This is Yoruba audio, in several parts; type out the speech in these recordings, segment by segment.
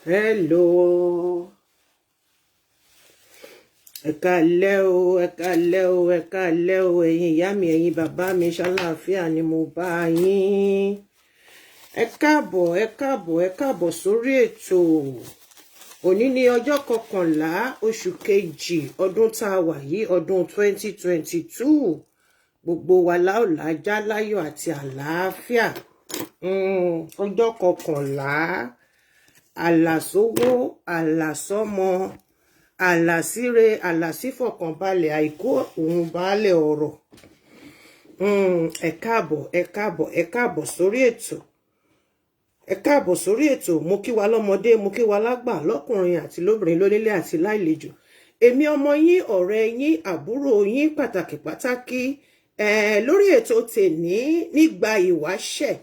Hello. Ẹ káalẹ́ o, ẹ káalẹ́ o, ẹ káalẹ́ o, ẹ̀yin ìyá mi, ẹ̀yin bàbá mi, ṣàlàáfíà ni mo bá yín. Ẹ káàbọ̀, ẹ káàbọ̀, ẹ káàbọ̀ sórí ètò. Òní ni ọjọ́ 11 oṣù kejì ọdún tá a wà yìí, ọdún 2022. Gbogbo wa láòlá já láyọ̀ àti àlàáfíà. Ọjọ́ 11. Àlàsówó, àlàsọ́mọ, àlàsíre, àlàsífọ̀kànbalẹ̀, àìkú òun baálẹ̀ ọ̀rọ̀. Ẹ káàbọ̀, ẹ káàbọ̀, ẹ káàbọ̀ sórí ètò. Ẹ káàbọ̀ sórí ètò. Mo kí wa lọ́mọdé, mo kí wa lágbà, lọ́kùnrin àti lóbìnrin, lónílé àti láìlejò. Èmi ọmọ yín, ọ̀rẹ́ yín, àbúrò yín pàtàkì lórí ètò tèní nígbà ìwáṣẹ̀.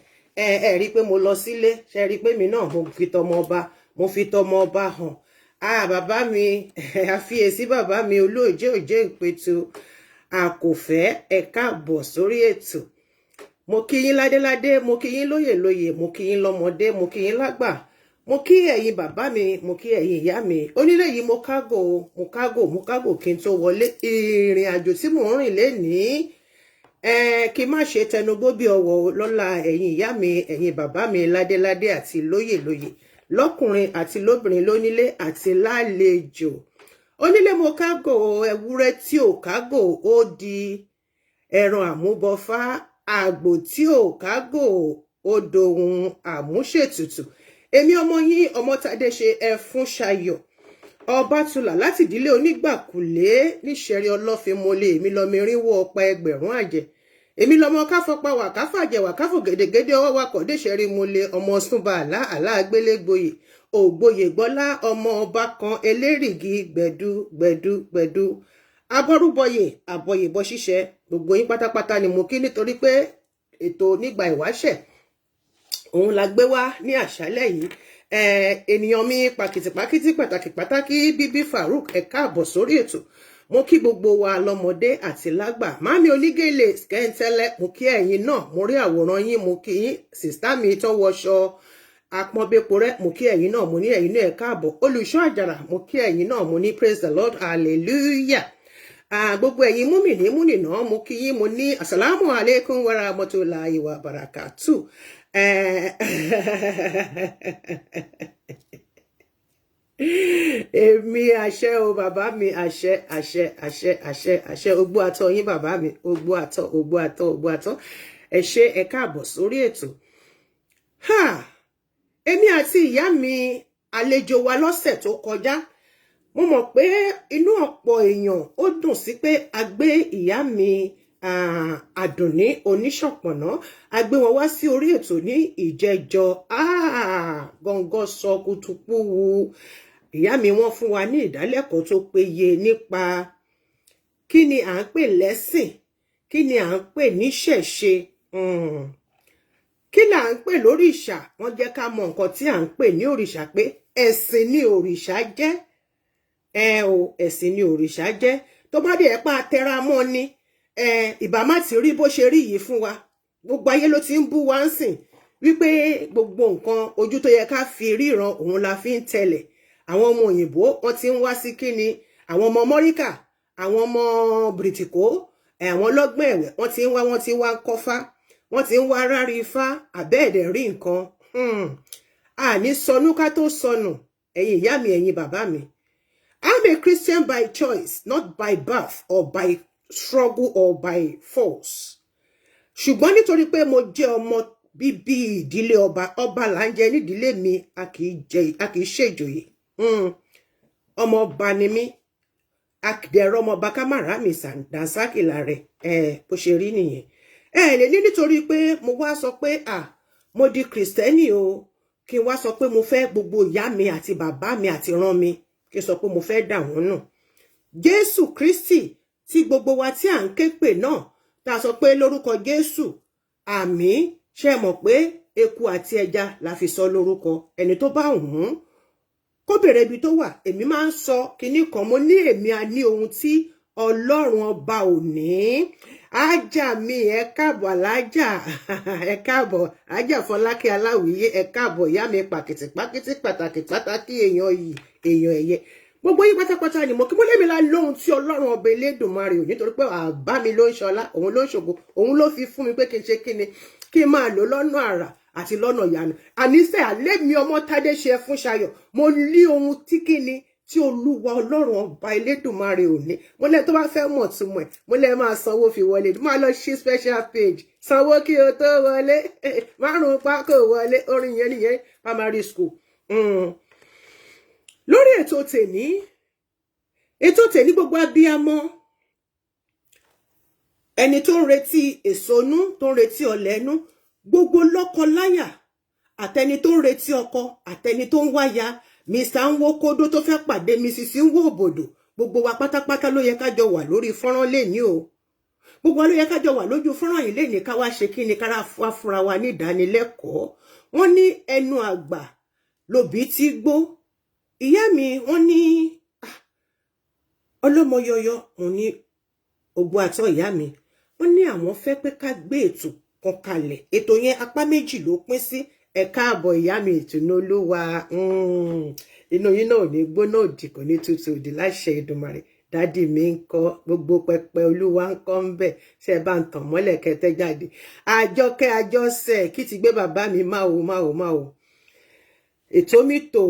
Ẹ rí pé mo lọ sílé, ṣe rí pé mi náà mo fi tọmọ ọba hàn. Bàbá mi, àfiyèsí bàbá mi olóòjé òjé ìpètò àkòfẹ́. Ẹ káàbọ̀ sórí ètò. Mo kí yín ládéládé, mo kí yín lóyè, mo kí yín lọ́mọdé, mo kí yín lágbà, mo kí ẹ̀yin bàbá mi, mo kí ẹ̀yin ìyá mi. Onílé yìí mo kágò kí n tó wọlé. Ìrìn àjò tí mò ń rìn lénìí, kí má ṣe tẹnugbó bí ọwọ́ lọ́la ẹ̀yin ìyá mi, ẹ̀yin bàbá mi ládéládé àti lóyè, lọ́kùnrin àti lóbìnrin, lónílé àti lálejò. Onílé mo kágò, ewúrẹ́ tí ò kágò ó di ẹran àmúbọfá, àgbò tí ò kágò ó dohun àmúṣètùtù. Èmi ọmọ yín, ọmọ Tádé ṣe ẹfún ṣayọ̀ Ọbátúlà láti ìdílé onígbàkúlé níṣẹ̀rí ọlọ́fin mọ́lé. Èmi lọmọ irínwó ọ̀pá ẹgbẹ̀rún àjẹ́. Èmi lọmọ káfọpá wà káfàjẹ wà káfò gèdègèdè ọwọ́ wakọ̀ déṣẹ̀rí mọ́lé. Ọmọ súnba àlá àgbélégboyè ògbóyè gbọ́lá ọmọ ọba kan elérìgì gbẹ̀dú. Abọ́rúbọyè àbọyè bọ́ ṣíṣẹ́. Gbogbo yín pátápátá ni mo kí nítorí pé ètò nígbà ìwáṣẹ̀ òun la gbé wá ní àṣálẹ́ yìí. Ènìyàn mi pàkìtì pàtàkì Bíbí Farouk, ẹ káàbọ̀ sórí ètò. Mo kí gbogbo wa lọ́mọdé àti lágbà. Mami onígèlè skẹ́ńtẹ́lẹ́, mo kí ẹ̀yin náà. Mo rí àwòrán yín, mo kí yín. Sìstá mi tó wọṣọ apọ́nbépo rẹ̀, mo kí ẹ̀yin náà. Mo ní ẹ̀yin náà ẹ káàbọ̀. Olùṣọ́ àjàrà, mo kí ẹ̀yin náà. Mo ní praise the Lord, hallelujah. Gbogbo ẹ̀yin múmìnà, mo kí yín. Mo ní assalamu alaikum wa rahmatullahi wa barakatuh. Èmi àṣẹ o bàbá mi, àṣẹ ogbó àtọ yín bàbá mi, ogbó àtọ. Ẹ ṣé, ẹ káàbọ̀ sórí ètò. Èmi àti ìyá mi àlejò wa lọ́sẹ̀ tó kọjá. Mo mọ̀ pé inú ọ̀pọ̀ èèyàn ó dùn sí pé a gbé ìyá mi Àdùnní oníṣọ̀pọ̀nà, a gbé wọn wá sí orí ètò ní ìjẹjọ. Gọ́ngọ́ sọ kutupu wu. Ìyá mi wọ́n fún wa ní ìdálẹ́kọ̀ọ́ tó péye nípa kí ni à ń pè lẹ́sìn, kí ni à ń pè níṣẹ̀ṣe, kí là ń pè lórìṣà. Wọ́n jẹ́ ká mọ nǹkan tí à ń pè ní òrìṣà, pé ẹ̀sìn ni òrìṣà jẹ́. Ẹ̀sìn ni òrìṣà jẹ́. Tó bá dé ẹ̀pá tẹra mọ́ ni, ìbá má ti rí bó ṣe rí yìí fún wa. Gbogbo ayé ló ti ń bú wa ń sìn wípé gbogbo nǹkan ojú tó yẹ ká fi ríran òun la fi ń tẹ̀lẹ̀. Àwọn ọmọ òyìnbó wọ́n ti ń wá sí kíni, àwọn ọmọ Amẹ́ríkà, àwọn ọmọ Bìrìtìkó, àwọn ọlọ́gbọ́n ẹ̀wẹ̀ wọ́n ti ń wá kọ́fá, wọ́n ti ń wá rárí ifá, àbẹ́ẹ̀dẹ̀ rí nǹkan. Àní sọnù ká tó sọnù. Ẹ̀yin ìyá mi, ẹ̀yin bàbá mi. I'm a Christian by choice, not by birth or by struggle or by force. Ṣùgbọ́n nítorí pé mo jẹ́ ọmọ bíbí ìdílé ọba là ń jẹ nídìílé mi, a kì í ṣèjòyè. Ọmọ ọba ni mí. Akìdẹ̀rọ ọmọ ọba ká má rà mí dànsákìlà rẹ̀. Bó ṣe rí nìyẹn. Lè ní nítorí pé mo wá sọ pé mo di Kristẹni o, kí n wá sọ pé mo fẹ́ gbogbo ìyá mi àti bàbá mi àti rán mi, kí n sọ pé mo fẹ́ dà wọ́n nù. Jésù Kristi tí gbogbo wa tí à ń ké pè náà, tá sọ pé lórúkọ Jésù, àmín. Ṣé mọ̀ pé eku àti ẹja la fi sọ lórúkọ. Ẹni tó bá hùn kó bèrè ibi tó wà. Èmi máa ń sọ kinní kan, mo ní èmi a ní ohun tí Ọlọ́run ọba ò ní. Ájà mi ẹ káàbọ̀ alájà ẹ káàbọ̀ Ájà Fọlákẹ́ Aláwìyé ẹ káàbọ̀ ìyá mi pàkìtì pàtàkì èèyàn ẹ̀yẹ gbogbo yín pátápátá ni mo kí mo lémi la lóhun tí Ọlọ́run ọba Elédùmarè ò nítorí pé àbá mi ló ń ṣọlá òun ló ń ṣògo òun ló fi fún mi pé kí n ṣe kíni kí n máa lò lọ́nà àrà àti lọ́nà ìyanu àníṣe àlẹ́ mi ọmọ Tádé ṣe fún Ṣayọ̀ mo lí ohun tí kíni tí Olúwa Ọlọ́run ọba Elédùmarè ò ní mo lẹ́ tó bá fẹ́ mọ̀ túmọ̀ ẹ̀ mo lẹ́ máa sanwó fi wọlé máa lọ ṣí special page sanwó kí o tó wọlé márùn pákó wọlé orin yẹn nìyẹn primary school. Lórí ètò tèní gbogbo abiyamọ ẹni tó ń retí èsonú tó ń retí ọ̀lẹ́nú gbogbo lọ́kọ láyà àtẹni tó ń retí ọkọ àtẹni tó ń wáyà Mr. Nwokodo tó fẹ́ pàdé Mrs. Nwobodo gbogbo wa pátápátá ló yẹ ká jọ wà lórí fọ́nrán lẹ́ni o gbogbo wa ló yẹ ká jọ wà lójú fọ́nrán yìí lẹ́ni ká wá ṣe kí ni kára wá fúnra wa ní ìdánilẹ́kọ̀ọ́ wọ́n ní ẹnu àgbà lòbí tí gbó ìyá mi wọ́n ní ọlọ́mọ yọyọ òun ní ògbó àtọ́ ìyá mi wọ́n ní àwọn fẹ́ pé ká gbé ètò kan kalẹ̀ ètò yẹn apá méjì ló pín sí ẹ káàbọ̀ ìyá mi ìtùnú Olúwa inú yín náà ò ní gbóná òdì kò ní tutù òdì láṣẹ Èdùmàrè dádì mi ń kọ́ gbogbo pẹpẹ Olúwa ń kọ́ ń bẹ̀ ṣe bá ń tàn mọ́lẹ̀ kẹtẹ jáde Àjọkẹ́ Àjọṣe kí ti gbé bàbá mi máa o ètò mi tò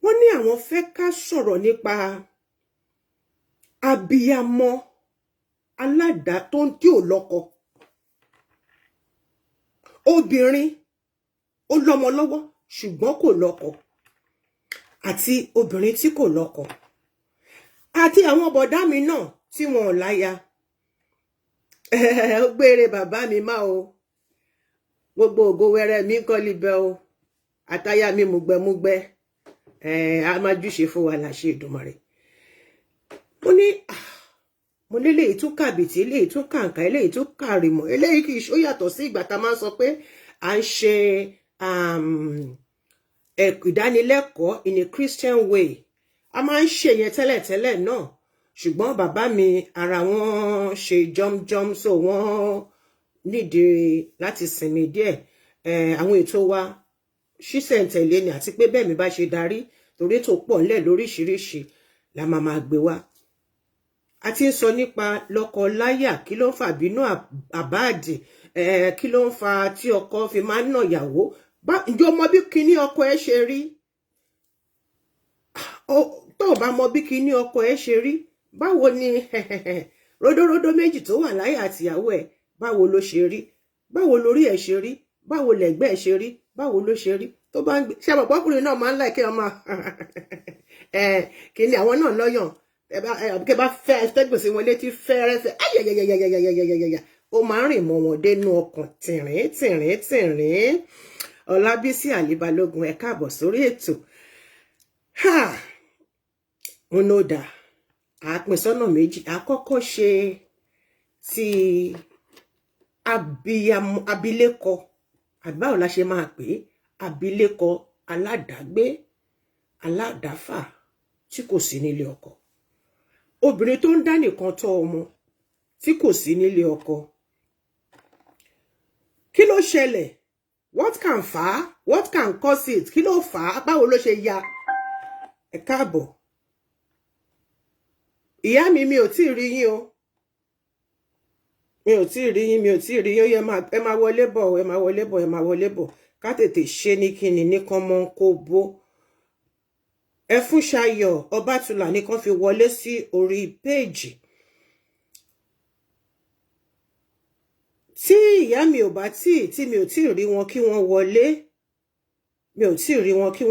wọ́n ní àwọn fẹ́ ká sọ̀rọ̀ nípa abiyamọ aládàá tó ń tí ò lọ́kọ obìnrin ó lọ́mọ lọ́wọ́ ṣùgbọ́n kò lọ́kọ àti obìnrin tí kò lọ́kọ àti àwọn bọ̀dá mi náà tí wọn ò láya ó gbére bàbá mi má o gbogbo ògo wẹrẹ mi ń kọ́ libẹ o àtàyà mi mùgbẹ́mùgbẹ́ a máa júṣe fún wa láṣẹ Èdùmàrè mo ní eléyìí tún kàbìtì eléyìí tún kàǹkà eléyìí tún kàrìmọ̀ eléyìí kì í ṣó yàtọ̀ sí ìgbà tá a máa ń sọ pé à ń ṣe ìdánilẹ́kọ̀ọ́ in a Christian way a máa ń ṣe yẹn tẹ́lẹ̀tẹ́lẹ̀ náà ṣùgbọ́n bàbá mi ara wọn ṣe jọmjọm so wọ́n nídìí láti sinmi díẹ̀ àwọn ètò wa ṣísẹ̀ntẹ̀lé ni àti pé bẹ́ẹ̀ mi bá ṣe darí torí tó pọ̀ ńlẹ̀ lóríṣiríṣi la máa gbé wá a ti ń sọ nípa lọ́kọ láyà kí ló ń fa bínú àbáàdì kí ló ń fa tí ọkọ fi máa ń nà ìyàwó ǹjẹ́ o mọ bí kíní ọkọ ẹ ṣe rí tó o bá mọ bí kíní ọkọ ẹ ṣe rí báwo ni ródóródó méjì tó wà láyà àtìyàwó ẹ báwo ló ṣe rí báwo lórí ẹ ṣe rí báwo lẹ̀gbẹ́ ẹ ṣe rí báwo ló ṣe rí tó bá ń gbé ṣe àmọ̀ pọ́kùnrin náà máa ń láì kí ọmọ kíní àwọn náà lọ́yàn kẹ bá fẹ́ ẹtẹ́gbèsè wọn létí fẹ́rẹ́fẹ́ ayẹyẹyẹyẹyẹyẹyẹyẹyẹ ó máa ń rìn mọ́ wọn dénú ọkàn tìrín Ọlábísí Àlíbalógun ẹ káàbọ̀ sórí ètò onoda àpínsọ́nà méjì àkọ́kọ́ ṣe ti abilékọ àbáwò la ṣe máa pè abilékọ aládàágbé aládàáfà tí kò sí nílé ọkọ obìnrin tó ń dá nìkan tọ́ ọmọ tí kò sí nílé ọkọ kí ló ṣẹlẹ̀ what can fà á what can cause it kí ló fà á báwo ló ṣe ya ẹ káàbọ̀ ìyá mi ò tí ì rí yín o mi ò tí ì rí yín ẹ máa wọlé bọ̀ ká tètè ṣe ní kíni ní kán mọ́ kó bó ẹ fún Ṣayọ̀ Ọbátúlà ní kán fi wọlé sí orí péèjì tí ìyá mi ò bá tí mi ò tí ì rí wọn kí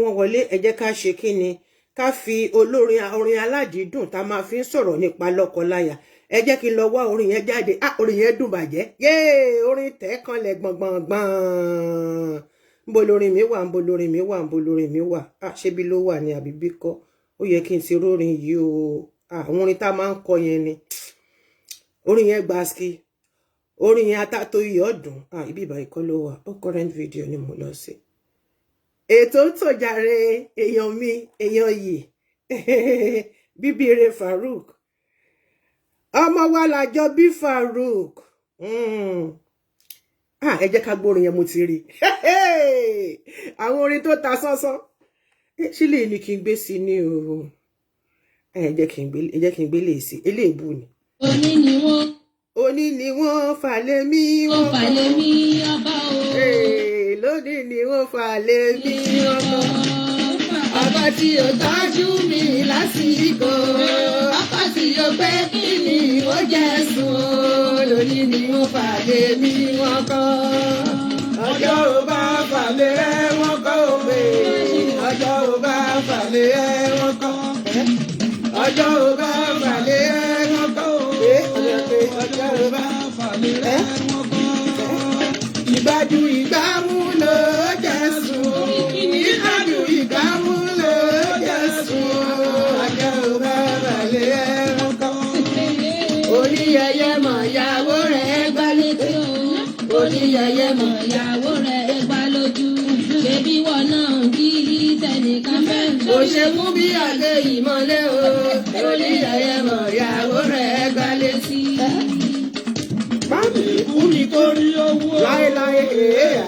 wọ́n wọlé ẹ jẹ́ ká ṣe kíni ká fi orin aládìídùn tá máa fi ń sọ̀rọ̀ nípa lọ́kọláya ẹ jẹ́ kí n lọ wá orin yẹn jáde orin yẹn dùn bàjẹ́ yéé orin tẹ́ kanlẹ̀ gbọ̀ngbọ̀ngbọ̀n nbo lórin mi wà ṣébi ló wà ní àbíbí kọ́ ó yẹ kí n ti rórin yìí o àwọn orin tá máa ń kọ yẹn ni orin yẹn gbaski orin yẹn atátó iyọ̀ ọ̀dùn ibi ìbá ikọ́ ló wà ó current video ni mo lọ sí ètò tó jàre èèyàn yìí Bíbíire Farouk ọmọ wa làjọ bí Farouk. Ẹ jẹ́ ká gbórin yẹn mo ti rí. Àwọn orin tó ta sánsán. Sílé ni kí n gbé sí ní o. Ẹ jẹ́ kí n gbé lè sí. Eléèbú ni. Òní ni wọ́n fàlẹ́ mí wọ́n fàlẹ́ mí ọba o. Lónìí ni wọ́n fàlẹ́ mí ọba. Ọba tí ó tọ́jú mi lásìkò. Ọba tí ó pé kí ni ó jẹ́ sùn. Lónìí ni wọ́n fàlẹ́ mí wọ́n kọ́. Ọjọ́ ò bá fàlẹ́ wọ́n kọ́ òwe. Ọjọ́ ò bá fàlẹ́ wọ́n kọ́. Ọjọ́ ò bá fàlẹ́ wọ́n kọ́ òwe. Ọjọ́ ò bá fàlẹ́ wọ́n kọ́. Ìgbájú ìgbámú ló jẹ́ sùn. Ìgbájú ìgbámú ló jẹ́ sùn. Ọjọ́ ò bá fàlẹ́ wọ́n kọ́. Oníyẹyẹ mọ̀ ìyàwó rẹ̀ gbá létí o. Oníyẹyẹ mọ̀ ìyàwó rẹ̀ gbá lójú. Bébí wọn náà ń kí tẹnìkan fẹ́. Kò ṣe mú bí àgbẹ̀ ìmọ̀lẹ́ o. Oníyẹyẹ mọ̀ ìyàwó rẹ̀ gbá létí. Bámi kú mi kò rí owó. Láéláé èèyà.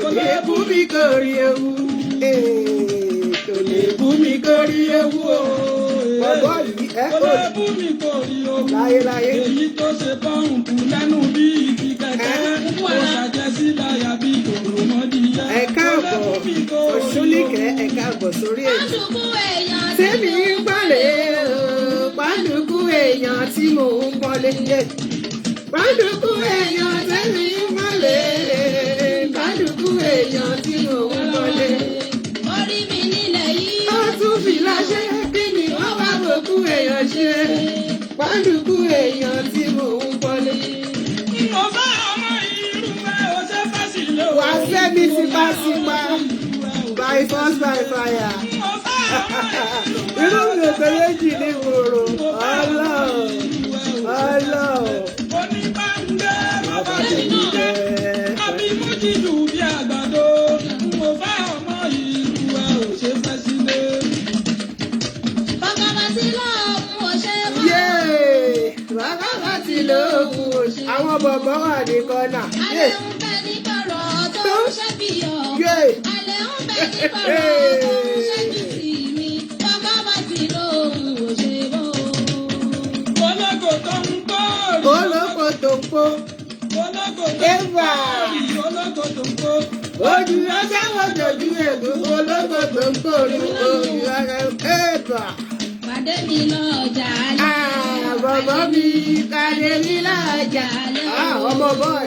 Kò lè kú mi kò rí ewu. Kò lè kú mi kò rí ewu o. Bọ̀bọ̀ yìí kò lè kú mi kò rí owó. Láéláé. Èyí tó ṣe pọ́ǹpù lẹ́nu bí igi kẹ̀kẹ́. Ó ṣàjẹsí láyà bí òròmọdìyẹ. Ẹ káàbọ̀ Òṣùlíkẹ́, ẹ káàbọ̀ sórí ètò. Tèmi ń gbọ́lẹ̀ o. Pàdùkú èèyàn tí mò ń gbọ́lé. Pàdùkú èèyàn tèmi ń gbọ́lẹ̀. Pàdùkú èèyàn tí mò ń gbọ́lé. Orí mi nílẹ̀ yìí. Ó tún fi láṣẹ kí ni wọ́n bá bòkú èèyàn ṣe. Pàdùkú èèyàn tí mò ń gbọ́lé. Mo bá ọmọ irú ẹ̀ ò ṣe fẹ́ sí lò. Wà á fẹ́ mi sípàsípà. By force by fire. Inú mi ò tẹ́lẹ̀ jì ní ìwòrò. Ọlọ́. Oníbàndé bàbá mi jẹ́. Àbí mo ti dù bí àgbàdo. Mo bá ọmọ ìlú ẹ̀ ò ṣe fẹ́ sílé. Bàbá ti lóògùn òṣè mọ́. Bàbá ti lóògùn òṣè. Àwọn bọ̀bọ̀ wà ní kọ́nà. Alẹ́ ń bẹ ní bọ̀rọ̀ tó ń ṣe bí ọ̀. Alẹ́ ń bẹ ní bọ̀rọ̀ tó ń ṣe bí sí mi. Bàbá ti lóògùn òṣè mọ́. Ológo tó ń kó. Ológo tó ń kó. Ológo tó ń kó. Ológo tó ń kó. Ojú ọjọ́ wo dojú ègbò. Ológo tó ń kó. Ojú ọjọ́ ègbà. Pàdé mi lọ́jà alẹ́. Bàbá mi pàdé mi lọ́jà alẹ́. Ọmọ bọ́ọ̀.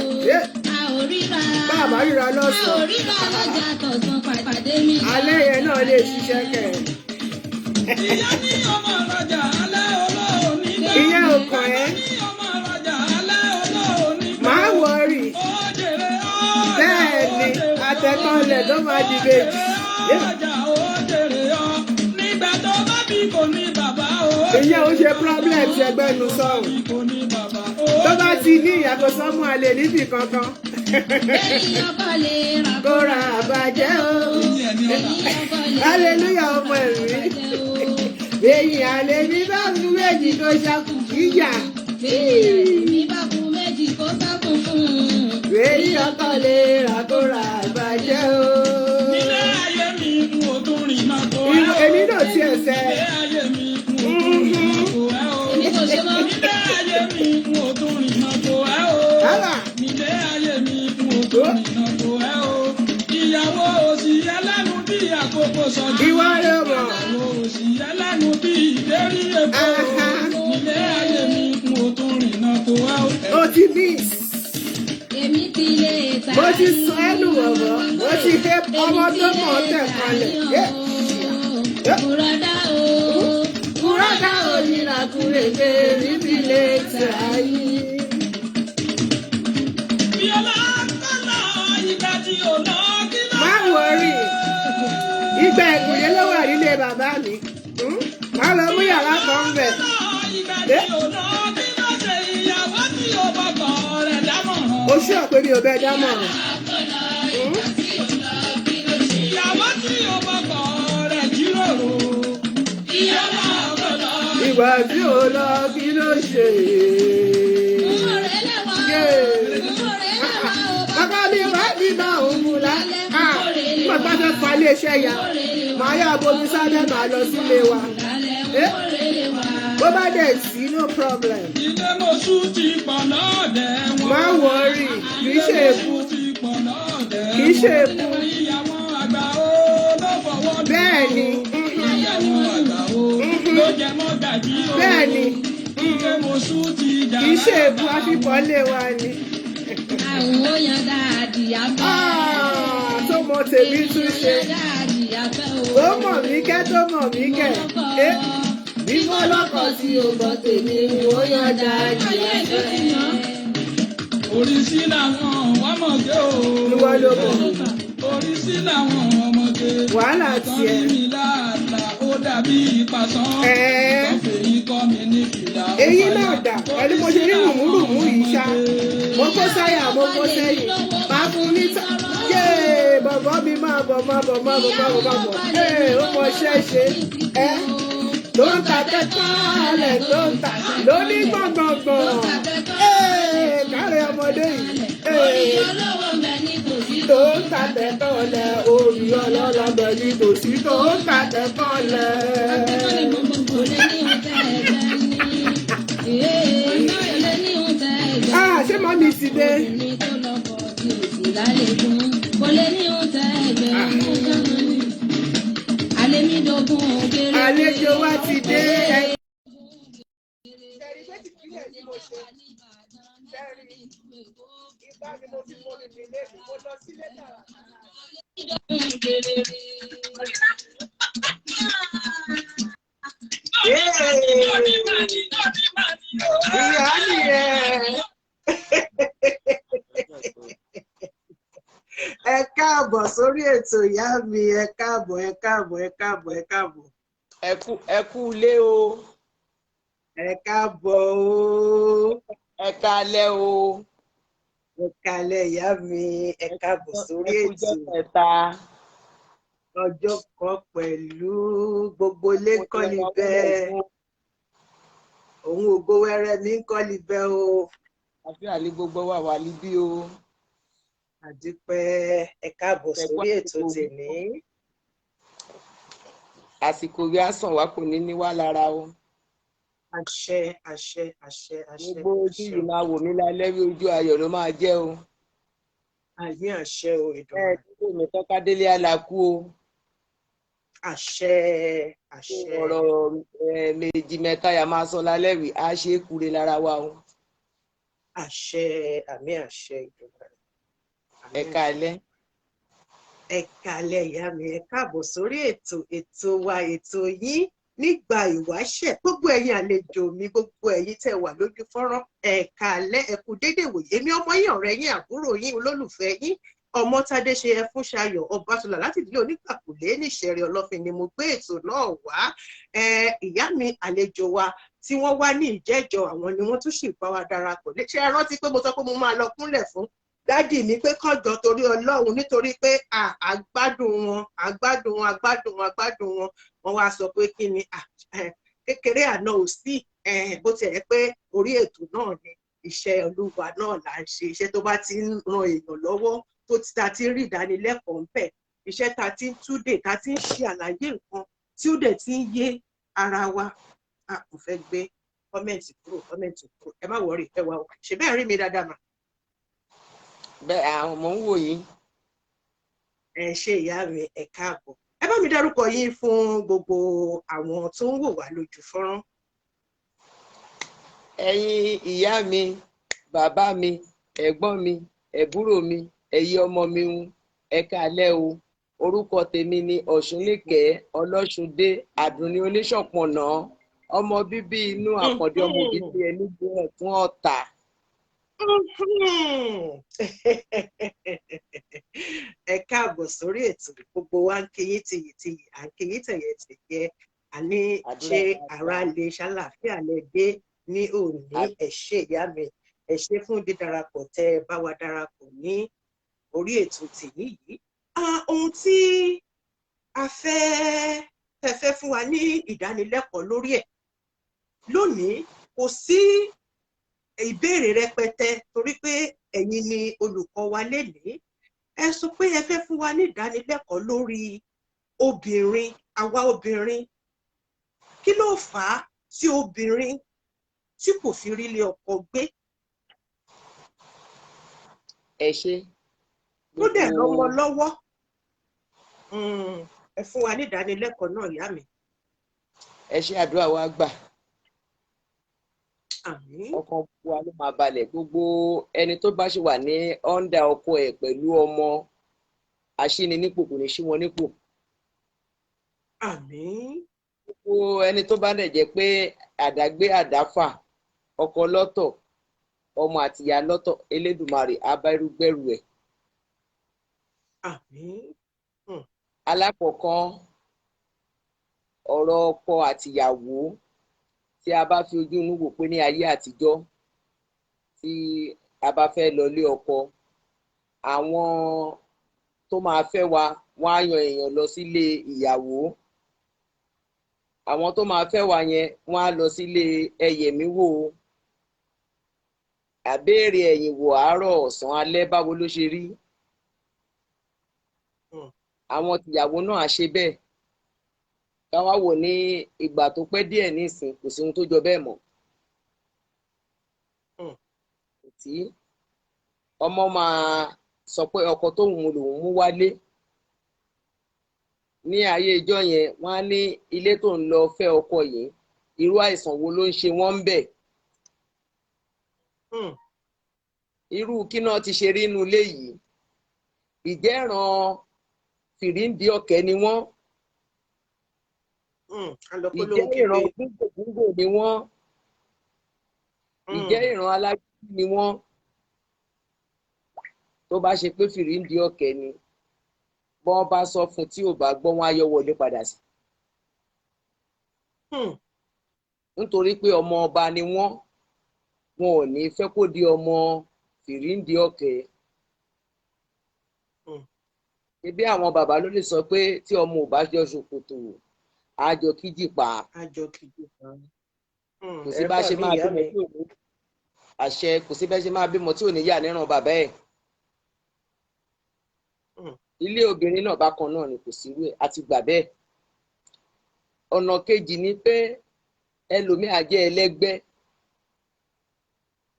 A ò ríra. Bàbá ríra lọ́sàn-án. A ò ríra lọ́jà tọ̀sán pàdé mi. Alẹ́ yẹn náà lè ṣiṣẹ́ kẹ̀. Ìyá ní ọmọ ọlọ́jà alẹ́ olóòní. Ìyá ò kàn ẹ́. Ìyá ní ọmọ ọlọ́jà alẹ́ olóòní. Máa wọrí. Bẹ́ẹ̀ ni àtẹ̀kọ́lẹ̀ ló máa di méjì. Ọjà ó jèrè ọ. Nígbà tó bá bí kò ní bàbá o. Ìyá ò ṣe problem ti ẹgbẹ́ nu sọ̀rọ̀. Tó bá ti ní ìyàtọ̀ sọ́mú àlè níbì kankan. Kó ra àbàjẹ́ o. Hallelujah ọmọ ẹ̀rí. Èyìn àlè ní bá fún méjì kó ṣàkùn kíyà. Ní bá fún méjì kó ṣàkùn fún. Èyí ọkọ lè rà kó ra àbàjẹ́ o. Nílé ayé mi kún òtún rìn náà tó ẹ́ o. Èmi náà ti ẹ̀sẹ̀. Nílé ayé mi kún òtún rìn náà tó ẹ́ o. Èmi kò ṣe mọ́. Nílé ayé mi kún òtún rìn náà tó ẹ́ o. Nílé ayé mi kún òtún rìn náà tó ẹ́ o. Ìyàwó òsì ẹlẹ́nu bí àkókò sọ̀dọ̀. Ìwà rẹ̀ mọ̀. Ìyàwó òsì ẹlẹ́nu bí ìdérí èkó. Nílé ayé mi kún òtún rìn náà tó ẹ́ o. Ó ti ní. Èmi ti lè ta. Mo ti sọ ẹnu ọ̀rọ̀. Mo ti dé ọmọ tó mọ̀ tẹ̀ kalẹ̀. Kúrọ́dá o. Kúrọ́dá o nira kúrèké níbi lè tẹ̀ ayé. Bíọ́lá kọ́lá ìgbà tí ò lọ kí lọ. Má wọrí. Ìgbà ìkùnlé ló wà nílé bàbá mi. Má lọ mú yàrá kan bẹ̀. Ìgbà tí ò lọ kí lọ ṣe ìyàwó tí ò bọ̀ kọ̀ rẹ̀ dámọ̀ràn. O ṣé ọ̀pẹ mi ò bẹ dámọ̀ràn. Ìyàwó tí ò bọ̀ kọ̀ rẹ̀ jíròrò. Ìgbà tí ò lọ kí ló ṣe. Bàbá mi wá bí bá òun mú la. Mo bá fẹ́ fa iléeṣẹ́ ya. Màá yá bomi sábẹ́ màá lọ sílé wa. Bó bá dẹ̀ sí no problem. Ilé mọ̀ṣú ti pọ̀ náà dẹ̀ wọ́n. Má wọrí, kì í ṣe èbú. Kì í ṣe èbú. Ìyàwó àgbà ó ló fọwọ́ bí. Bẹ́ẹ̀ni. Ìyàwó àgbà ó ló jẹ mọ́ gàjí ó. Bẹ́ẹ̀ni. Ilé mọ̀ṣú ti jà. Kì í ṣe èbú àfipọ́lé wa ni. Àwọn oyan dáàdì àbá. Tó mọ tèmi tún ṣe. Tó mọ̀ mí kẹ́ tó mọ̀ mí kẹ́. Bí wọ́n lọ́kọ̀ sí ọgbọ́ tèmi, ó yan dáàdì àbá. Oríṣi làwọn ọmọge o. Ìwọ ló mọ̀. Oríṣi làwọn ọmọge. Wàhálà tiẹ̀. Tọ́ni mi láàlà ó dàbí ìpàsán. Tọ́fẹ̀ yìí kọ́ mi ní fìlà. Èyí náà dà pẹ̀lú mo ṣe rí rùmúrùmú yìí ṣá. Mo kó sáyà, mo kó sẹ́yìn. Máa fún ní ta. Yéè bọ̀bọ̀ mi máa bọ̀. Ó mọ ṣẹ́ṣe. Tó ń ta tẹ́tàlẹ̀ tó ń ta lóní gbọ̀ngbọ̀ngbọ̀n. Kárẹ̀ ọmọdé yìí. Tó ń ta tẹ́tàlẹ̀ orí ọlọ́lọ́gbẹ̀ ní tòsí tó ń ta tẹ́tàlẹ̀. Ṣé màá mi ti dé? Àlejò wa ti dé. Ìyá nìyẹn. Ẹ káàbọ̀ sórí ètò ìyá mi, ẹ káàbọ̀. Ẹ kú ilé o. Ẹ káàbọ̀ o. Ẹ káalẹ́ o. Ẹ káalẹ́ ìyá mi, ẹ káàbọ̀ sórí ètò. Ọjọ́ kan pẹ̀lú gbogbo ilé kọ́ni bẹ́ẹ̀. Òun ògo wẹ́rẹ́ mi ń kọ́ni bẹ́ẹ̀ o. Àfi àlè gbogbo wà níbí o. Àdúpẹ́ ẹ káàbọ̀ sórí ètò tèmi. Àsìkò rí àsàn wa kò ní ní wá lára o. Àṣẹ. Gbogbo ojú yìí máa wò mí lálẹ́ rí ojú ayọ̀ ló máa jẹ́ o. Àyè àṣẹ o ìdùnnú. Dídò mi tọ́ka délé àlàkù o. Àṣẹ. Ọ̀rọ̀ méjì mẹ́ta yà máa sọ lálẹ́ rí a ṣe é kúre lára wa o. Àṣẹ àmì àṣẹ ìdùnnú. Ẹ káalẹ́. Ẹ káalẹ́ ìyá mi, ẹ káàbọ̀ sórí ètò wa ètò yín nígbà ìwáṣẹ̀. Gbogbo ẹ̀yin àlejò mi, gbogbo ẹ̀yin tẹ́ wà lójú fọ́nrán, ẹ káalẹ́, ẹ kú dédé wòye. Èmi ọmọ yín, ọ̀rẹ́ yín, àbúrò yín, olólùfẹ́ yín, Ọmọ́tádé ṣe Ẹfúnṣayọ̀ Ọbátúlá láti ìdílé Onígbàkúlé níṣẹ̀rẹ̀ Ọlọ́fin ni mo gbé ètò náà wá. Ìyá mi àlejò wa tí wọ́n wá ní ìjẹ́jọ́ àwọn ni wọ́n tún sì bá wa darapọ̀. Ṣé ẹ rántí pé mo sọ pé mo máa lọ kúnlẹ̀ fún dádì mi pé kọjọ torí Ọlọ́run nítorí pé àgbádùn wọn wọ́n wá sọ pé kí ni kékeré àná ò sí bó ti ẹ̀ pé orí ètò náà ni iṣẹ́ Olúwa náà là ń ṣe. Iṣẹ́ tó bá ti ń ran èèyàn lọ́wọ́ tó ta ti rí ìdánilẹ́kọ̀ọ́ ń bẹ̀, iṣẹ́ ta ti ń túdè, ta ti ń ṣe àlàyé nǹkan tí ó dẹ̀ ti ń yé ara wa. Kò fẹ́ gbé kọ́mẹ̀ntì kúrò ẹ má wọrí ẹ wà ṣe bẹ́ẹ̀ rí mi dáadáa mà. Bẹ́ẹ̀ àwọn ọmọ ń wò yín. Ẹ ṣé ìyá mi, ẹ káàbọ̀. Ẹ bá mi dárúkọ yín fún gbogbo àwọn tó ń wò wá lójú fọ́nrán. Ẹ̀yin ìyá mi, bàbá mi, ẹ̀gbọ́n mi, ẹ̀búrò mi, ẹ̀yin ọmọ mi ń ẹ káalẹ́ o. Orúkọ tèmi ni Ọ̀ṣúnlékẹ́ Ọlọ́ṣundé Àdùnní Oníṣọ̀pọ̀nà, ọmọ bíbí inú Àkàndé ọmọ bíbí ẹni gbé ọ̀tún Ọ̀tà. Ẹ káàbọ̀ sórí ètò. Gbogbo wa ń kí yín tìyìtìyì, à ń kí yín tẹ̀yẹ̀tẹ̀yẹ. Àní ṣé ara lè ṣàlàáfíà lẹ dé ní òní. Ẹ ṣé ìyá mi, ẹ ṣé fún dídarapọ̀ tẹ́ ẹ bá wa darapọ̀ ní orí ètò tèmi yìí. Ohun tí a fẹ́ fún wa ní ìdánilẹ́kọ̀ọ́ lórí ẹ̀ lónìí, kò sí ìbéèrè rẹpẹtẹ torí pé ẹ̀yin ni olùkọ́ wa lénìí. Ẹ sọ pé ẹ fẹ́ fún wa ní ìdánilẹ́kọ̀ọ́ lórí obìnrin, àwa obìnrin. Kí ló fà á tí obìnrin tí kò fi rí ilé ọkọ gbé? Ẹ ṣé. Tó dẹ̀ lọ́mọ lọ́wọ́. Ẹ fún wa ní ìdánilẹ́kọ̀ọ́ náà, ìyá mi. Ẹ ṣé, àdúrà wa gbà. Àmín. Ọkàn wa ló máa balẹ̀. Gbogbo ẹni tó bá ṣe wà ní ọ́ndà ọkọ ẹ̀ pẹ̀lú ọmọ aṣíni nípò kò ní ṣí wọn nípò. Àmín. Gbogbo ẹni tó bá dẹ̀ jẹ́ pé àdágbé àdáfà, ọkọ lọ́tọ̀, ọmọ àtìyá lọ́tọ̀, Elédùmarè á bá irúgbẹ́rù ẹ̀. Àmín. Alákọ̀ọ́kọ́, ọ̀rọ̀ ọkọ àtìyàwó tí a bá fi ojú inú wò pé ní ayé àtijọ́ tí a bá fẹ́ lọ lé ọkọ, àwọn tó máa fẹ́ wa wọ́n á yan èèyàn lọ sílé ìyàwó. Àwọn tó máa fẹ́ wa yẹn wọ́n á lọ sílé ẹyẹ̀mí wò, àbéèrè ẹ̀yìn wò àárọ̀ ọ̀sán alẹ́ báwo ló ṣe rí. Àwọn tìyàwó náà á ṣe bẹ́ẹ̀. Káwá wò ní ìgbà tó pẹ́ díẹ̀ nísìn kò sí ohun tó jọ bẹ́ẹ̀ mọ́. Tí ọmọ máa sọ pé ọkọ tóun lòun mú wálé. Ní ayé ìjọ yẹn wọ́n á ní ilé tó ń lọ fẹ́ ọkọ yìí, irú àìsàn wo ló ń ṣe wọ́n ń bẹ̀. Irú kí náà ti ṣe rí inú ilé yìí. Ìjẹ́ ìran fìríǹdì ọ̀kẹ́ ni wọ́n. Ìjẹ́ ìran gbígbògbò ni wọ́n. Ìjẹ́ ìran alágídí ni wọ́n. Tó bá ṣe pé fìríǹdì ọ̀kẹ́ ni, bọ́n bá sọ fún tí ò bá gbọ́ wọn á yọ wọlé padà sí. Nítorí pé ọmọ ọba ni wọ́n, wọn ò ní fẹ́ kó di ọmọ fìríǹdì ọ̀kẹ́. Ibi àwọn bàbá ló lè sọ pé tí ọmọ ò bá jọ ṣòkòtò àjọ kíjì pa. Àjọ kíjì pa. Kò sí bá ṣe máa bímọ tí ò ní àṣẹ, kò sí bá ṣe máa bímọ tí ò ní yà níran bàbá ẹ̀. Ilé obìnrin náà bákan náà ni kò sí wé àti gbà bẹ́ẹ̀. Ọ̀nà kejì ni pé ẹlòmíà jẹ́ ẹlẹ́gbẹ́.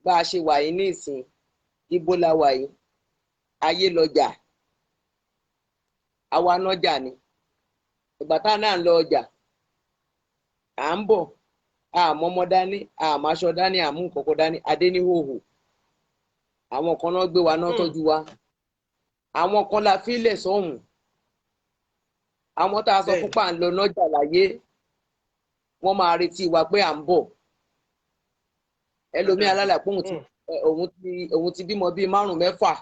Bá a ṣe wà yìí ní ìsìn, ibo la wà yìí, ayé lọjà, àwa nájà ni. Ìgbà tá náà ń lọ ọjà, à ń bọ̀, àmọ́mọ́ dání, àmàṣọ dání, àmú kọ̀kọ́ dání, adé ní hòhò. Àwọn kan náà gbé wa náà tọ́jú wa. Àwọn kan la fílẹ̀ sọ́hùn. Àwọn tá a sọ fún pà ń lọ nájà láyé, wọ́n máa retí wa pé à ń bọ̀. Ẹlòmíì alálà pé òun ti bímọ bíi 5-6.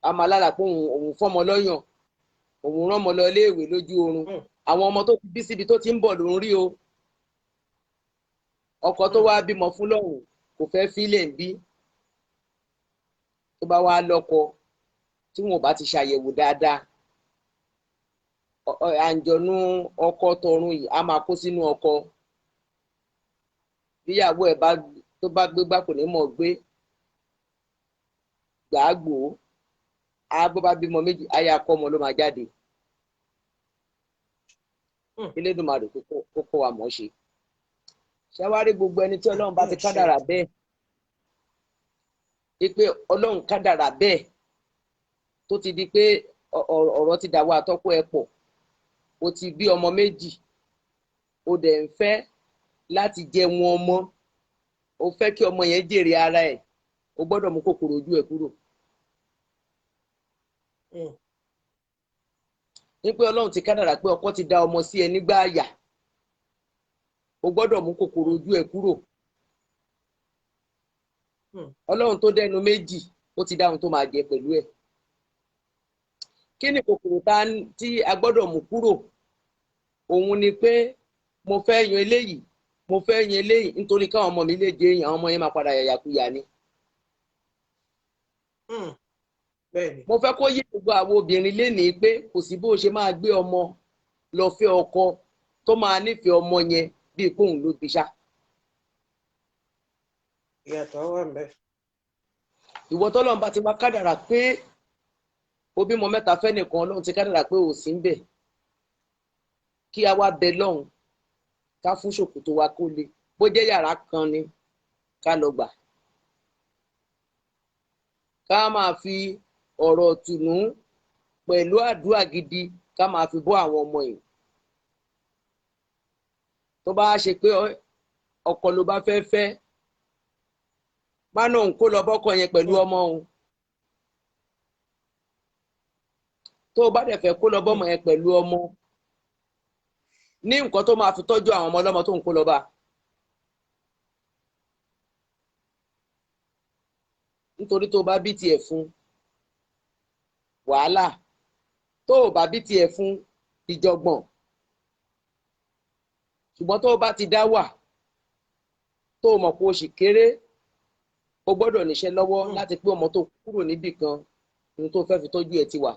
A máa lálà pé òun fọ́mọ lọ́yàn, òun rán ọmọ lọ iléèwé lójú oorun. Àwọn ọmọ tó ti bí síbi tó ti ń bọ̀ ló ń rí o. Ọkọ tó wá bímọ fún lọ́hùn kò fẹ́ fílẹ̀ ń bí. Tó bá wá lọ́kọ tí wọn ò bá ti ṣàyẹ̀wò dáadáa, àǹjọ̀nú ọkọ tọ̀run yìí á máa kó sínú ọkọ. Bíyàwó ẹ̀ tó bá gbé gbá kò ní mọ̀ gbé. Gbàgbó bó bá bímọ 2 aya akọ ọmọ ló máa jáde. Elédùmarè kókó wa mọ̀ ṣe. Ṣáwárí gbogbo ẹni tí Ọlọ́run bá ti kádàrà bẹ́ẹ̀. Pé Ọlọ́run kádàrà bẹ́ẹ̀ tó ti di pé ọ̀rọ̀ ti dàwọ́ àtọ́kọ ẹ̀ pọ̀. O ti bí ọmọ 2, o dẹ̀ ń fẹ́ láti jẹ wọn ọmọ. O fẹ́ kí ọmọ yẹn jèrè ara ẹ̀, o gbọ́dọ̀ mú kòkòrò ojú ẹ̀ kúrò. Ní pé Ọlọ́run ti kádàrà pé ọkọ ti dá ọmọ sí ẹ nígbà àyà, o gbọ́dọ̀ mú kòkòrò ojú ẹ̀ kúrò. Ọlọ́run tó dẹnu 2, ó ti dáhùn tó máa jẹ pẹ̀lú ẹ̀. Kí ni kòkòrò tí a gbọ́dọ̀ mú kúrò? Òun ni pé mo fẹ́ yan eléyìí, mo fẹ́ yan eléyìí nítorí káwọn ọmọ mi lè jẹ èèyàn, àwọn ọmọ yẹn máa padà yàyàkuyà ni. Mo fẹ́ kó yé gbogbo àwọn obìnrin lénìí pé kò sí bó ṣe máa gbé ọmọ lọ fẹ́ ọkọ tó máa nífẹ̀ẹ́ ọmọ yẹn bíi kóun ló bí ṣá. ìyàtọ̀ wà ńbẹ̀. ìwọ tọ́lọ́run bá ti wá kádàrà pé ó bímọ mẹ́ta fẹ́ nìkan Ọlọ́run ti kádàrà pé ò sí ń bẹ̀ kí a wá bẹ lọ́hùn ká fún ṣòkòtò wa kó le bó jẹ́ yàrá kan ni ká lọ gbà ká máa fi ọ̀rọ̀ tùnú pẹ̀lú àdúrà gidi ká máa fi bọ́ àwọn ọmọ yìí tó bá ṣe pé ọkọ ló bá fẹ́ fẹ́ má náà ń kó lọ bọ́kọ yẹn pẹ̀lú ọmọ òun tó o bá dẹ̀ fẹ́ kó lọ bọ́mọ yẹn pẹ̀lú ọmọ ní nǹkan tó máa fi tọ́jú àwọn ọmọ ọlọ́mọ tó ń kó lọ bá nítorí tó o bá bí tiẹ̀ fún wàhálà tó o bá bí tiẹ̀ fún ìjọgbọ̀n ṣùgbọ́n tó o bá ti dá wà tó o mọ̀ pé o sì kéré o gbọ́dọ̀ níṣẹ́ lọ́wọ́ láti pé ọmọ tó kúrò níbì kan ohun tó fẹ́ fi tọ́jú ẹ̀ ti wà.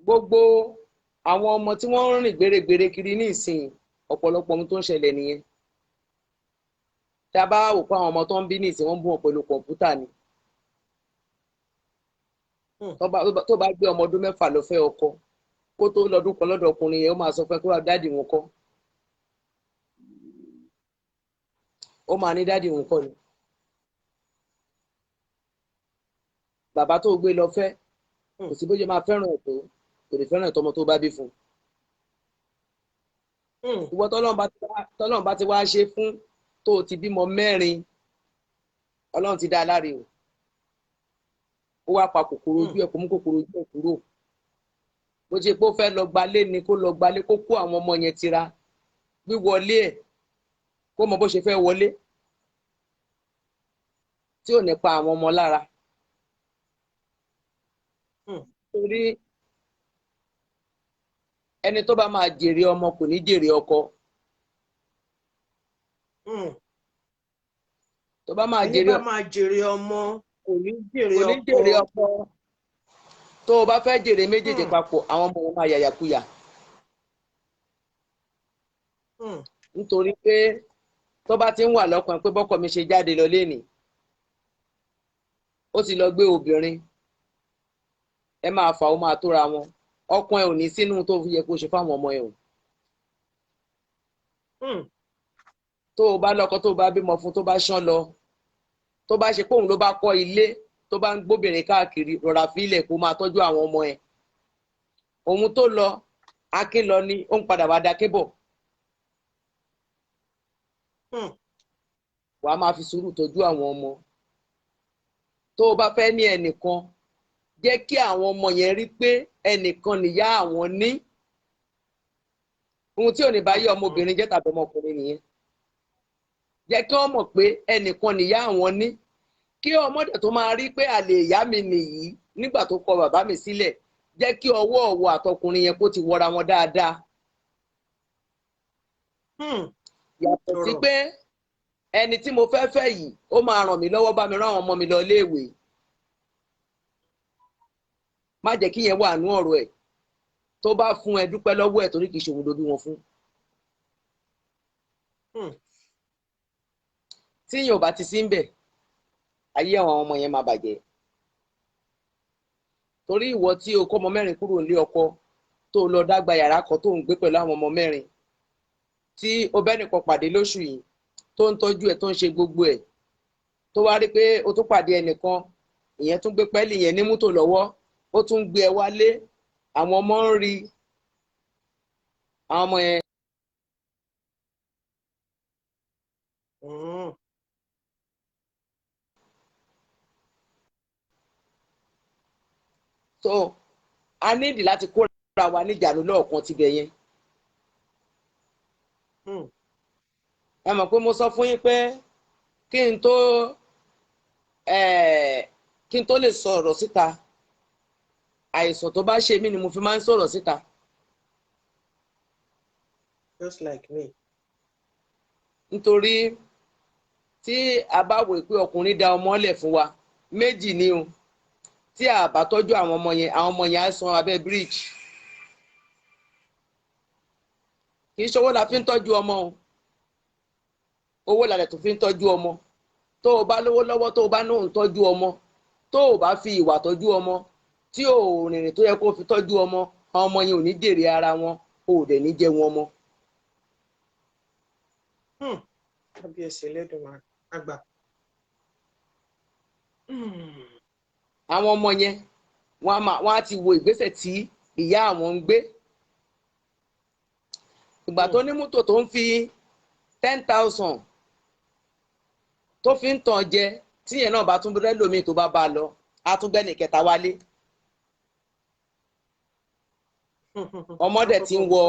gbogbo àwọn ọmọ tí wọ́n ń rìn gbèrègbèrè kiri ní ìsìn ọ̀pọ̀lọpọ̀ ohun tó ń ṣẹlẹ̀ nìyẹn. tá a bá wò pé àwọn ọmọ tó ń bí ní ìsìn wọ́n ń bú wọn pẹ̀lú kọ̀ǹpútà ni. tó bá gbé ọmọ ọdún 6 lọ fẹ́ ọkọ kó tó lọ́dún kan lọ́dọ̀ ọkùnrin yẹn ó máa sọ fẹ́ kó wá dáàdì wọn kọ́. ó máa ní dáàdì wọn kọ́ ni. bàbá tó gbé lọ fẹ́ kò sí bó ṣe máa fẹ́ràn ẹ̀ tó kò lè fẹ́ràn ìtọ́mọ tó bá bí fún un. ìwọ tọ́lọ́run bá ti wá ṣe fún tó ti bímọ 4 Ọlọ́run ti dá a láre o ó wá pa kòkòrò ojú ẹ̀ kó mú kòkòrò ojú ẹ̀ kúrò bó ṣe pé ó fẹ́ lọ gbalé ni kó lọ gbalé kó kó àwọn ọmọ yẹn tira wíwọlé ẹ̀ kó mọ bó ṣe fẹ́ wọlé tí ò ní pa àwọn ọmọ lára. torí ẹni tó bá máa jèrè ọmọ kò ní jèrè ọkọ. tó bá máa jèrè ọmọ kò ní jèrè ọkọ. tó o bá fẹ́ jèrè méjèèjì papọ̀ àwọn ọmọ wọn máa yàyàkuyà. nítorí pé tó bá ti ń wà lọ́kàn pé bọ́kọ mi ṣe jáde lọ lénìí ó ti lọ gbé obìnrin ẹ máa fà ó máa tóra wọn ọkàn ẹ ò ní sínú tó yẹ kó ṣe fáwọn ọmọ ẹ o. tó o bá lọ́kọ tó o bá bímọ fún tó bá ṣán lọ tó bá ṣe pé òun ló bá kọ́ ilé tó bá ń gbóbìnrin káàkiri rọra fílẹ̀ kó máa tọ́jú àwọn ọmọ ẹ. òun tó lọ akin lọ ni ó ń padà wá dáké bọ̀. wàá máa fi sùúrù tọ́jú àwọn ọmọ. tó o bá fẹ́ ní ẹnìkan jẹ́ kí àwọn ọmọ yẹn rí pé ẹnìkan nìyá àwọn ní. ohun tí ò ní bá yé ọmọbìnrin jẹ́ tàbí ọmọkùnrin nìyẹn. jẹ́ kí wọ́n mọ̀ pé ẹnìkan nìyá àwọn ní. kí ọmọdé tó máa rí pé àlè ìyá mi nìyí nígbà tó kọ bàbá mi sílẹ̀ jẹ́ kí ọwọ́ ọ̀wọ́ àtọkùnrin yẹn kó ti wọra wọn dáadáa. yàtọ̀ sí pé ẹni tí mo fẹ́ fẹ́ yìí ó máa ràn mí lọ́wọ́ bá mi rán àwọn ọmọ mi lọ iléèwé. má jẹ́ kí yẹn wà nú ọ̀rọ̀ ẹ̀ tó bá fún ẹ dúpẹ́ lọ́wọ́ ẹ̀ torí kìí ṣòwò lóbi wọn fún. tí yìí ò bá ti sí ń bẹ̀ ayé àwọn ọmọ yẹn máa bàjẹ́. torí ìwọ tí o kó ọmọ 4 kúrò nílé ọkọ tó lọ dágba yàrá kan tó ń gbé pẹ̀lú àwọn ọmọ 4 tí o bẹ́ nìkan pàdé lóṣù yìí tó ń tọ́jú ẹ̀ tó ń ṣe gbogbo ẹ̀ tó wá rí pé o tún pàdé ẹnìkan ìyẹn tún gbé pẹ́ẹ́lì yẹn ní mọ́tò lọ́wọ́ ó tún gbé ẹ wálé àwọn ọmọ ń rí àwọn ọmọ yẹn. so a nídìí láti kóra wa níjànú lọ́ọ̀kan tibẹ̀ yẹn. ẹ mọ̀ pé mo sọ fún yín pé kí n tó lè sọ̀rọ̀ síta àìsàn tó bá ṣe mí ni mo fi máa ń sọ̀rọ̀ síta. just like me. nítorí tí a bá wò pé ọkùnrin dá ọmọ lẹ̀ fún wa méjì ni o tí a bá tọ́jú àwọn ọmọ yẹn á san abẹ́ bridge. kì í ṣọwọ́ la fi ń tọ́jú ọmọ o owó làlẹ̀ tó fi ń tọ́jú ọmọ tó o bá lówó lọ́wọ́ tó o bá ní òun tọ́jú ọmọ tó o bá fi ìwà tọ́jú ọmọ tí o rìnrìn tó yẹ kó fi tọ́jú ọmọ àwọn ọmọ yẹn ò ní dèrè ara wọn o ò dẹ̀ ní jẹ wọn ọmọ. Kábíyèsí Elédùmarè àgbà. àwọn ọmọ yẹn wọ́n á ti wo ìgbésẹ̀ tí ìyá àwọn ń gbé. ìgbà tó ní mọ́tò tó ń fi 10,000 tó fi ń tàn jẹ tíyẹn náà bá tún rẹ́ lómi tó bá bá lọ á tún gbẹ́nì kẹta wálé. ọmọdé tí ń wọ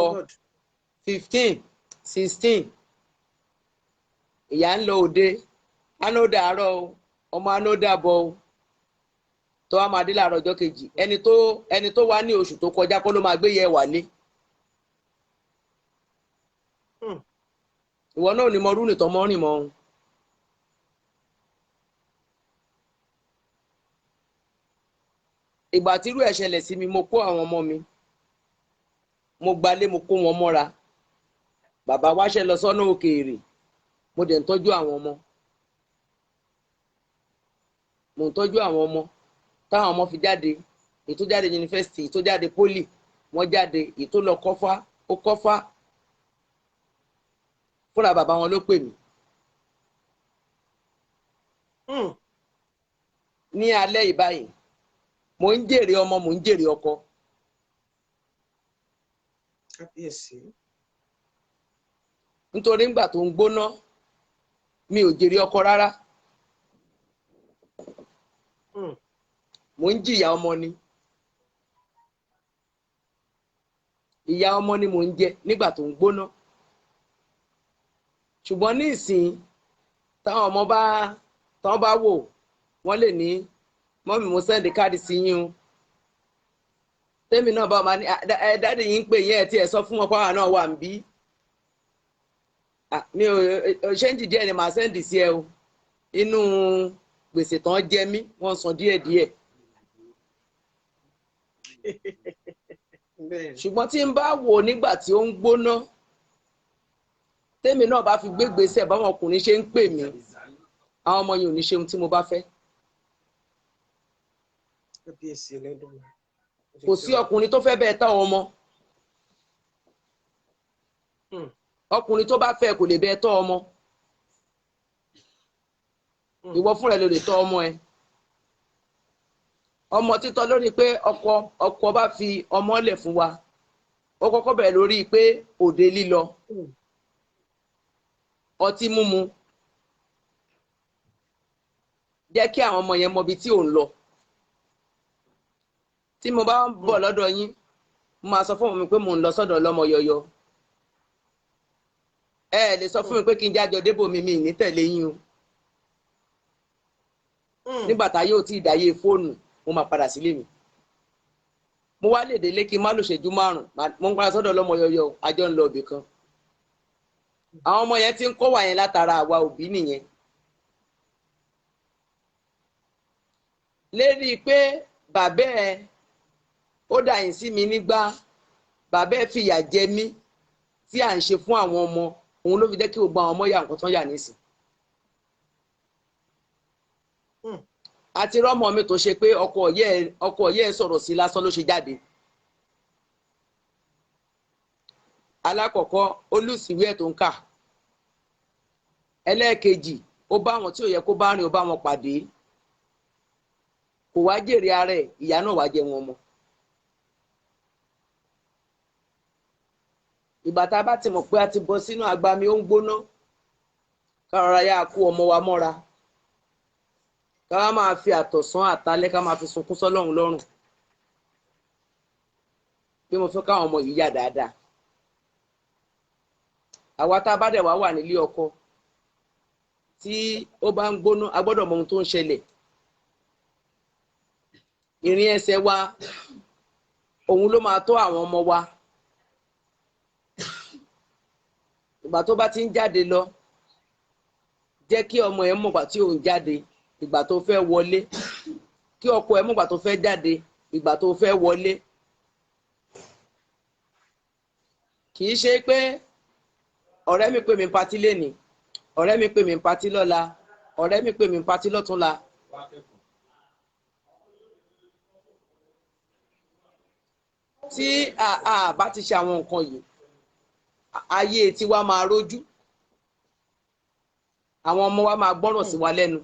15, 16 ìyá ń lọ òde anódà àárọ̀ ọmọ anódà bọ̀ tó wá máa dé láàárọ̀ ọjọ́ kejì ẹni tó wá ní oṣù tó kọjá kó ló máa gbé yẹ wálé. ìwọ náà ò ní mọ rúnì tọmọ rìn mọ ohun. ìgbà tírú ẹ̀ ṣẹlẹ̀ sí mi mo kó àwọn ọmọ mi mo gbalé mo kó wọn mọ́ra bàbá wáṣẹ́ lọ sọ́nà òkèèrè mo dẹ̀ ń tọ́jú àwọn ọmọ mo ń tọ́jú àwọn ọmọ táwọn ọmọ fi jáde èyí tó jáde yunifásitì èyí tó jáde pólì wọ́n jáde èyí tó lọ kọ́fà ó kọ́fà fúnra bàbá wọn ló pè mí. ní alẹ́ ìbáyìí mo ń jèrè ọmọ mo ń jèrè ọkọ. Kábíyèsí. nítorí ńgbà tó ń gbóná mi ò jèrè ọkọ rárá. mo ń jìyà ọmọ ni. ìyà ọmọ ni mo ń jẹ nígbà tó ń gbóná. ṣùgbọ́n ní ìsìn táwọn ọmọ bá wò wọ́n lè ní mọ́mí mo sẹ́ndì káàdì sí yín o. tèmi náà bá máa ní dáàdì yín ń pè yín ẹ̀ tí ẹ̀ sọ fún wọn pàwọn náà wà ń bí. mi ò ṣéǹjì díẹ̀ ni màá sẹ́ndì sí ẹ o. inú gbèsè tán jẹ mí wọ́n san díẹ̀díẹ̀. ṣùgbọ́n tí n bá wò nígbà tí ó ń gbóná tèmi náà bá fi gbégbèsè báwọn ọkùnrin ṣe ń pè mí àwọn ọmọ yìí ò ní ṣe ohun tí mo bá fẹ́. kò sí ọkùnrin tó fẹ́ bẹ́ẹ̀ tán ọmọ ọkùnrin tó bá fẹ́ kò lè bẹ́ẹ̀ tọ́ ọmọ ìwọ fúnra ló lè tọ́ ọmọ ẹ. ọmọ títọ́ lórí pé ọkọ bá fi ọmọ lẹ̀ fún wa ó kọ́kọ́ bẹ̀rẹ̀ lórí pé òde lílọ ọtí múmu jẹ́ kí àwọn ọmọ yẹn mọ ibi tí ò ń lọ. tí mo bá ń bọ̀ lọ́dọ̀ yín mo máa sọ fún mi pé mò ń lọ sọ́dọ̀ ọlọ́mọ yọyọ. ẹ lè sọ fún mi pé kí n jájọ débò mi ní tẹ̀lé yín o. nígbà tá yóò tí ì dáyé fóònù mo máa padà sílé mi. mo wá lè délé kí n má lò ṣẹ́jú 5 mo ń padà sọ́dọ̀ ọlọ́mọ yọyọ àjọ ń lọ ibì kan. àwọn ọmọ yẹn ti ń kọ́ wà yẹn látara àwa òbí nìyẹn. lérí pé bàbá ẹ ó dà yín sí mi nígbà bàbá ẹ fìyà jẹ mí tí à ń ṣe fún àwọn ọmọ òun ló fi jẹ́ kí gbogbo àwọn ọmọ yà nǹkan tán yà nísìn. àti rọ́mọ mi tó ṣe pé ọkọ ọ̀yẹ́ ẹ sọ̀rọ̀ sí lásán ló ṣe jáde. alákọ̀ọ́kọ́ olùsìwé ẹ̀ tó ń kà. ẹlẹ́ẹ̀kejì ó bá wọn tí ò yẹ kó bá rìn ó bá wọn pàdé. kò wá jèrè ara ẹ̀ ìyá náà wá jẹ wọn mọ́. ìgbà tá a bá ti mọ̀ pé a ti bọ́ sínú agbami ó ń gbóná ká rọra yá kó ọmọ wa mọ́ra ká wá máa fi àtọ̀sán àtalẹ́ ká máa fi sunkún sọ́lọ́run lọ́rùn bí mo fẹ́ káwọn ọmọ yìí yà dáadáa. àwa tá a bá dẹ̀ wá wà nílé ọkọ tí ó bá ń gbóná a gbọ́dọ̀ mọ ohun tó ń ṣẹlẹ̀. ìrìn ẹsẹ̀ wa òun ló máa tó àwọn ọmọ wa. ìgbà tó bá ti ń jáde lọ jẹ́ kí ọmọ ẹ̀ mọ̀gbà tí òun jáde ìgbà tó fẹ́ wọlé kí ọkọ ẹ̀ mọ̀gbà tó fẹ́ jáde ìgbà tó fẹ́ wọlé. kì í ṣe pé ọ̀rẹ́ mi pè mí patí lénìí ọ̀rẹ́ mi pè mí pátí lọ́la ọ̀rẹ́ mi pè mí pátí lọ́túnla. Tí a bá ti ṣe àwọn nǹkan yìí ayé tiwa máa rójú àwọn ọmọ wa máa gbọ́rọ̀ sí wa lẹ́nu.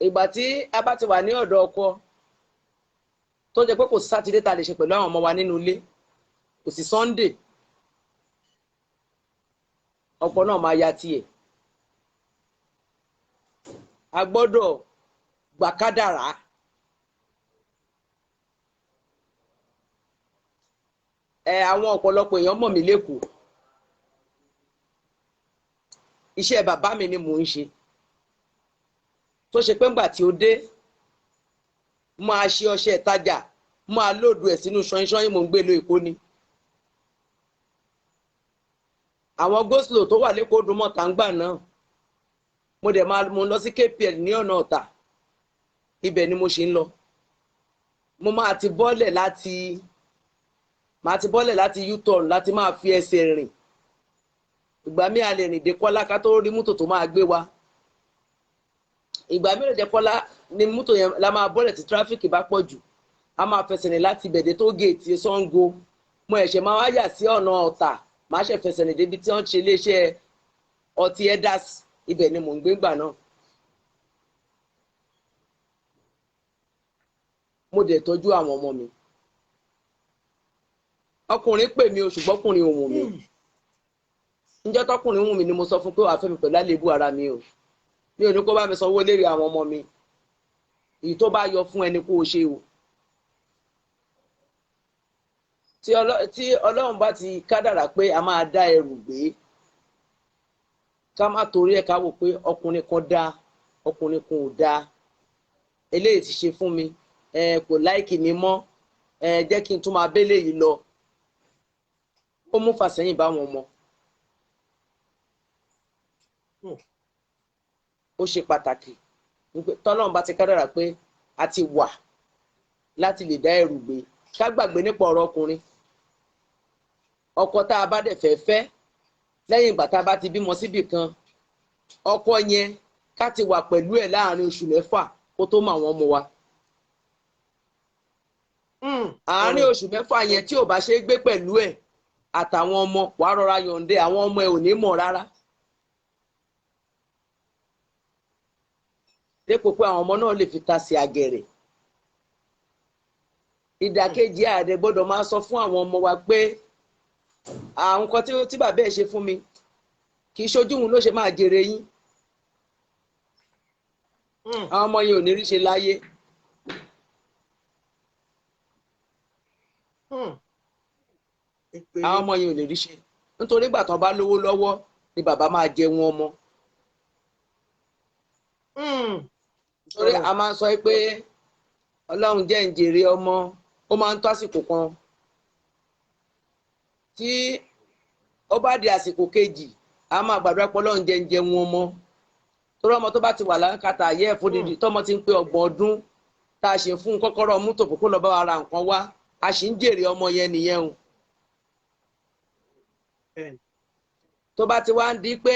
Ìgbà tí a bá ti wà ní ọ̀dọ̀ ọkọ tó jẹ́ pé kò sí sátidé ta lè ṣe pẹ̀lú àwọn ọmọ wa nínú ilé kò sí Sunday ọkọ náà máa ya tiẹ̀. A gbọ́dọ̀ gbà kádàrá. Àwọn ọ̀pọ̀lọpọ̀ èèyàn mọ̀ mí lẹ́kọ̀ọ́ iṣẹ́ bàbá mi ni mò ń ṣe tó ṣe pé ńgbà tí ó dé máa ṣe ọṣẹ ìtajà máa lòdù ẹ̀ sínú ṣọyínṣọyín mò ń gbé lọ Èkó ni. Àwọn goslo tó wà lẹ́kọ̀ọ́ dùn mọ́ta ń gbà náà mo dẹ̀ mo lọ sí KPL ní ọ̀nà Ọ̀tà ibẹ̀ ni mo ṣe ń lọ. Mo máa ti bọ́lẹ̀ láti U-turn láti máa fi ẹsẹ̀ rìn. Ìgbà mi a lè rìn dé Kọ́lá ká tó rí mọ́tò tó máa gbé wa. Ìgbà mi lè jẹ́ Kọ́lá ni mọ́tò yẹn la máa bọ́lẹ̀ tí tráfíkì bá pọ̀ jù. A máa fẹsẹ̀ rìn láti bẹ̀dẹ̀ tó géètì Ṣàngó. Mo ẹ̀ṣẹ̀ máa wá yà sí ọ̀nà Ọ̀tà. Màá ṣe fẹsẹ̀ rìn débi tí wọ́n ṣe iléeṣẹ́ ọtí Edas ibẹ̀ ni mò ń gbé gbà náà. Mo dẹ̀ tọ́jú àwọn ọmọ mi. Ọkùnrin pè mí o ṣùgbọ́n ọkùnrin ò wù mí. Ǹjẹ́ tọkùnrin wù mí ni mo sọ fún pé wàá fẹ́ mi pẹ̀lú àlébù ara mi o. Mi ò ní kó bá mi sanwó lérí àwọn ọmọ mi. Èyí tó bá yọ fún ẹni kó o ṣe o. Tí Ọlọ́run bá ti kádàrá pé a máa dá ẹrù gbé ká má torí ẹ̀ ká wò pé ọkùnrin kan dá ọkùnrin kan ò dá eléyìí ti ṣe fún mi kò láìkì mi mọ́ jẹ́ kí n tún máa bélé yìí lọ ó mú fàsẹ́yìn bá wọn mọ́. Ó ṣe pàtàkì tọ́lọ́run bá ti kádàrá pé a ti wà láti lè dá ẹrù gbé ká gbàgbé nípa ọ̀rọ̀ ọkùnrin. Ọkọ tá a bá dẹ̀ fẹ́ lẹ́yìn ìgbà tá a bá ti bímọ síbì kan ọkọ yẹn ká ti wà pẹ̀lú ẹ̀ láàrin oṣù 6 kó tó mọ àwọn ọmọ wa. Àárín oṣù 6 yẹn tí ò bá ṣe é gbé pẹ̀lú ẹ̀ àtàwọn ọmọ wàá rọra yọ̀ǹde àwọn ọmọ ẹ̀ ò ní mọ̀ rárá. Dépò pé àwọn ọmọ náà lè fi ta sí àgẹ̀rẹ̀. Ìdàkejì ààrẹ gbọ́dọ̀ máa sọ fún àwọn ọmọ wa pé àwọn nǹkan tí bàbá ẹ̀ ṣe fún mi kì í ṣojú òun ló ṣe máa jèrè yín. Àwọn ọmọ yẹn ò ní rí ṣe láyé. Àwọn ọmọ yẹn ò ní rí ṣe nítorí ìgbà tán bá lówó lọ́wọ́ ni bàbá máa jẹun ọmọ. Nítorí a máa ń sọ pé Ọlọ́run jẹ́ ń jèrè ọmọ ó máa ń tó àsìkò kan tí ó bá di àsìkò kejì a máa gbàdúrà pé Ọlọ́run jẹ́ ń jẹun ọmọ. Torí ọmọ tó bá ti wà lákàtà ayé ẹ̀ fún dídì tọ́mọ ti ń pé 30 ọdún tá a ṣe fún kọ́kọ́rọ́ mọ́tò kó lọ bá wa ra nǹkan wá a sì ń jèrè ọmọ yẹn nìyẹn o. Tó bá ti wá ń di pé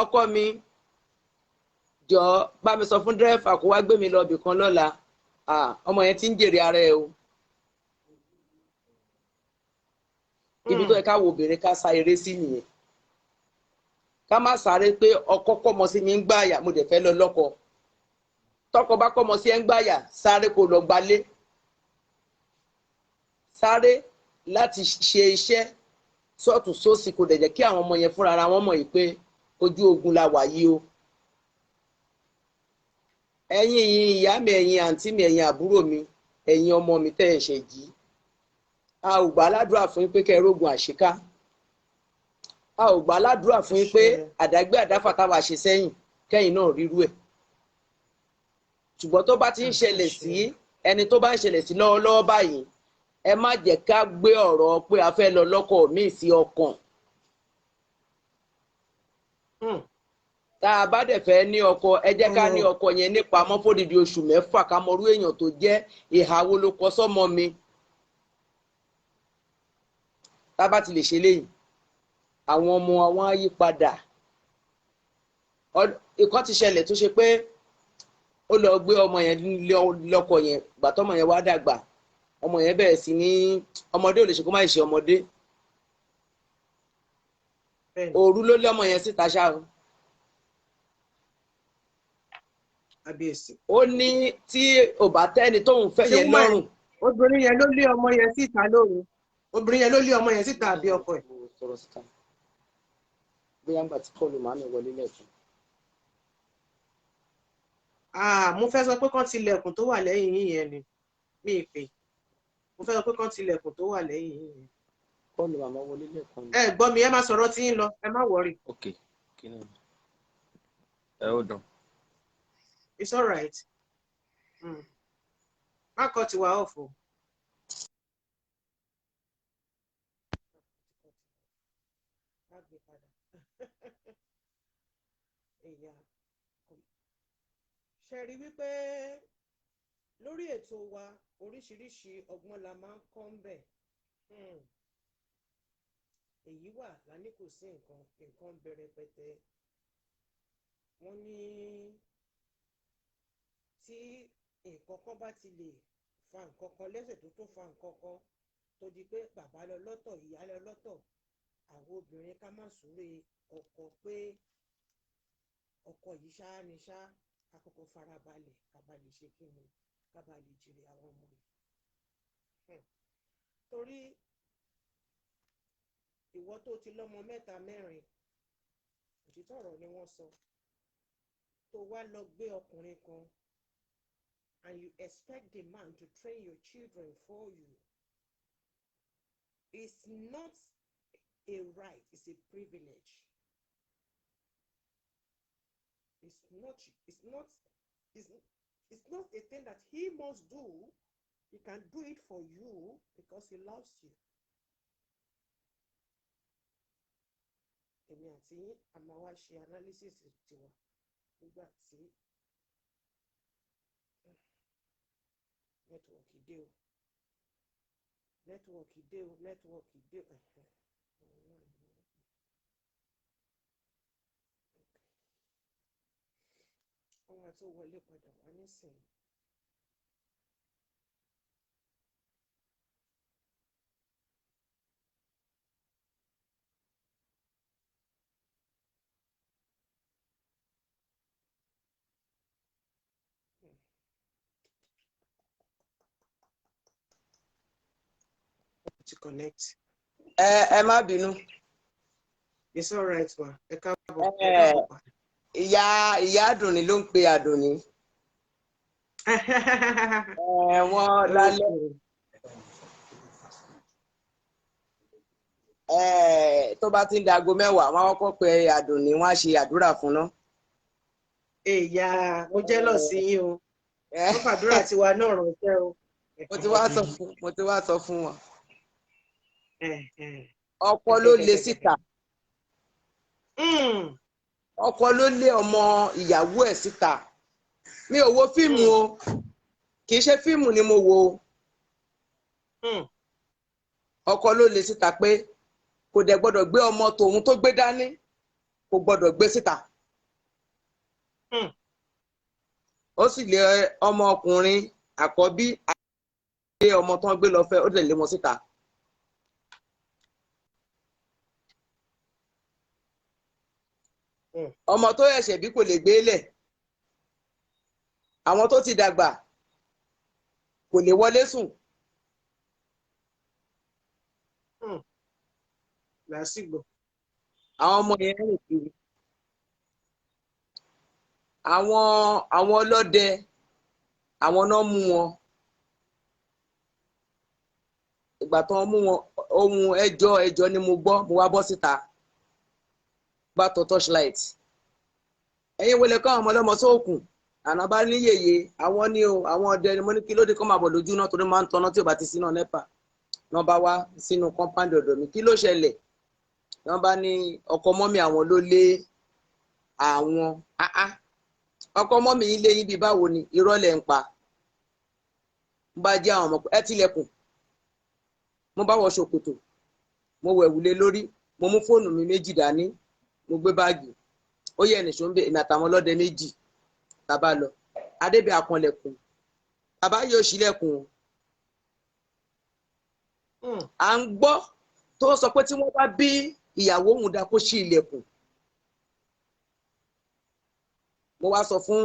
ọkọ mi jọ bá mi sọ fún dírẹ́fà kó wá gbé mi lọ ibì kan lọ́la ọmọ yẹn ti ń jèrè ara ẹ o. Ibi tó yẹ ká wo obìnrin ká sá eré sí nìyẹn. Ká má sáré pé ọkọ kọ́mọ sí mi ń gbáyà mo dẹ̀ fẹ́ lọ lọ́kọ. Tọkọ bá kọ́mọ sí ẹ ń gbáyà sáré kó lọ gbalé. Sáré láti ṣe iṣẹ́ sọ́ọ̀tún sósì kò dẹ̀ jẹ́ kí àwọn ọmọ yẹn fúnra ara wọn mọ̀ yìí pé ojú ogun la wà yìí o. Ẹ̀yin ìyá mi ẹ̀yin àǹtí mi ẹ̀yin àbúrò mi ẹ̀yin ọmọ mi tẹ́ ẹ̀ ṣẹ̀ jí. A ò gbà ládùúrà fún yín pé kẹ́ ẹ rógun àṣíká. A ò gbà ládùúrà fún yín pé àdágbé àdáfà táwa ṣe sẹ́yìn kẹ́yìn náà rírú ẹ̀. Ṣùgbọ́n tó bá ti ń ṣẹlẹ̀ sí ẹni tó bá ń ṣẹlẹ̀ sí lọ́wọ́lọ́wọ́ báyìí ẹ má jẹ́ ká gbé ọ̀rọ̀ pé a fẹ́ lọ lọ́kọ míì sí ọkàn. Tá a bá dẹ̀ fẹ́ ní ọkọ ẹ jẹ́ ká ní ọkọ yẹn nípamọ́ fódìdí oṣù 6 ká mọrú èèyàn tó jẹ́ ìhàwó ló kọ sọ́mọ mi. tá bá ti lè ṣe léyìí àwọn ọmọ àwọn á yí padà. Ìkan ti ṣẹlẹ̀ tó ṣe pé ó lọ gbé ọmọ yẹn lọ́kọ yẹn gbà tọ́mọ yẹn wá dàgbà ọmọ yẹn bẹ̀rẹ̀ sí ní ọmọdé ò lè ṣe kó má ṣe ọmọdé òru ló lé ọmọ yẹn síta ṣá o. Àbíyèsí. Ó ní tí ò bá tẹ́ni tóun fẹ́ yẹn lọ́rùn. Obìnrin yẹn ló lé ọmọ yẹn síta lóru. Obìnrin yẹn ló lé ọmọ yẹn síta àbí ọkọ ẹ̀. Sọ̀rọ̀ síta bóyá ńgbà tí kọlù màmí wọlé lẹ́ẹ̀kan. Mo fẹ́ sọ pé kán tilẹ̀kùn tó wà lẹ́yìn yín yẹn ni mi ì pè. Mo fẹ́ sọ pé kán tilẹ̀kùn tó wà lẹ́yìn yín yẹn. Kọlù màmá wọlé lẹ́ẹ̀kan. Ẹ gbọ́ mi, ẹ má sọ̀rọ̀ tí yín lọ, ẹ má wọrí. Ok, kí ni ẹ ó dùn. It's all right. Má kọ́ tiwa ọ̀fọ̀. Ṣé rí wípé lórí ètò wa oríṣiríṣi ọgbọ́n la máa ń kọ́ ń bẹ̀. Èyí wà lání kò sí nǹkan bẹ̀rẹ̀ pẹ̀tẹ́. Wọ́n ní tí nǹkan kan bá ti lè fa nǹkan kan lẹ́sẹ̀ tó tún fa nǹkan kan tó di pé bàbá lọ lọ́tọ̀ ìyá lọ lọ́tọ̀ àwọn obìnrin ká má súré ọkọ pé ọkọ yìí ṣáá ni ṣáá àkọ́kọ́ farabalẹ̀ kábà lè ṣe kí ni kábà lè jèrè àwọn ọmọ yìí. Torí ìwọ tó ti lọ́mọ mẹ́ta mẹ́rin òtítọ́ ọ̀rọ̀ ni wọ́n sọ tó wá lọ gbé ọkùnrin kan and you expect the man to train your children for you. It's not a right, it's a privilege. It's not a thing that he must do. He can do it for you because he loves you. Èmi àti àmà wá ṣe analysis tiwa nígbà tí nẹ́tíwọ̀kì dé o. Wọ́n wá tó wọlé padà wá nísìnyí. To connect. Ẹ má bínú. It's all right, ma. Ẹ káàbọ̀. Ìyá Àdùnní ló ń pe Àdùnní. Wọ́n lálẹ́. Tó bá ti ń dago 10 wọ́n kọ́kọ́ pe Àdùnní wọ́n á ṣe àdúrà fún ná. Ìyá mo jẹ́ lọ sí yín o. Wọ́n fàdúrà tiwa náà ránṣẹ́ o. Mo ti wá sọ fún wọn. Ọkọ ló lé síta. Ọkọ ló lé ọmọ ìyàwó ẹ̀ síta. Mi ò wo fíìmù o. Kì í ṣe fíìmù ni mo wo. Ọkọ ló lé síta pé kò dẹ̀ gbọ́dọ̀ gbé ọmọ tòun tó gbé dání kò gbọ́dọ̀ gbé síta. Ó sì lé ọmọ ọkùnrin àkọ́bí àti ọmọ tó ń gbé lọ fẹ́ ó dẹ̀ lé wọn síta. Ọmọ tó ẹ̀ṣẹ̀ bí kò lè gbé lẹ̀. Àwọn tó ti dàgbà kò lè wọlé sùn. Lásìgbò. Àwọn ọmọ yẹn rìn kiri. Àwọn ọlọ́dẹ àwọn náà mú wọn. Ìgbà tó ń mú wọn ohun ẹjọ́ ni mo gbọ́ mo wá bọ́ síta. Bá tọ torchlight. Ẹ̀yin wọlé kọ́ àwọn ọmọlọ́mọ sóòkùn. Àná bá ní yèyé àwọn ní o àwọn ọdẹ ni mo ní kí ló dé kó máa bọ̀ lójú náà torí máa ń tọ́nà tí ò bá ti síná nẹ́pà. Wọ́n bá wá sínú compound ọ̀dọ̀ mi kí ló ṣẹlẹ̀? Wọ́n bá ní ọkọ mọ́mì àwọn ló lé àwọn. Ọkọ mọ́mì yín lé yín bí báwo ni irọ́ lẹ̀ ń pa. Mo bá jẹ́ àwọn ọmọ ẹ tilẹ̀kùn. Mo bá wọ ṣòkòtò. mo wẹ̀wù lé lórí mo mú fóònù mi méjì dání mo gbé báàgì ó yẹ ẹnìṣó ń bẹ èmi àtàwọn ọlọ́dẹ méjì tàbá lọ adébẹ̀ àkànlẹ̀kùn bàbá yóò ṣílẹ̀kùn à ń gbọ́ tó sọ pé tí wọ́n bá bí ìyàwó òun dá kó ṣí ilẹ̀kùn mo wá sọ fún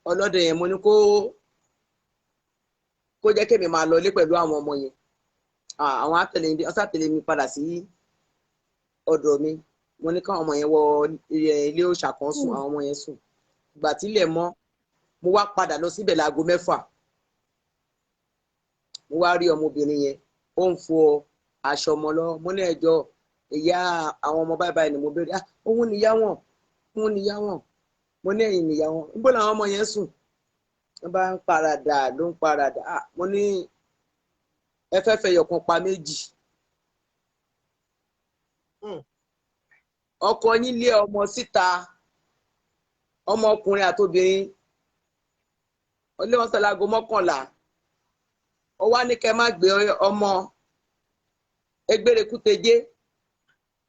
ọlọ́dẹ yẹn mo ní kó jẹ́ kémi máa lọlé pẹ̀lú àwọn ọmọ yẹn àwọn àtẹ̀lé mi padà sí ọ̀dọ̀ mi mo ní káwọn ọmọ yẹn wọ ilé òòṣà kan sùn àwọn ọmọ yẹn sùn ìgbà tílẹ̀ mọ́ mo wá padà lọ síbẹ̀ láago 6 mo wá rí ọmọbìnrin yẹn ó ń fọ aṣọ ọmọ lọ mo ní ẹjọ́ ìyá àwọn ọmọ báyìí ni mo béèrè òun níyá wọn mo ní ẹ̀yìn níyá wọn níbo làwọn ọmọ yẹn sùn wọ́n bá ń paradà ló ń paradà mo ní ẹ fẹ́ fẹ́ yọ̀kan pa méjì ọkọ yín lé ọmọ síta ọmọkùnrin àtobìnrin ọlẹ́wọ̀n sọ̀lágo 11 ó wá ní kẹ́ má gbé ọmọ egbére kútejé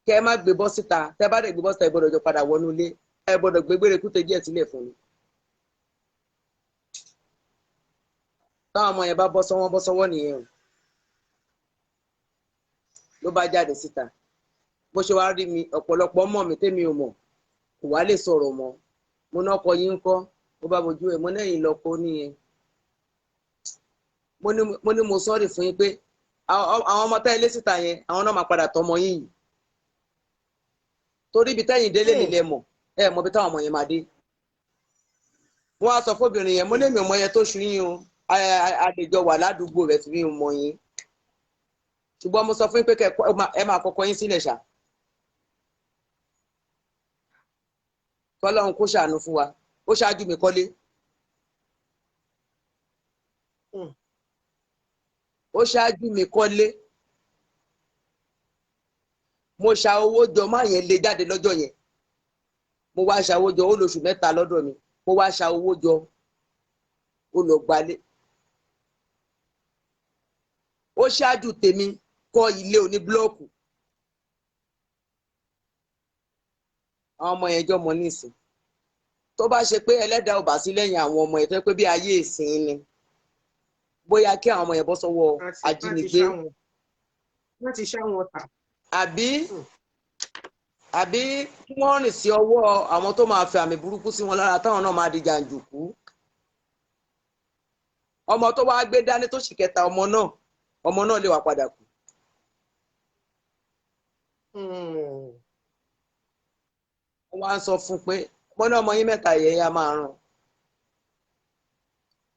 kẹ́ má gbé bọ́ síta tẹ́ bá dẹ̀ gbé bọ́ síta ẹ gbọ́dọ̀ jọ padà wọnú ilé ẹ gbọ́dọ̀ gbé egbére kútejé ẹ̀ sílẹ̀ fún mi. táwọn ọmọ yẹn bá bọ́ sọ́wọ́ nìyẹn o ló bá jáde síta bó ṣe wá rí mi ọ̀pọ̀lọpọ̀ mọ̀ mi tẹ́mi ò mọ̀ kò wá lè sọ̀rọ̀ mọ́ mo náà kọ yín kọ́ ó bá bojú ẹ̀ mo lẹ́yìn lọ kó nìyẹn mo ní mo sọ́ọ̀rì fún yín pé àwọn ọmọ tá ilé síta yẹn àwọn náà máa padà tọmọ yín yìí torí ibi tẹ́yìn délé nílẹ̀ mọ̀ ẹ mọ̀ bí táwọn ọmọ yẹn máa dé wọ́n á sọ fóbìnrin yẹn mo lé mi ọmọ yẹn tó ṣu yín o àlejò wà ládùúgbò rẹ̀ fi mọ yín ṣùgbọ́n mo sọ fún yín pé ẹ máa kọ́kọ́ yín sílẹ̀ ṣá kọ́lọ́run kó ṣàánú fún wa ó ṣáájú mi kọ́lé ó ṣáájú mi kọ́lé mo ṣa owó jọ má yẹn lé jáde lọ́jọ́ yẹn mo wá ṣa owó jọ ó lóṣù 3 lọ́dọ̀ mi mo wá ṣa owó jọ ó lọ gbalé ó ṣáájú tèmi kọ́ ilé oníbúlọ́ọ̀kù àwọn ọmọ yẹn jọ mọ nísìn tó bá ṣe pé ẹlẹ́dàá ò bá sí lẹ́yìn àwọn ọmọ yẹn tó pé bí ayé ìsìn ni bóyá kí àwọn ọmọ yẹn bọ́ sọ́wọ́ ajínigbé láti ṣá wọn tà àbí kí wọ́n rìn sí ọwọ́ àwọn tó máa fi àmì burúkú sí wọn lára táwọn náà máa di jàǹdùkú ọmọ tó wá gbé dání tó sì kẹta ọmọ náà lè wá padà kú. wọ́n á sọ fún pé mo ní ọmọ yín 3 yẹn ya máa ràn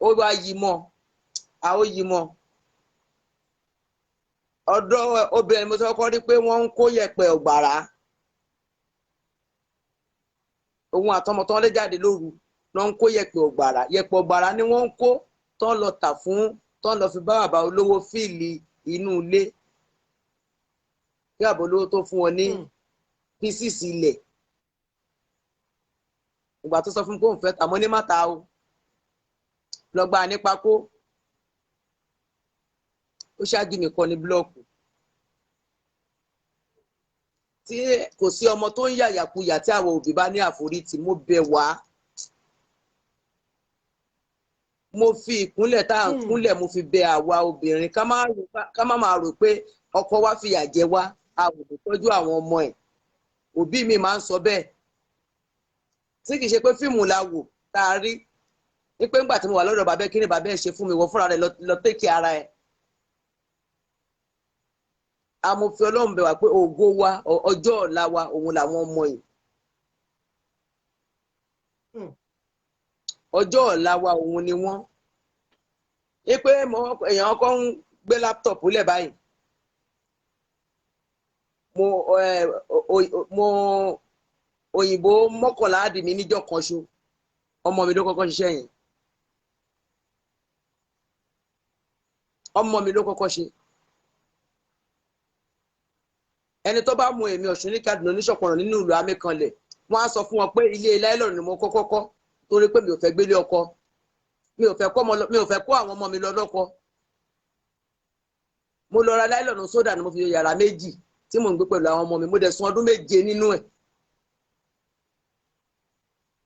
ó wá yí mọ́ ó yí mọ́ ọ̀dọ̀ obìnrin mo sọ kọ́ rí pé wọ́n ń kó yẹ̀pẹ̀ ọ̀gbàrá òun àtọmọ tán lé jáde lóru lọ́ ń kó yẹ̀pẹ̀ ọ̀gbàrá ni wọ́n ń kó tán lọ tà fún tán lọ fi bá bàbá olówó fíìlì inú ilé kí àbò olówó tó fún wọn ní písìsì ilẹ̀ ìgbà tó sọ fún kóun fẹ́ tà mọ́ ní mátà o lọ́gbà ní pákó ó ṣáájú nìkan ní búlọ́ọ̀kù tí kò sí ọmọ tó ń yàyàkuyà tí àwọn òbí bá ní àforítì mo bẹ̀ wá mo fi ìkúnlẹ̀ tá à ń kúnlẹ̀ mo fi bẹ̀ àwa obìnrin ká má máa rò pé ọkọ wa fìyà jẹ wá a ò lè tọ́jú àwọn ọmọ ẹ̀ òbí mi máa ń sọ bẹ́ẹ̀ tí kì í ṣe pé fíìmù la wò tá a rí ní pé ńgbà tí mo wà lọ́dọ̀ bàbá kí ni bàbá ẹ̀ ṣe fún mi wọ́n fúnra rẹ̀ lọ tẹ́kì ara ẹ̀ amòfin ọlọ́run bẹ̀ wá pé ògo wa ọjọ́ ọ̀la wa òun làwọn ọmọ yìí ọjọ́ ọ̀la wa òun ni wọ́n ní pé èèyàn kan ń gbé láptọ̀pù lẹ̀ báyìí mo òyìnbó 11 dì mí níjọ́ kan ṣo ọmọ mi ló kọ́kọ́ ṣiṣẹ́ yẹn ọmọ mi ló kọ́kọ́ ṣe ẹni tó bá mú èmi ọ̀ṣun ní Kaduna oníṣọ̀pọ̀nà nínú ìlú amẹ́kanlẹ̀ wọ́n á sọ fún wọn pé ilé láìlọ́run ni mo kọ́kọ́ kọ́ torí pé mi ò fẹ́ gbélé ọkọ mi ò fẹ́ kó àwọn ọmọ mi lọ lọ́kọ mo lọ ra láìlọ́run sódà ni mo fi yàrá 2 tí mò ń gbé pẹ̀lú àwọn ọmọ mi mo dẹ̀ sùn ọdún 7 nínú ẹ̀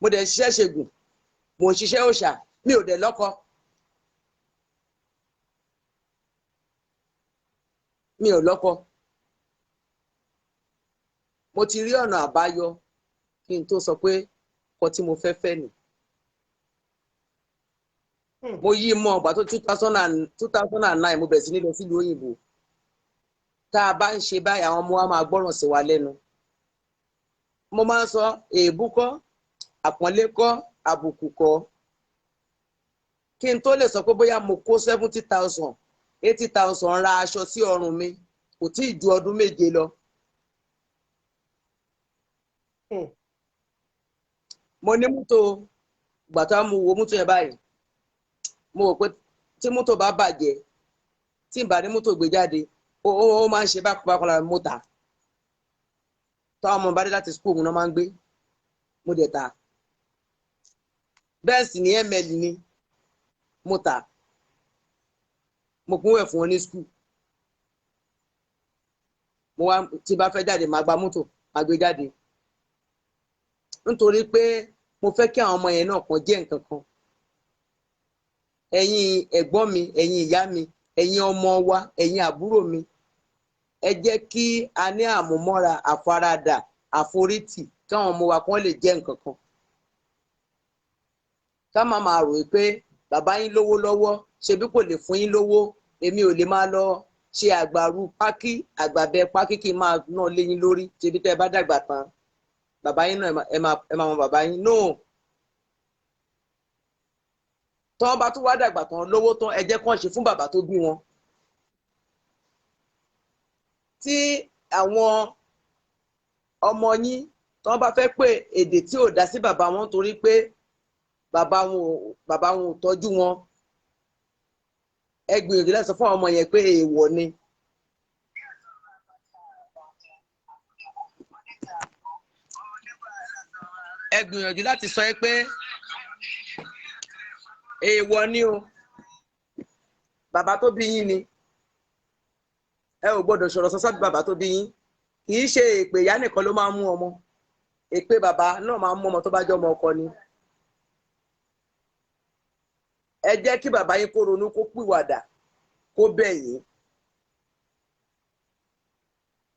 mo dẹ̀ ṣiṣẹ́ ṣègùn mo ń ṣiṣẹ́ òòṣà mi ò dẹ̀ lọ́kọ mi ò lọ́kọ mo ti rí ọ̀nà àbáyọ kí n tó sọ pé nǹkan tí mo fẹ́ fẹ́ ni mo yí mọ́ ọgbà tó 2009 mo bẹ̀rẹ̀ sí ní lọ sílùú òyìnbó tá a bá ń ṣe báyìí àwọn ọmọ wa máa gbọ́ràn sí wa lẹ́nu mo máa ń sọ èébú kọ́ àpọ́nlé kọ́ àbùkù kọ́ kí n tó lè sọ pé bóyá mo kó 70,000 80,000 ra aṣọ sí ọrùn mi kò tí ì ju ọdún 7 lọ. mo ní mọ́tò gbàtà mo wo mọ́tò yẹn báyìí mo rò pé tí mọ́tò bá bàjẹ́ tí n bá ní mọ́tò gbé jáde ó máa ń ṣe bákan lára mọ́tà táwọn ọmọ bá dé láti school mo náà máa ń gbé mo dẹ̀ ta bẹ́ẹ̀ sì ní ml ni mọ́tà mo kún wẹ̀ fún wọn ní school mo wá tí bá fẹ́ jáde máa gba mọ́tò máa gbé jáde nítorí pé mo fẹ́ kí àwọn ọmọ yẹn náà kàn jẹ́ nǹkan kan ẹ̀yin ẹ̀gbọ́n mi ẹ̀yin ìyá mi ẹ̀yin ọmọ wa ẹ̀yin àbúrò mi ẹ jẹ́ kí a ní àmúmọ́ra àfaradà àforítì káwọn ọmọ wa kan lè jẹ́ nǹkan kan ká má máa rò pé bàbá yín lówó lọ́wọ́ ṣebí kò lè fún yín lówó èmi ò lè máa lọ ṣe àgbàrú pákí àgbàbẹ pákí kí n máa ná lé yín lórí ṣebí tẹ́ ẹ bá dàgbà tán bàbá yín náà ẹ máa mọ bàbá yín no tọ́ bá tún wá dàgbà tán lówó tán ẹ jẹ́ kán ṣe fún bàbá tó bí wọn tí àwọn ọmọ yín tọ́ bá fẹ́ pé èdè tí ò dá sí bàbá wọn torí pé bàbá wọn ò tọ́jú wọn ẹ gbìyànjú láti sọ fún àwọn ọmọ yẹn pé èèwọ̀ ni ẹ gbìyànjú láti sọ pé èèwọ̀ ni o bàbá tó bí yín ni ẹ ò gbọ́dọ̀ sọ̀rọ̀ sọ́sọ́ bí bàbá tó bí yín kì í ṣe èpè ìyá nìkan ló máa ń mú ọmọ èpè bàbá náà máa ń mú ọmọ tó bá jẹ́ ọmọ ọkọ ni ẹ jẹ́ kí bàbá yín kó ronú kó pìwàdà kó bẹ̀ yín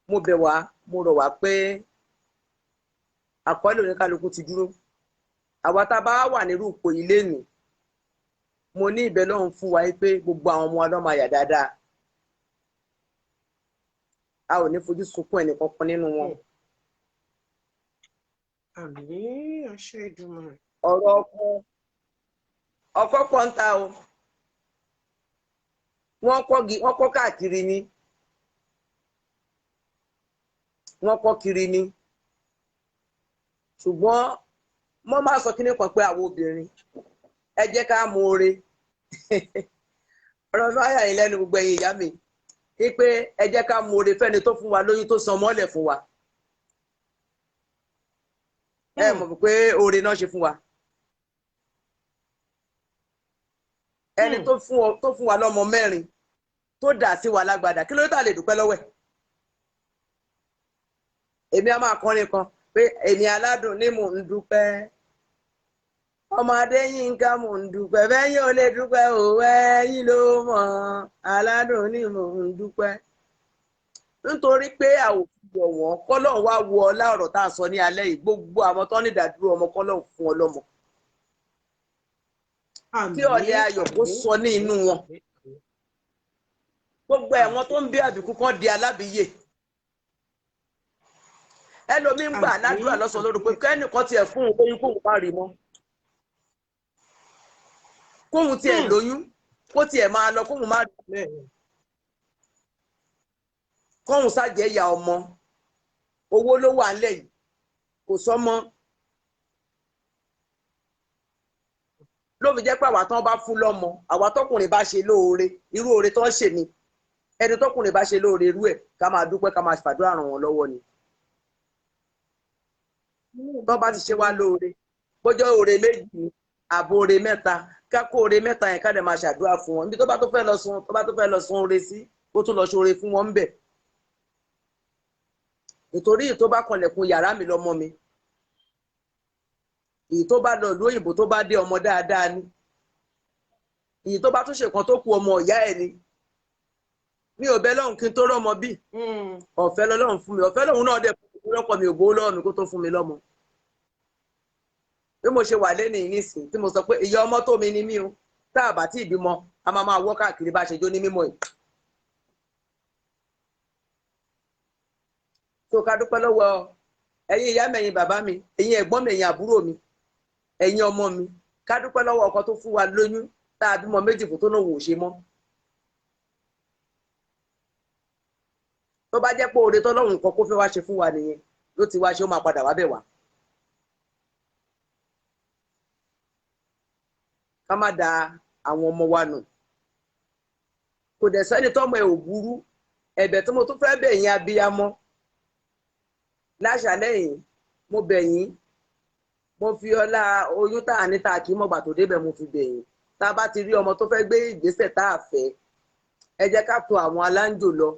mo bẹ̀ wá mo rọ̀ wá pé àkọọ́lẹ̀ oníkálukú ti dúró àwa tá a bá wà nírú ipò yìí lénìí mo ní ìbẹ̀ lọ́hùn fún wa pé gbogbo àwọn ọmọ ọlọ́mọ àyà dáadáa a ò ní fojú sunkún ẹnì kankan nínú wọn. Àmín àṣẹ Èdùmàrè. ọ̀rọ̀ ọkọ pọ̀ ń ta o wọ́n kọ́ káàkiri ni wọ́n kọ́ kiri ni ṣùgbọ́n mo máa sọ kíní kan pé àwọn obìnrin ẹ jẹ́ ká mú oore ọ̀rọ̀ náà yà yín lẹ́nu gbogbo ẹ̀yin ìyá mi wípé ẹ jẹ́ ká mú oore fẹ́ni tó fún wa lóyún tó san mọ́lẹ̀ fún wa ẹ mọ̀ pé oore náà ṣe fún wa ẹni tó fún wa lọ́mọ 4 tó dà sí wa lágbádá kí ló dé tá lè dúpẹ́ lọ́wọ́ ẹ̀ èmi á máa kọrin kan pé èmi aládùn ni mò ń dúpẹ́ ọmọ Adéyínká mò ń dúpẹ́ bẹ́yìn ò lè dúpẹ́ òwe ẹ̀yin ló mọ̀ aládùn ni mò ń dúpẹ́ nítorí pé àwòfíjọ wọn kọ́lọ́hún wá wo ọlá ọ̀rọ̀ tá a sọ ní alẹ́ yìí gbogbo àwọn tó ní ìdádúró ọmọ kọ́lọ́hún fún ọlọ́mọ kí ọ̀lẹ́ ayọ̀ kó sọ ní inú wọn gbogbo ẹ̀wọ̀n tó ń bí àbíkú kan di alábìyè ẹlòmí ń gbà ládùúrà lọ́sàn lórí pé kẹ́nìkan tiẹ̀ fún un lóyún kóun bá rí mọ́ kóun tiẹ̀ lóyún kó tiẹ̀ máa lọ kóun má rí mọ́ kóun ṣàjẹ́ ìyá ọmọ owó ló wà nílẹ̀ yìí kò sọ́mọ́ ló fi jẹ́ pé àwa tán bá fún lọ́mọ àwa tọkùnrin bá ṣe lóore irú oore tó ń ṣe ni ẹni tọkùnrin bá ṣe lóore irú ẹ̀ ká máa dúpẹ́ ká máa fàdúrà ràn wọ́n lọ́wọ́ ni tó bá ti ṣe wá lóore bójọ́ oore 2 ni àbò oore 3 kákó oore 3 yẹn ká dẹ̀ máa ṣàdúrà fún wọn níbi tó bá tó fẹ́ lọ sun oore sí kó tún lọ ṣoore fún wọn ń bẹ̀. nítorí tó bá kanlẹ̀kùn yàrá mi lọ́mọ mi èyí tó bá lọ ìlú òyìnbó tó bá dé ọmọ dáadáa ni èyí tó bá tún ṣe kan tó kù ọmọ ìyá ẹ̀ ni mi ò bẹ lọ́hùn kí n tó rọ́mọ bí ọ̀fẹ́ lọ́lọ́run fún mi ọ̀fẹ́ lòun náà dẹ̀ fún lọ́kọ mi ò gbowó lọ́wọ́ mi kó tó fún mi lọ́mọ bí mo ṣe wà lẹ́nìí nísìn tí mo sọ pé ìyá ọmọ tó mi ni mí o tá a bá tí ìbímọ a máa wọ́ káàkiri bá ṣe jó ní mímọ́ yìí. tó ká dúpẹ́ lọ́wọ́ ẹ̀yin ìyá mi ẹ̀yin bàbá mi ẹ̀yin ẹ̀gbọ́n mi ẹ̀yin àbúrò mi ẹ̀yin ọmọ mi ká dúpẹ́ lọ́wọ́ ọkọ tó fún wa lóyún tá a bímọ méjì fún tó náà wò ṣe mọ́. tó bá jẹ́ pé oore tọ́lọ́run nǹkan kó fẹ́ wá ṣe fún wa nìyẹn ló ti wá ṣe ó máa padà wá bẹ̀ wá. ká má da àwọn ọmọ wa nù kò dẹ̀ sẹ́ni tọ́mọ ẹ̀ ò burú ẹ̀bẹ̀ tí mo tún fẹ́ bẹ̀ yín abiyamọ láṣàlẹ̀ yìí mo bẹ̀ yín mo fi ọlá oyún tá à ní tá a kì í mọ̀gbà tó débẹ̀ mo fi bẹ̀ yín tá a bá ti rí ọmọ tó fẹ́ gbé ìgbésẹ̀ tá a fẹ́ ẹ jẹ́ ká tọ̀ àwọn aláǹjò lọ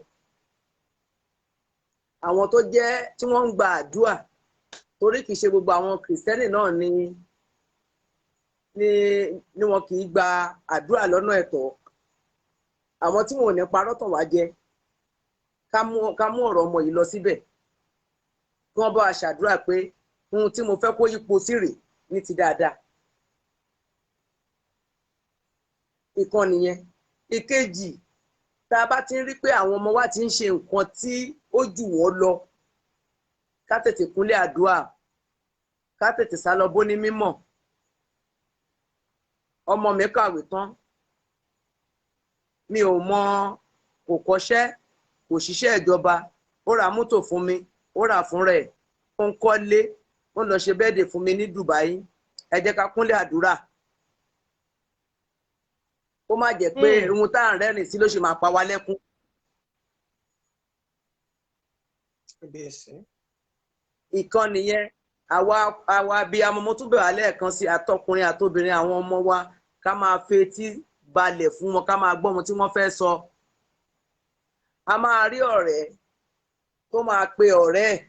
àwọn tó jẹ́ tí wọ́n ń gba àdúà torí kìí ṣe gbogbo àwọn kìrìsìtẹ́nì náà ni wọn kì í gba àdúà lọ́nà ẹ̀tọ́ àwọn tí wọn ò ní parọ́ tàn wá jẹ ká mú ọ̀rọ̀ ọmọ yìí lọ síbẹ̀ kí wọ́n bá wa ṣàdúrà pé ohun tí mo fẹ́ kó yípo sí rèé ní ti dáadáa. ìkan nìyẹn ìkejì tá a bá ti ń rí pé àwọn ọmọ wa ti ń ṣe nǹkan tí ó jù wọ́n lọ ká tètè kúnlẹ̀ àdúrà ká tètè sá lọ bó ní mímọ̀ ọmọ mi kàwé tán mi ò mọ kò kọ́ṣẹ́ kò ṣiṣẹ́ ìjọba ó ra mọ́tò fún mi ó rà fún rẹ̀ ó ń kọ́lé ó ń lọ ṣe bẹ́ẹ̀dẹ̀ fún mi ní Dubai ẹ jẹ́ ká kúnlẹ̀ àdúrà ó má jẹ́ pé ohun tá à ń rẹ́rìn sí ló ṣe máa pa wá lẹ́kún. ìkan nìyẹn àwa abiyamọ mo tún bẹ̀rẹ̀ lẹ́ẹ̀kan sí àtọkùnrin àtobìnrin àwọn ọmọ wa ká máa fetí balẹ̀ fún wọn ká máa gbọ́ ohun tí wọ́n fẹ́ sọ. a máa rí ọ̀rẹ́ tó máa pe ọ̀rẹ́ ẹ̀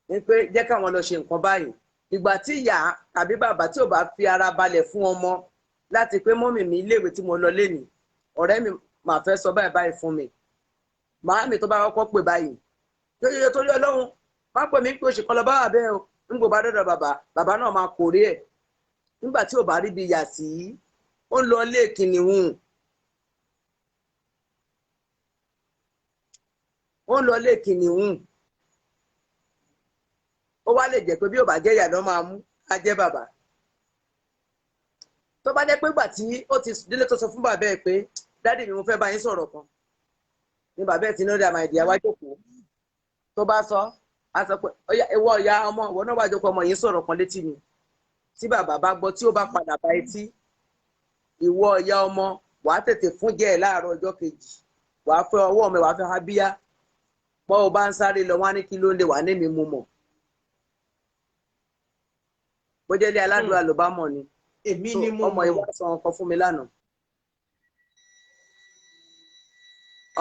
ní pé jẹ́ káwọn lọ ṣe nǹkan báyìí ìgbà tí ìyá tàbí bàbá tí ò bá fi ara balẹ̀ fún ọmọ láti pé mọ́mì mi iléèwé tí mo lọ lénìí ọ̀rẹ́ mi máa fẹ́ sọ báyìí báyìí fún mi màámi tó bá kọ́kọ́ pè báyìí yóyóyó torí Ọlọ́run má pè mí pé oṣù kan lọ bá wà bẹ́ẹ̀ o nígbò bá dọ́dọ̀ bàbá náà máa kórè ẹ̀ nígbà tí ò bá rí bí yà sí ó ń lọ ilé kìnìún ó ń lọ ilé kìnìún ó wá lè jẹ́ pé bí ò bá jẹ́ ìyá náà máa mú á jẹ́ bàbá tó bá jẹ́ pé ìgbà tí ó ti délé tó sọ fún bàbá ẹ̀ pé dádì mi mo fẹ́ bá yín sọ̀rọ̀ kan ní bàbá ẹ̀ tí náà dà máa ìdí àwájú kù tó bá sọ á sọ pé ìwọ ìyá ọmọ ìwọ náà wájú pé ọmọ yìí sọ̀rọ̀ kan létí mi tí bàbá bá gbọ́ tí ó bá padà bá etí ìwọ ìyá ọmọ wàá tètè fún jẹ́ ẹ̀ láàárọ̀ ọjọ́ kejì wàá fẹ́ ọwọ́ mi wàá fẹ́ hábíyá pọ́ ọ bá ń sáré lọ wá ní kí ló ń lè wà ní mi mú mọ̀ bó jẹ́ ilé aládùúrà ló bá mọ̀ ni èmi ni mo ọmọ ìwà sọ nǹkan fún mi lánàá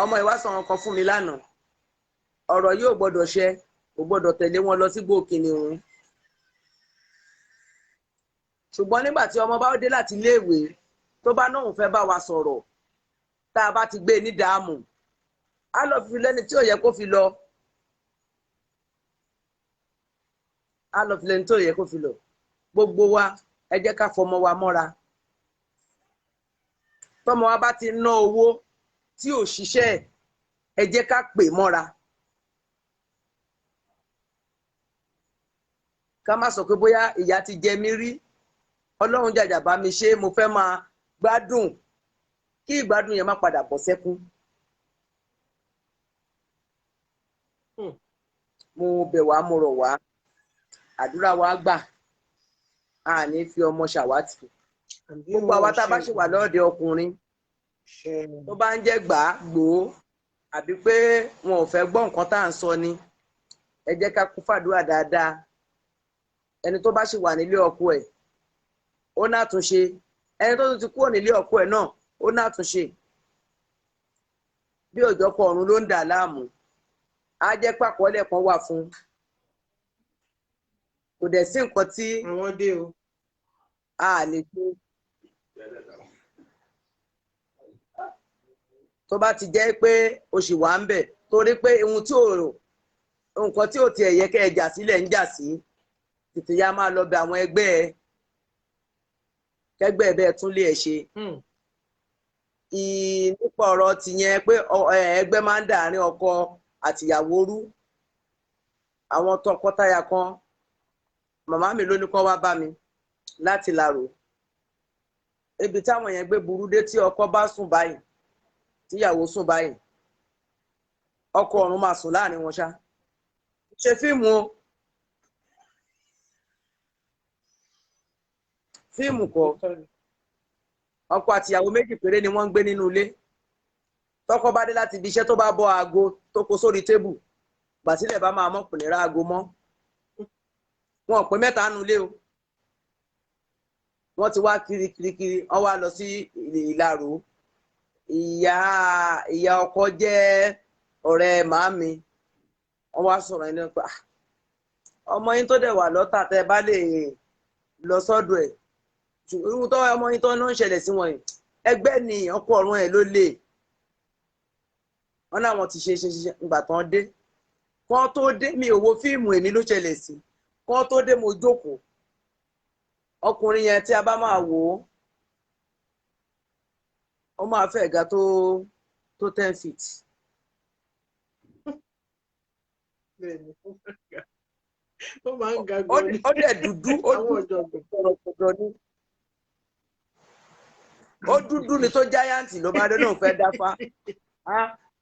ọmọ ìwà sọ nǹkan fún mi lánàá ọ̀rọ̀ yóò gbọ́dọ̀ ṣẹ kò gbọ́dọ̀ tẹ̀lé wọn lọ sí gbòkìnì òun ṣùgbọ́n nígbà tí ọmọ bá dé láti iléèwé tó bá náà fẹ́ bá wa sọ̀rọ̀ tá a bá ti gbé ní dààmú á lọ fi lẹ́ni tí ò yẹ kó fi lọ á lọ fi lẹ́ni tí ò yẹ kó fi lọ gbogbo wa ẹ jẹ́ ká fọmọ wa mọ́ra tọmọ wa bá ti ná owó tí ò ṣiṣẹ́ ẹ jẹ́ ká pè mọ́ra ká má sọ pé bóyá ìyá ti jẹ mí rí Ọlọ́run jàjà bá mi ṣe mo fẹ́ máa gbádùn kí ìgbádùn yẹn má padà bọ́ sẹ́kún. mo bẹ̀ wá mo rọ̀ wá àdúrà wa gbà a ní fi ọmọ ṣàwátì gbogbo àwa tá a bá ṣe wà lọ́ọ̀dẹ ọkùnrin tó bá ń jẹ́ gbàá gbòó àbí pé wọn ò fẹ́ gbọ́ nǹkan tá à ń sọ ni ẹ jẹ́ ká kún fàdúrà dáadáa ẹni tó bá ṣì wà nílé ọkọ ẹ̀ ó náà tún ṣe ẹni tó tún ti kúrò nílé ọkọ ẹ̀ náà ó náà tún ṣe bí òjò kọ ọ̀run ló ń dà láàmú á jẹ́ pàkọ́lẹ̀ kan wà fún kò dẹ̀ sí nǹkan tí àwọn dé o. a lè ṣe tó bá ti jẹ́ pé o sì wà ń bẹ̀ torí pé nǹkan tí ò tiẹ̀ yẹ kẹ́ ẹ jà sílẹ̀ ń jà sí tètè ya máa lọ bẹ àwọn ẹgbẹ́ ẹ kẹgbẹ́ ẹ bẹ́ẹ̀ tún lé ẹ ṣe. Nípa ọ̀rọ̀ tìyẹn pé ẹgbẹ́ máa ń dàárín ọkọ àtìyàwó rú àwọn tọkọtaya kan màmá mi ló ní kó wá bá mi láti Lárò ibi táwọn yẹn gbé burú dé tí ọkọ bá sùn báyìí tíyàwó sùn báyìí ọkọ ọ̀run máa sùn láàrin wọn ṣá ṣe fíìmù o fíìmù kọ́ ọkọ àtìyàwó méjì péré ni wọ́n ń gbé nínú ilé tọkọ bá dé láti ibi iṣẹ́ tó bá bọ́ aago tó kó sórí tébù gbàtílẹ̀ bá máa mọ̀ kò ní ra aago mọ́ wọn ò pé mẹ́ta nínú ilé o wọ́n ti wá kiri wọ́n wá lọ sí Ìlaró ìyá ọkọ jẹ́ ọ̀rẹ́ màámi wọ́n wá sọ̀rọ̀ ẹni pé ọmọ yín tó dẹ̀ wà lọ́tà tẹ́ bá lè lọ sọ́dọ̀ ẹ̀ irú tó ọmọ yín tó ń ṣẹlẹ̀ sí wọn yìí ẹgbẹ́ ni ọkọ ọ̀run ẹ̀ ló lè wọ́n láwọn ti ṣe ìgbà tán dé kán tó dé mi ò wo fíìmù èmi ló ṣẹlẹ̀ sí kán tó dé mo jókòó ọkùnrin yẹn tí a bá máa wò ó máa fẹ́ ga tó 10 feet. Ó máa ń ga gan ni. Ó dẹ̀ dúdú ó dúdú ni tó jáyàǹtì ló bá dé náà fẹ́ dáfá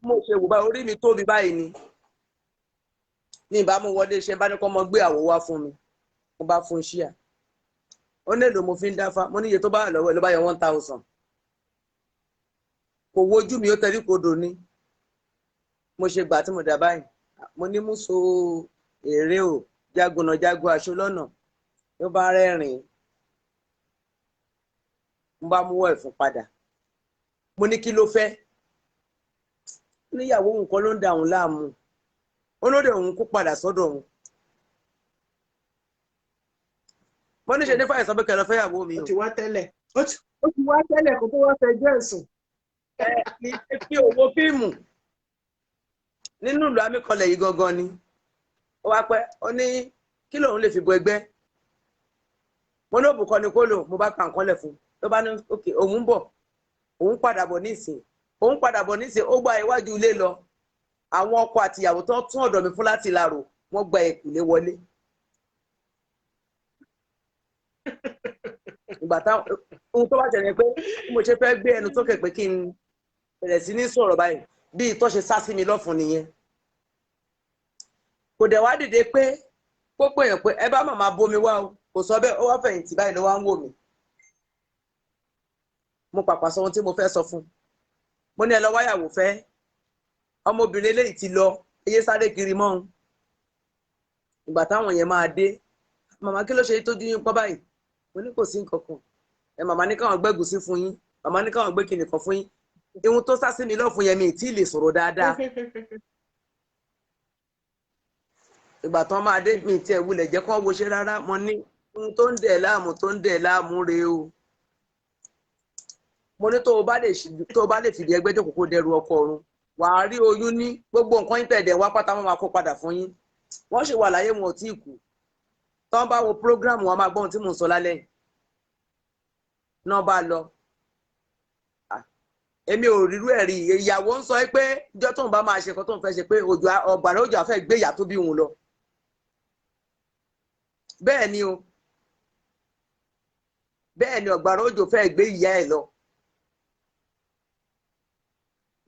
mo ṣe wò báyìí orí mi tóbi báyìí ni ní ìbámu wọlé iṣẹ́ bá ní kọ́ mọ gbé àwò wá fún mi mo bá fún ṣíà ó nílò mo fi ń dáfá mo níye tó bá lọ́wọ́ ẹ̀ ló bá yọ 1000 kò wojú mi ó tẹrí kodò ni mo ṣe gbà tí mo dà báyìí mo ní mú so èrè o jágunà jágun aṣọ lọ́nà ló bá rẹ́rìn mo bá mú ẹ̀ fún padà mo ní kí ló fẹ́ níyàwó nǹkan ló ń da òun láàmú ó lóde òun kó padà sọ́dọ̀ òun mo ní ṣe ní fàyè sọ pé kẹlọ fẹ́yàwó mi o. Ó ti wá tẹ́lẹ̀ kó tó wá fẹjọ́ ẹ̀sùn. Fi òwò fíìmù nínú ìlú amíkọlẹ̀ yìí gangan ni ó wá pẹ́ ó ní kí lòun lè fi bo ẹgbẹ́ mo ní òbúkọ ni kó lò mo bá kà nǹkan lẹ̀ fún ló bá ní òkè òun ń bọ̀ òun padà bọ̀ nísìn ó gba iwájú ilé lọ àwọn ọkọ àtìyàwó tó tún ọ̀dọ̀ mi fún láti Lárò wọ́n gba ẹ̀kúlé wọlé. Ìgbà táwọn ohun tó bá jẹ́ pé mo ṣe fẹ́ gbé ẹnu sókè pé kí n bẹ̀rẹ̀ sí ní sọ̀rọ̀ báyìí bí ìtọ́ ṣe sá sí mi lọ́fun nìyẹn. Kò dẹ̀ wá dìde pé pópó èèyàn pé ẹ bá màmá bomi wá o kò sọ bẹ́ẹ̀ ó wá fẹ̀yìntì báyìí ló wá ń wò mí. Mo pàpà sọ ohun tí mo fẹ́ sọ fún mo ní ẹ lọ wáyàwó fẹ́ ọmọbìnrin eléyìí ti lọ eye sáré kiri mọ́ òun. Ìgbà táwọn yẹn máa dé màmá kí ló ṣe tójú yín pọ́ báyìí mo ní kò sí nǹkan kan ẹ màmá ní káwọn gbẹ́gùsí fún yín màmá ní káwọn gbé kinní kan fún yín ihun tó sá sí mi lọ́fun yẹn mi ì tí ì lè sọ̀rọ̀ dáadáa. Ìgbà tán máa dé mi tiẹ̀ wulẹ̀ jẹ́ kó wo ṣe rárá mo ní ohun tó ń dẹ̀ láàmú rèé o. Mo ní tó o bá lè fìdí ẹgbẹ́ jókòó kó dẹrù ọkọ ọ̀run wàá rí oyún ní gbogbo nǹkan yín tẹ̀dẹ̀ wá pátá wọn máa kó padà fún yín wọ́n ṣì wà láyé wọn ò tí ì kú tán bá wo program wọn máa gbọ́ ohun tí mò ń sọ lálẹ́ náà bá lọ. Èmi ò rírú ẹ̀ rí ìyàwó ń sọ pé ìjọ tóun bá máa ṣe nǹkan tóun fẹ́ ṣe pé ọ̀gbàrá òjò àfẹ́ gbé ìyá tó bí òun lọ. Bẹ́ẹ̀ ni o bẹ́ẹ̀ ni ọ̀gbàrá òjò fẹ́ gbé ìyá ẹ̀ lọ.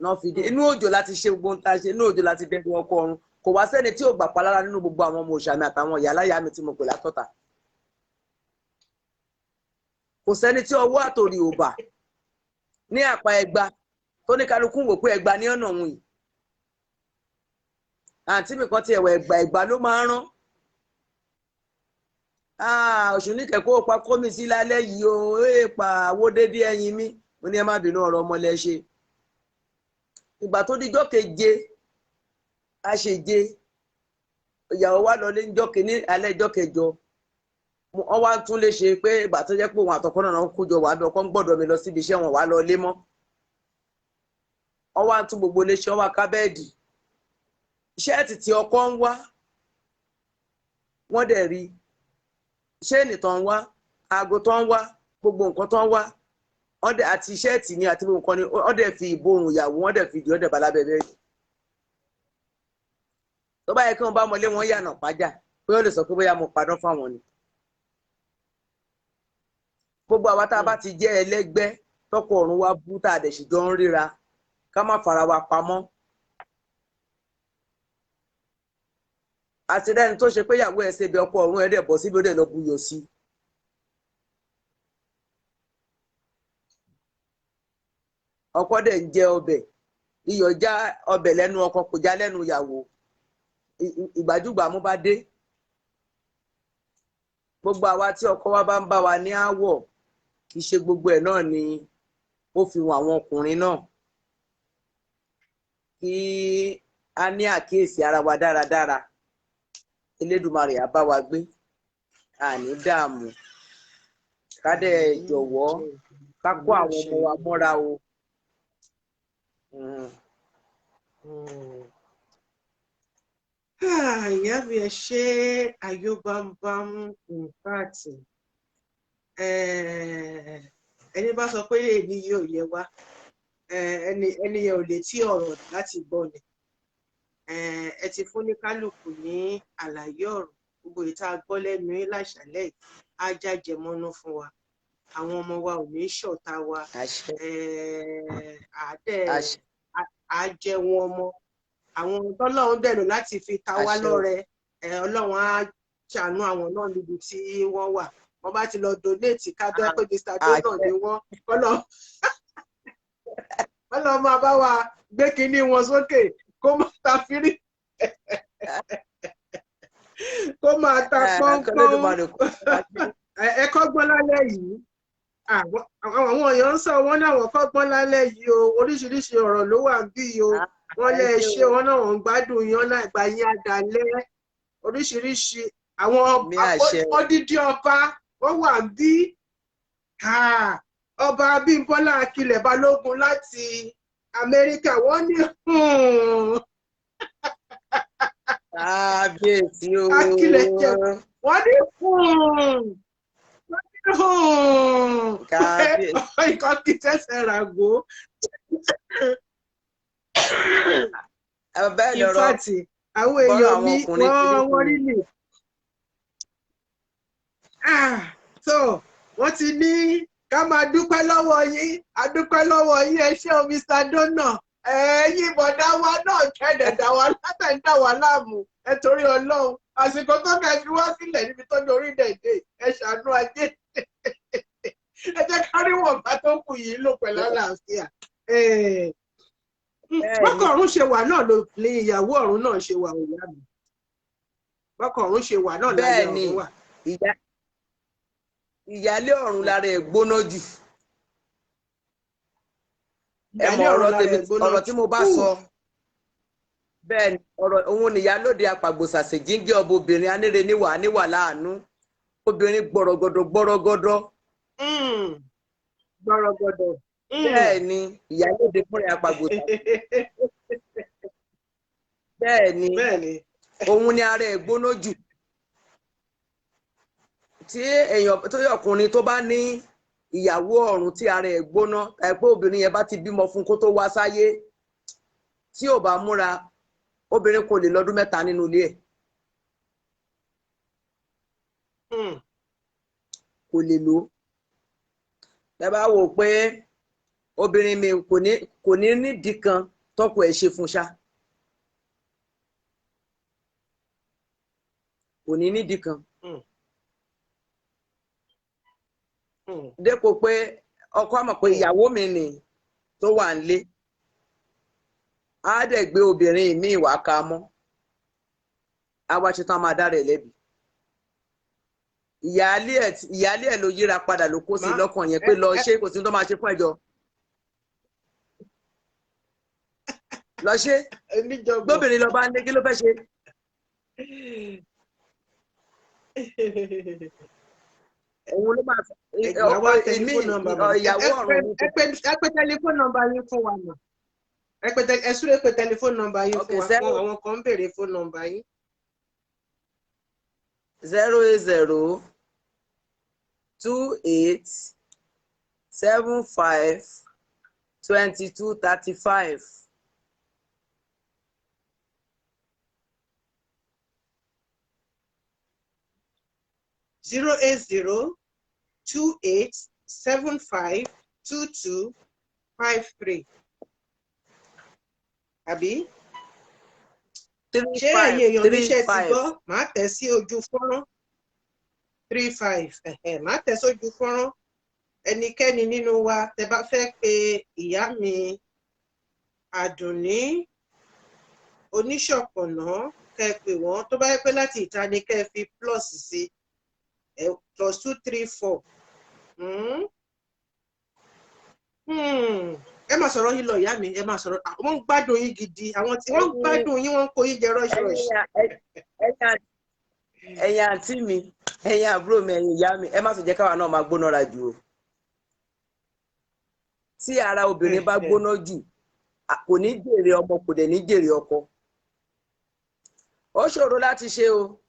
Náà fìdí inú òjò láti ṣe gbogbo ohun tá a ṣe inú òjò láti bẹ̀rù ọkọ ọ̀run kò wá sẹ́ni tí ò gbà pa lára nínú gbogbo àwọn ọmọ òṣàmì àtàwọn ìyá aláya mi tí mo pè látọ̀tà. Kò sẹ́ni tí ọwọ́ àtòrí ò bà ní àpá ẹgba tó ní kálukú wò pé ẹgba ní ọ̀nà òun yìí. Àǹtí mi kan ti ẹ̀wọ̀ ẹgba ló máa ń rán. Òṣù ní kẹ̀kọ́ pa kómi sí lálẹ́ yìí o èèpà owó dédé ẹyin mi mo ní ẹ má bínú ọ̀rọ̀ ọmọ lẹ ṣe. Ìgbà tó dijọ́ keje a ṣe jẹ ìyàwó wa lọ lé ńjọ́ kìíní alẹ́ ńjọ́ kẹjọ wọ́n wá tún lè ṣe pé ìgbà tó jẹ́ pé òun àtọkọ náà ń kójọ wà bí ọkọ ń gbọ́dọ̀ mi lọ síbi iṣẹ́ wọn wà lọ lé mọ́ wọ́n wá tún gbogbo lè ṣe wọ́n wá kábẹ́ẹ̀dì ṣẹ́ẹ̀tì tí ọkọ ń wá wọ́n dẹ̀ rí ṣéènì tó ń wá aago tó ń wá gbogbo nǹkan tó ń wá wọ́n dẹ̀ àti ṣẹ́ẹ̀tì ni àti gbogbo nǹkan ni wọ́n dẹ̀ fi ìborùn ìyàwó wọ́n dẹ̀ fi ìdí wọ́n dẹ̀ bá lábẹ́ bẹ́ẹ̀ tó bá yẹ kí wọ́n bá mọlé wọn yànà pàjá pé ó lè sọ pé bóyá mo padán fáwọn ni gbogbo àwa tá a bá ti jẹ́ ẹlẹ́gbẹ́ tọkọ ọ̀run wa bú tá a dẹ̀ sì jọ ń ríra ká má fara wa pamọ́ àti rẹ́ni tó ṣe pé ìyàwó ẹ̀ ṣe bí ọkọ ọ̀run ẹ̀ dẹ̀ bọ̀ síbi ó dẹ̀ lọ buyọ̀ sí ọkọ dẹ̀ ń jẹ ọbẹ̀ iyọ̀ já ọbẹ̀ lẹ́nu ọkọ kò já lẹ́nu ìyàwó ìgbàjúgbà mú bá dé gbogbo àwa tí ọkọ wa bá ń bá wa ní àwọ̀ kì í ṣe gbogbo ẹ̀ náà ni ó fi wọn àwọn ọkùnrin náà kí a ní àkíyèsí ara wa dáradára Elédùmarè á bá wa gbé àní dààmú ká dẹ̀ jọ̀wọ́ ká kó àwọn ọmọ wa mọ́ra o. Ìyá mi ẹ ṣe ayóbámbám ìfàtì ẹni bá sọ pé èmi yóò yẹ wá ẹni yẹn ò lè tí ọ̀rọ̀ láti gbọ́ ni ẹ ti fún ní kálukú ní àlàyé ọ̀rọ̀ gbogbo ìta gbọ́ lẹ́nu yín láṣálẹ́ yìí á jájẹ mọ́nú fún wa àwọn ọmọ wa ò ní ṣọ̀tá wa á jẹ wọn ọmọ àwọn tọ́lọ́run dẹ̀nu láti fi ta wá lọ́rẹ ọlọ́run á ṣàánú àwọn náà níbi tí wọ́n wà wọ́n bá ti lọ donate ká bẹ́ẹ̀ pé Mr. Donor ni wọ́n kọ́lọ́ máa bá wa gbé kinní wọn sókè kó má ta fírí kó máa ta pọ́npọ́n ẹ kọ́gbọ́n lálẹ́ yìí àwọn èèyàn ń sọ wọn náà wọ́n kọ́gbọ́n lálẹ́ yìí o oríṣiríṣi ọ̀rọ̀ ló wà bí o wọ́n lè ṣe wọn náà wọ́n gbádùn yan náà ìgbà yín àdálẹ́ oríṣiríṣi àwọn odidi ọba wọ́n wà bí ọba Abímbọ́lá Akilẹ̀ Balógun láti Amẹ́ríkà wọ́n ní kábíyèsí o Akilẹ̀ jẹ wọ́n ní nǹkan kì í tẹ̀sẹ̀ ràgó. Ìfàtì àwọn èèyàn mi wọ́n rí nì. So wọ́n ti ní ká máa dúpẹ́ lọ́wọ́ yín adúpẹ́ lọ́wọ́ yín ẹ ṣé o Mr. Donor ẹ̀yin bọ̀dá wa náà kẹ́dẹ̀ dá wa látẹ̀ ń dá wa láàmú ẹ torí Ọlọ́run àsìkò tó kẹ́ fi wá sílẹ̀ níbi tó ní orílẹ̀-èdè ẹ ṣàánú ajé ẹ jẹ́ ká rí wọ̀nba tó kù yìí lò pẹ̀lú àlàáfíà. Bọ́kọ̀ ọ̀run ṣe wà náà ló ní ìyàwó ọ̀run náà ṣe wà òyà mi. Bọ́kọ̀ ọ̀run ṣe wà náà láyé ọ̀run wà. Ìyálé ọ̀run lára ẹ̀ gbóná jù. Ẹ mọ ọ̀rọ̀ tí mo bá sọ. Bẹ́ẹ̀ ni ọ̀rọ̀ òun nìyá lóde apàgbòsàsè jíǹgẹ́ ọba obìnrin anére níwà láàánú. Obìnrin gbọ̀rọ̀gọ̀dọ̀ gbọ̀rọ̀gọ̀dọ̀. Gbọ̀rọ̀gọ̀dọ̀. Bẹ́ẹ̀ ni ìyálóde fúnra apàgbòsà. Bẹ́ẹ̀ ni òun ni ara ẹ̀ gbóná jù. Tí èèyàn tó yẹ ọkùnrin tó bá ní ìyàwó ọ̀run tí ara ẹ̀ gbóná pé obìnrin yẹn bá ti bímọ fún kó tó wá sáyé tí ò bá múra obìnrin kò lè lọ́dún 3 nínú ilé ẹ̀. Kò lè lò. Ẹ bá wò pé obìnrin mi kò ní nídìí kan tọ́kọ ẹ̀ ṣe fún ṣá. Kò ní nídìí kan. Dépò pé ọkọ mọ̀ pé ìyàwó mi ni tó wà nílé á dẹ̀ gbé obìnrin mi ìwà ká mọ́ á wá ṣe tán máa dá rẹ̀ lẹ́bi. Ìyálé ẹ̀ ló yíra padà ló kó sí lọ́kàn yẹn pé lọ ṣe kò sí tó máa ṣe fún ẹjọ́. lọ ṣe gbóbìnrin lọ bá ń lé kí ló fẹ́ ṣe. òun ló máa ìyàwó tẹlifóònù nọ́mbà ìyàwó ọ̀run ní. ẹ pè tẹlifóònù nọ́mbà yín fún wa náà. ẹ súré pé tẹlifóònù nọ́mbà yín fún wa fún àwọn kan ń béèrè fóònù nọ́mbà yín. 080 28 75 22 35. Zero 08028752253. Àbí? Ṣé ẹ̀yin èèyàn mi ṣe ti gbọ́? Màá tẹ̀ sí ojú fọ́nrán 35. Màá tẹ̀ sí ojú fọ́nrán. Ẹnikẹ́ni nínú wa tẹ́ bá fẹ́ pe ìyá mi Àdùnní oníṣọ̀pọ̀nà kẹ́ pè wọ́n tó bá yẹ pé láti ìta ni kẹ́ fi plus sí +234. Ẹ máa sọ̀rọ̀ yín lọ ìyá mi, ẹ máa sọ̀rọ̀. Wọ́n ń gbádùn yín gidi, àwọn tí wọ́n ń gbádùn yín wọ́n ń kó yín jẹ rush. ẹ̀yin àǹtí mi, ẹ̀yin àbúrò mi, ẹ̀yin ìyá mi, ẹ má sì jẹ́ káwa náà máa gbóná ra jù o. Tí ara obìnrin bá gbóná jù, kò ní jèrè ọmọ, kò dẹ̀ ní jèrè ọkọ. Ó ṣòro láti ṣe o.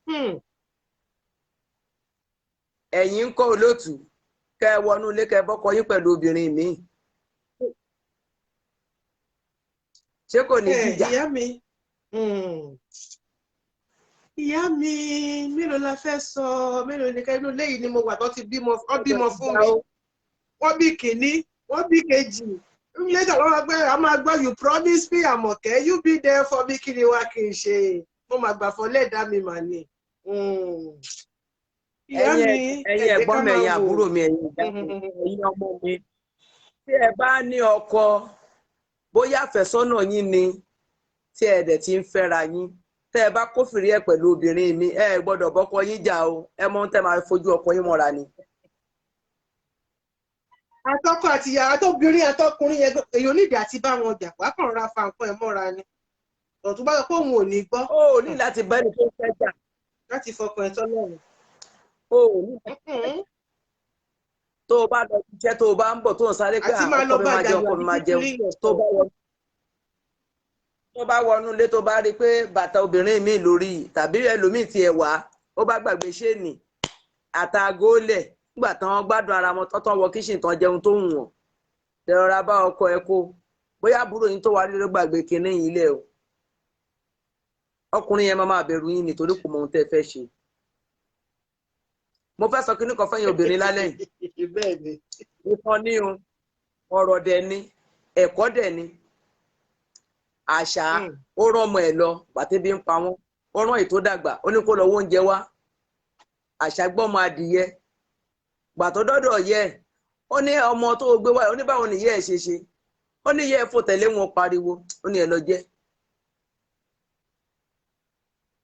Ẹ̀yin ń kọ́ olóòtú kẹ́ ẹ wọnú ilé kẹ́ ẹ bọ́kọ yín pẹ̀lú obìnrin mi. Ṣé kò ní jíjà? Ìyá mi mélòó la fẹ́ sọ, mélòó ni kẹ́nu léyìí ni mo wà tó ti bímọ fún mi. Wọ́n bí kìíní, wọ́n bí kejì. Later wọ́n máa gbọ́ you promise me Àmọ̀kẹ́, you be there for me, kí ni wá kí n ṣe. Mo máa gbà fọ́ lẹ́ẹ̀dá mi mà ní. Ẹ̀yin ẹ̀gbọ́n mi, ẹ̀yin àbúrò mi, ẹ̀yin ìyá mi, ẹ̀yin ọmọ mi. Tí ẹ bá ní ọkọ, bóyá àfẹ́sọ́nà yín ni, tí ẹ dẹ̀ ti ń fẹ́ra yín, tẹ́ ẹ bá kófìrí ẹ̀ pẹ̀lú obìnrin mi, ẹ gbọ́dọ̀ bọ́kọ yín jà o. Ẹ mọ̀ tẹ́ máa fojú ọkọ yín mọ́ra ni. Àtọkọ àti ìyá àtọbìnrin àtọkùnrin yẹn èyí onídìí àti bá wọn jà wá kàn ra fa nǹkan ẹ̀ mọ́ra ni. Ọ̀tún bá yọ pé òun ò ní gbọ́. Ó ní láti bá ẹni tó fẹ́ jà. Láti fọkàn ẹ̀ tọ́lọ́run. Ó ní tó o bá lọ jíjẹ́ tó o bá ń bọ̀ tó ń sáré pé ọkọ mi máa jẹun, ọkọ mi máa jẹun. Tó bá wọnú ilé tó bá rí pé bàtà obìnrin mi lórí tàbí ẹlòmíì ti ẹ̀ wá, ó bá gbàgbé ṣéènì àtàgólẹ̀ nígbà tán wọ́n gbádùn ara wọn tọ́tọ́ wọ kíṣìn tán jẹun tó wù wọ́n. Tẹ̀rọra bá ọkọ ẹ kó bóyá àbúrò yín tó wá rí ló gbàgbé kinní yín lẹ̀ o. Ọkùnrin yẹn máa bẹ̀rù yín nítorí kò mọ ohun tẹ́ fẹ́ ṣe. Mo fẹ́ sọ kíní kan fẹ́yìn obìnrin lálẹ́ yìí. Ìkan ní o, ọ̀rọ̀ dẹ̀ ni, ẹ̀kọ́ dẹ̀ ni. Àṣà ó rán ọmọ ẹ̀ lọ pàtẹ́bí ń pa wọ́n. Ó rán ètò dàgbà, ó ní kó lọ wó oúnjẹ wá. Àṣà gbọ́mọ adìyẹ. Gbà tó dọ́dọ̀ yẹ ẹ̀, ó ní ọmọ tó gbé wá, ó ní báwo ni yẹ ẹ̀ ṣe ṣe. Ó ní yẹ ẹ̀ fò tẹ̀lé wọn pariwo, ó ní ẹ̀ lọ jẹ́.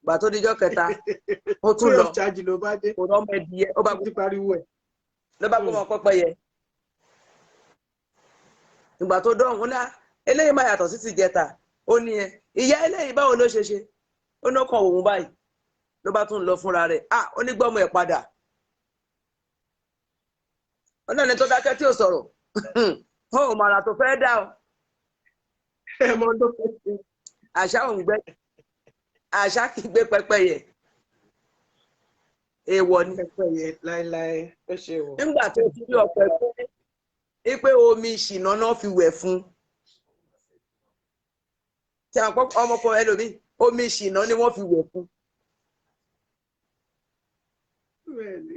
Gbà tó dijọ́ kẹta, ó tún lọ, kò rọ́mọ ẹdìyẹ, ó bá gbé pariwo ẹ̀. Ló bá gbọ́mọ pẹ́pẹ́ yẹ. Ìgbà tó dọ̀hún, ó ní eléyìí máa yàtọ̀ sí ti jẹta. Ó ní ẹ, ìyá eléyìí báwo ló ṣe ṣe? Ó ní ọkàn òun báyìí. Ló bá tún lọ fúnra rẹ̀. Ó ní gbọ́mọ ẹ̀ padà. Ọlọ́run tó dákẹ́ tí ò sọ̀rọ̀. Ó màrà tó fẹ́ dá o. Àṣà òun gbẹ́. Àṣà kì í gbé pẹ́pẹ́yẹ. Èèwọ̀ ni. Pẹ́pẹ́yẹ láéláé ó ṣe wọ̀. Nígbà tó ti rí ọ̀pẹ pé omi ìṣìnà náà fi wẹ̀ fún. Tí àwọn ọmọkùnrin ẹlòmíì, omi ìṣìnà ni wọ́n fi wẹ̀ fún.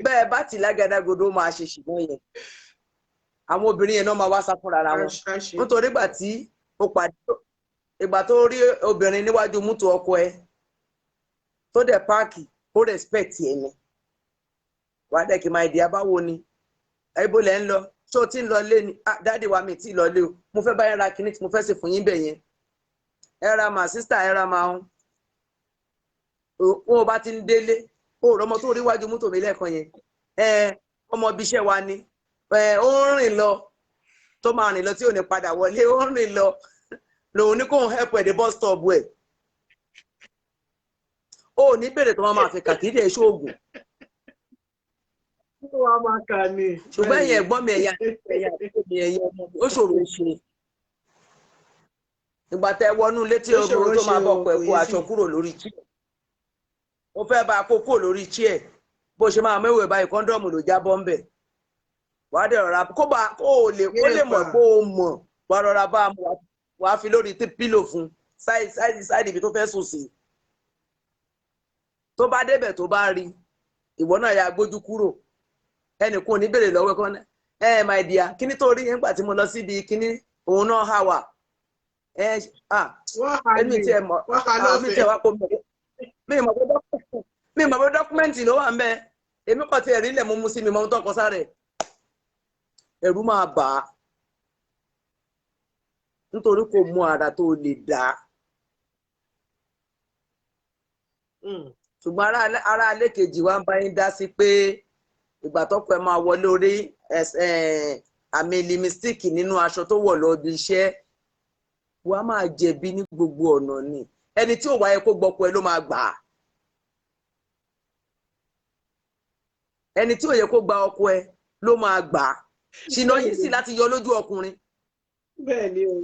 Bẹ́ẹ̀ bá ti lágàdàgodo máa ṣe ṣìgbọ́n yẹn. Àwọn obìnrin yẹn náà máa wá sá fúnra ara wọn. Nítorí ìgbà tó rí obìnrin níwájú mútò ọkọ ẹ tó dẹ̀ páàkì ó respect ẹ̀ ni. Wàá dẹ̀ kí máa di abáwo ni. Ibo lẹ̀ ń lọ, ṣé o ti ń lọ lé ni? Dáàdì wa mi ti lọ lé o. Mo fẹ́ bá yẹn ra kinní tí mo fẹ́ ṣe fún yín bẹ̀ yẹn. Ẹ ra mà sísítà, ẹ ra mà ń. Wọn ò bá ti ń délé. Ọmọ tó rí wájú mọ́tò mi lẹ́ẹ̀kan yẹn. Ọmọ ibi iṣẹ́ wa ni. Ó ń rìn lọ tó máa rìn lọ tí ò ní padà wọlé. Ó ń rìn lọ lòun ní kóun help ẹ̀ dé bus stop ẹ̀ ó ní bèrè tó máa fi kàkiri ẹ̀ ṣoògùn. ṣùgbọ́n ẹ̀yìn ẹ̀gbọ́n mi ẹ̀yà ọmọ mi ó ṣòro ṣe. ìgbà tẹ wọnú létí ọmọ tó máa bọ̀ pẹ̀ kó aṣọ kúrò lórí chair ó fẹ́ bá a kó kúrò lórí chair bó ṣe máa mẹ́wèé báyìí kọ́ńdọ́ọ̀mù ló jábọ́ ń bẹ̀. wàá dẹ̀ rọra kó lè mọ̀ pé ó mọ̀ wàá rọra bá a mọ̀ wàá fi lórí pílò fún sáìdì ibi tó fẹ́ sùn sí. tó bá débẹ̀ tó bá rí ìwọ náà yà gbójú kúrò ẹnìkan ò ní bèrè lọ́wọ́ kan my dear kíní tó rí nígbà tí mo lọ síbi kíní òun náà hà wà èmi tí ẹ mọ̀ mi tí ẹ wá kó mi mọ̀ pé dọ́kúmẹ́ǹtì ló wà ń bẹ èmi kàn ti ẹ̀rí ilẹ̀ mú sí mi mọ́ tó kọ sáré ẹ̀rù máa bà á nítorí kò mú ara tó lè dá ṣùgbọ́n ará alẹ́ kejì wa ń bá yín dá sí pé ìgbà tọ́kọ ẹ máa wọlé orí àmì limistíìkì nínú aṣọ tó wọ̀ lọ ibi iṣẹ́ wa máa jẹ̀bi ní gbogbo ọ̀nà ni ẹni tí ò wáyé kó gbọ́kọ ẹ ló máa gbà á ẹni tí ò yẹ kó gba ọkọ ẹ ló máa gbà á ṣìnà yìí sì láti yọ lójú ọkùnrin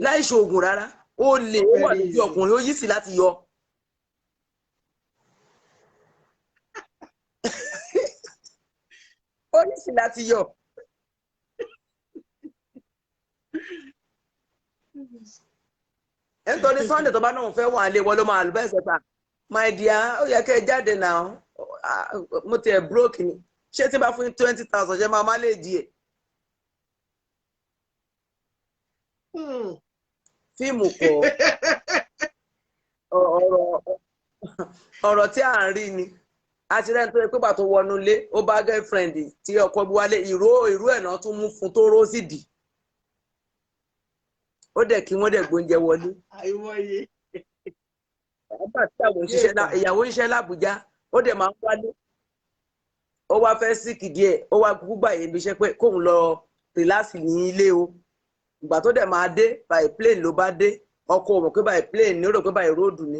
láì ṣoògùn rárá ó lè wà lójú ọkùnrin ó yìí sì láti yọ. ó ní sí láti yọ. nítorí Sunday tó bá náà fẹ́ wà lé wọ́n ló máa lù bẹ́ẹ̀ sẹ́ta my dear ó yẹ kẹ́ ẹ jáde náà mo ti ẹ̀ broke ni ṣé tí bá fún 20,000 ṣe máa má lè di ẹ̀. fíìmù kọ́ ọ̀rọ̀ tí à ń rí ni àti rẹ́ni tó yẹ pé bàtò wọnú ilé ó bá girlfriend tí ọkọ bí wálé ìró ẹ̀ náà tún mú fún tó ró sì dì ó dẹ̀ kí wọ́n dẹ̀ gbóúnjẹ wọlé. nígbà tí ìyàwó ń ṣiṣẹ́ l'Àbújá ó dẹ̀ máa ń wálé ó wá fẹ́ síkì díẹ̀ ó wá kúkú gbà yé ibi iṣẹ́ pé kóun lọ rìláàsì ní ilé o ìgbà tó dẹ̀ máa dé by plane ló bá dé ọkọ ò mọ̀ pé by plane ní ó rò pé by road ni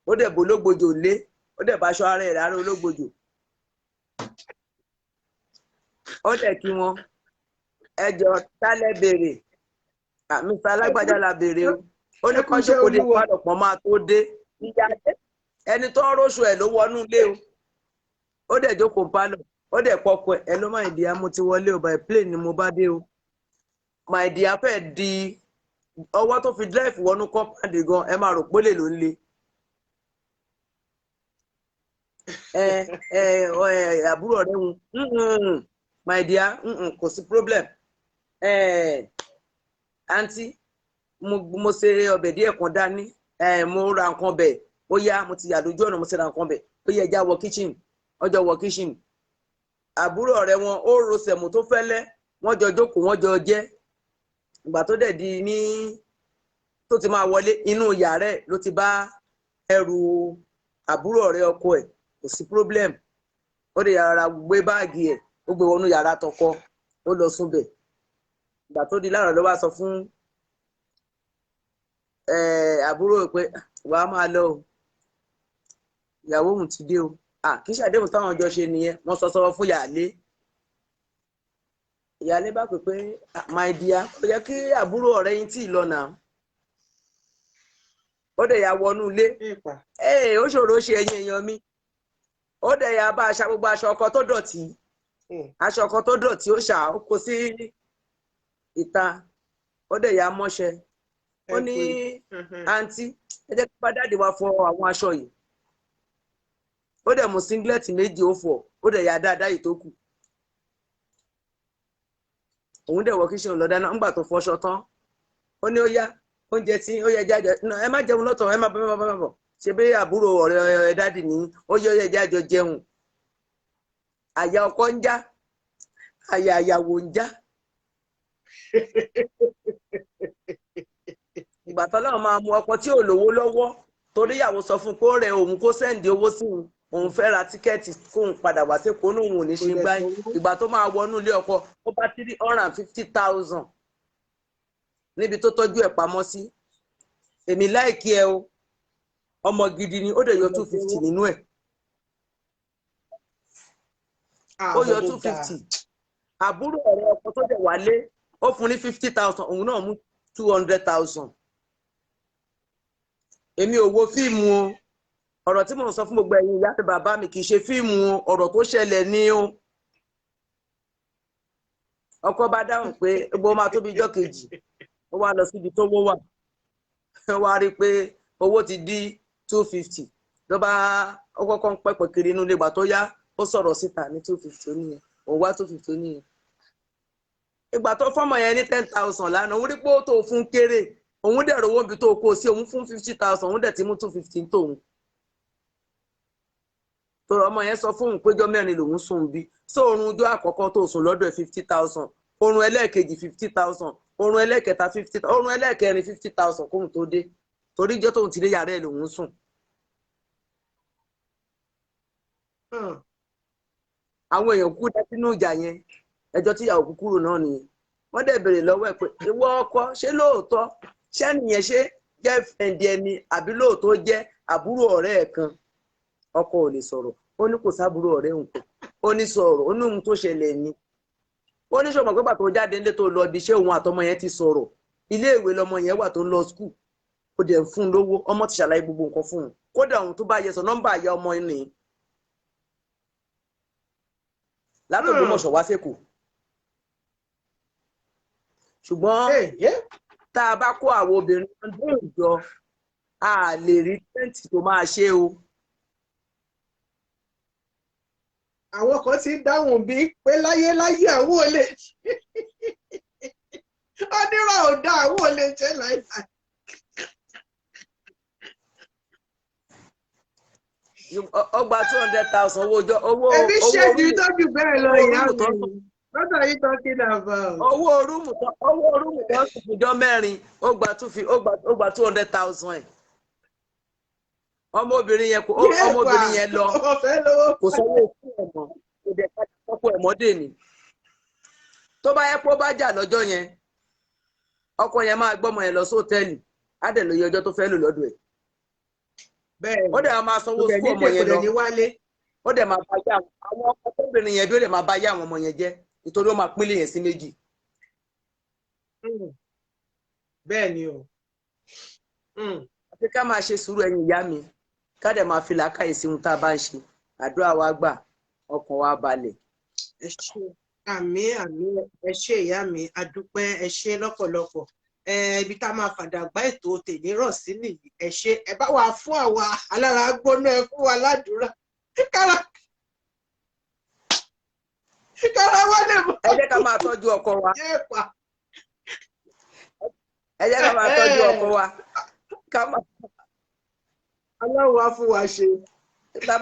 ó dẹ̀ bo ológbòjò lé ó dẹ̀ bá aṣọ ara ẹ̀ rárá ológbòjò ó dẹ̀ kí wọn ẹjọ́ tálẹ̀ béèrè Mr. alágbájá la béèrè o ó ní kọ́ṣe kò lè padà pọ̀ máa tó dé ìyá ẹni tó ń róṣù ẹ̀ ló wọnú ilé o ó dẹ̀ jókòó pálọ̀ ó dẹ̀ pọkọ ẹ ló máa ìdí amú ti wọlé o by plane ni mo bá dé o my dear fẹ́ di ọwọ́ tó fi drive wọnú kọ́pàdé gan ẹ máa rò pólè ló ń le. àbúrò rẹ̀ ń my dear kò sí problem àǹtí mo ṣe ọbẹ̀ díẹ̀ kan dání mo ra nǹkan ọbẹ̀ ó yá mo ti yà lójú ọ̀nà mo ṣe ra nǹkan ọbẹ̀ ó yẹ ẹja wọ kitchen ọjọ́ wọ kitchen àbúrò rẹ̀ wọn ó ro sẹ̀mù tó fẹ́lẹ́ wọ́n jọ jókòó wọ́n jọ jẹ ìgbà tó dẹ̀ di ní tó ti máa wọlé inú yàrá ẹ̀ ló ti bá ẹrù àbúrò rẹ̀ ọkọ ẹ̀ kò sí problem ó dẹ̀ yàrá gbé báàgì ẹ̀ ó gbé wọnú yàrá tọkọ ó lọ súnbẹ̀ ìgbà tó di láàárọ̀ ló wá sọ fún àbúrò pé wàá máa lọ o ìyàwó òun ti dé o kì í ṣàdéhùn táwọn ọjọ́ ṣe nìyẹn wọ́n sọ sọ́wọ́ fún ìyáálé bá pè pé my dear kò yẹ kí àbúrò ọ̀rẹ́ yín tí ì lọ nà ó dẹ̀ yà wọnú ilé ó ṣòro ṣe ẹ̀yin èèyàn mi ó dẹ̀ yà bá aṣọ gbogbo aṣọ ọkọ tó dọ̀tí aṣọ ọkọ tó dọ̀tí ó ṣà ó kó sí ìta ó dẹ̀ yà mọ́ṣẹ́ ó ní àǹtí ẹ jẹ́ kí bá dáàdì wá fọ àwọn aṣọ yìí ó dẹ̀ mú singlet méjì ó fọ̀ ó dẹ̀ yà dáadáa yìí tó kù òun dẹ̀ wọ kíṣìn lọ dáná ńgbà tó fọṣọ tán ó ní ó yá oúnjẹ tí ó yẹ jáde ẹ má jẹun lọ́tọ̀ ẹ má bọ̀ ṣe bí àbúrò ọ̀rẹ́ dádì ní ó yẹ jájọ jẹun àyà ọkọ ń já àyà àyàwó ń já ìgbà tó náà máa mú ọkọ tí ò lówó lọ́wọ́ torí ìyàwó sọ fún kó rẹ òun kó sẹ́ǹdì owó sí òun fẹ́ ra tíkẹ́ẹ̀tì kóun padà wá sí kó nóun ò ní ṣe gbá ìgbà tó máa wọnú ilé ọkọ ó bá 350,000 níbi tó tọ́jú ẹ̀ pamọ́ sí èmi láìkí ẹ o ọmọ gidi ni ó dẹ̀ yọ 250 nínú ẹ̀ ó yọ 250 àbúrò ọ̀rẹ́ ọkọ tó dẹ̀ wálé ó fún ní 50,000 òun náà mú 200,000 èmi ò wo fíìmù o ọ̀rọ̀ tí mò ń sọ fún gbogbo ẹ̀yin ìyá àti bàbá mi kì í ṣe fíìmù o ọ̀rọ̀ tó ṣẹlẹ̀ ní o ọkọ bá dáhùn pé gbogbo máa tóbi ijọ́ kejì ó wá lọ síbi tó wó wà ó wá rí pé owó ti di 250 ló bá ó kọ́kọ́ ń pẹ́pẹ́ kiri inú ilé ìgbà tó yá ó sọ̀rọ̀ síta ní 250 oníyẹn òun wá 250 oníyẹn ìgbà tó fọ́mọ yẹn ní 10,000 lánàá òun rí pé ó tó fún kéré òun dẹ̀ rówó bí tó kó sí òun fún 50,000 òun dẹ̀ ti mú 250 tóun tó ọmọ yẹn sọ fún òun péjọ mẹ́rin lòun sùn bí so oorun ọjọ́ àkọ́kọ́ tó sùn lọ́dọ̀ 50,000 oorun ẹlẹ́ẹ̀kejì 50,000 oorun ẹlẹ́ẹ̀kẹta 50,000 oorun ẹlẹ́ẹ̀kẹrin 50,000 kóhun tó dé torí ìjọ tóun ti dé yàrá ẹ̀ lòun sùn. àwọn èèyàn kú dá sínú ìjà yẹn ẹjọ́ tíyàwó kú kúrò náà nìyẹn wọ́n dẹ̀ béèrè lọ́wọ́ ẹ̀ pé ìwọ ọkọ ṣé lóòótọ́ ṣé nìyẹn ṣe jẹ́ fẹ̀ǹdì ẹni àbí lóòótọ́ jẹ́ àbúrò ọ̀rẹ́ ẹ̀ kan ọkọ ò lè sọ̀rọ̀ ó ní kò sábúrò ọ̀rẹ́ òun kan ó ní sọ̀rọ̀ ó ní ohun tó ṣẹlẹ̀ ni ó ní sọ̀mọ̀ pé bàtà ó jáde nílé tó lọ ibi iṣẹ́ òun àtọmọ yẹn ti sọ̀rọ̀ ilé ìwé lọmọ yẹn wà tó ń lọ skul ó dẹ̀ ń fún un lówó ọmọ ti ṣàlàyé gbogbo nǹkan fún un kódà òun tó bá yẹ sọ nọ́mbà àyà ọmọ ni látògbómọ̀ṣọ́ wá sẹ́kọ̀ọ́ ṣùgbọ́n tá a bá kó àwọn obìnrin ọdún ìjọ a lè rí tẹ́ǹtì tó máa ṣe o. àwọn kan ti dáhùn bí pé láyéláyé àwọn ò lè onírọ̀ ò dá àwọn ò lè jẹ́ láìláì. ọgbà 200,000 owó ọjọ́ owó ẹbí ṣẹ́ẹ̀dì tọ́jú bẹ́ẹ̀ lọ ìyá mi. What are you talking about? owó rúùmù tó ń fìjọ mẹ́rin ó gba 200,000 ẹ̀ ọmọbìnrin yẹn lọ kò sanwó fún ẹ̀mọ́ kò dẹ̀ ká ọkọ ẹ̀mọ́ dè ní tó bá yẹ pé ó bá jà lọ́jọ́ yẹn ọkọ yẹn máa gbọ́mọ yẹn lọ sóòtẹ́ẹ̀lì á dẹ̀ lóye ọjọ́ tó fẹ́ lò lọ́dọ̀ ẹ̀ ó dẹ̀ máa sanwó fún ọmọ yẹn lọ ó dẹ̀ máa bá yá àwọn ọmọbìnrin yẹn bí ó dẹ̀ máa bá yá àwọn ọmọ yẹn jẹ́ nítorí ó máa pínlẹ yẹn sí méjì. bẹ́ẹ̀ ni o. àti ká máa ṣe sùúrù ẹ̀yin ìyá mi ká dẹ̀ máa fi làákàyè sí ohun tá a bá ń ṣe àdúrà wa gbà ọkàn wa balẹ̀. ẹ ṣé àmín àmín ẹ ṣé ìyá mi adúpẹ́ ẹ ṣé lọ́pọ̀lọpọ̀ ibi tá a máa fàdàgbà ètò tèmi rọ̀ sí nìyí ẹ ṣé ẹ bá wa fún àwa alára gbóná ẹ fún wa ládùúrà kára wá lè mọ. ẹ jẹ́ ká máa tọ́jú ọkọ wa. ẹ jẹ́ ká máa tọ́jú ọkọ wa. Ọlọ́run á fún wa ṣe. ká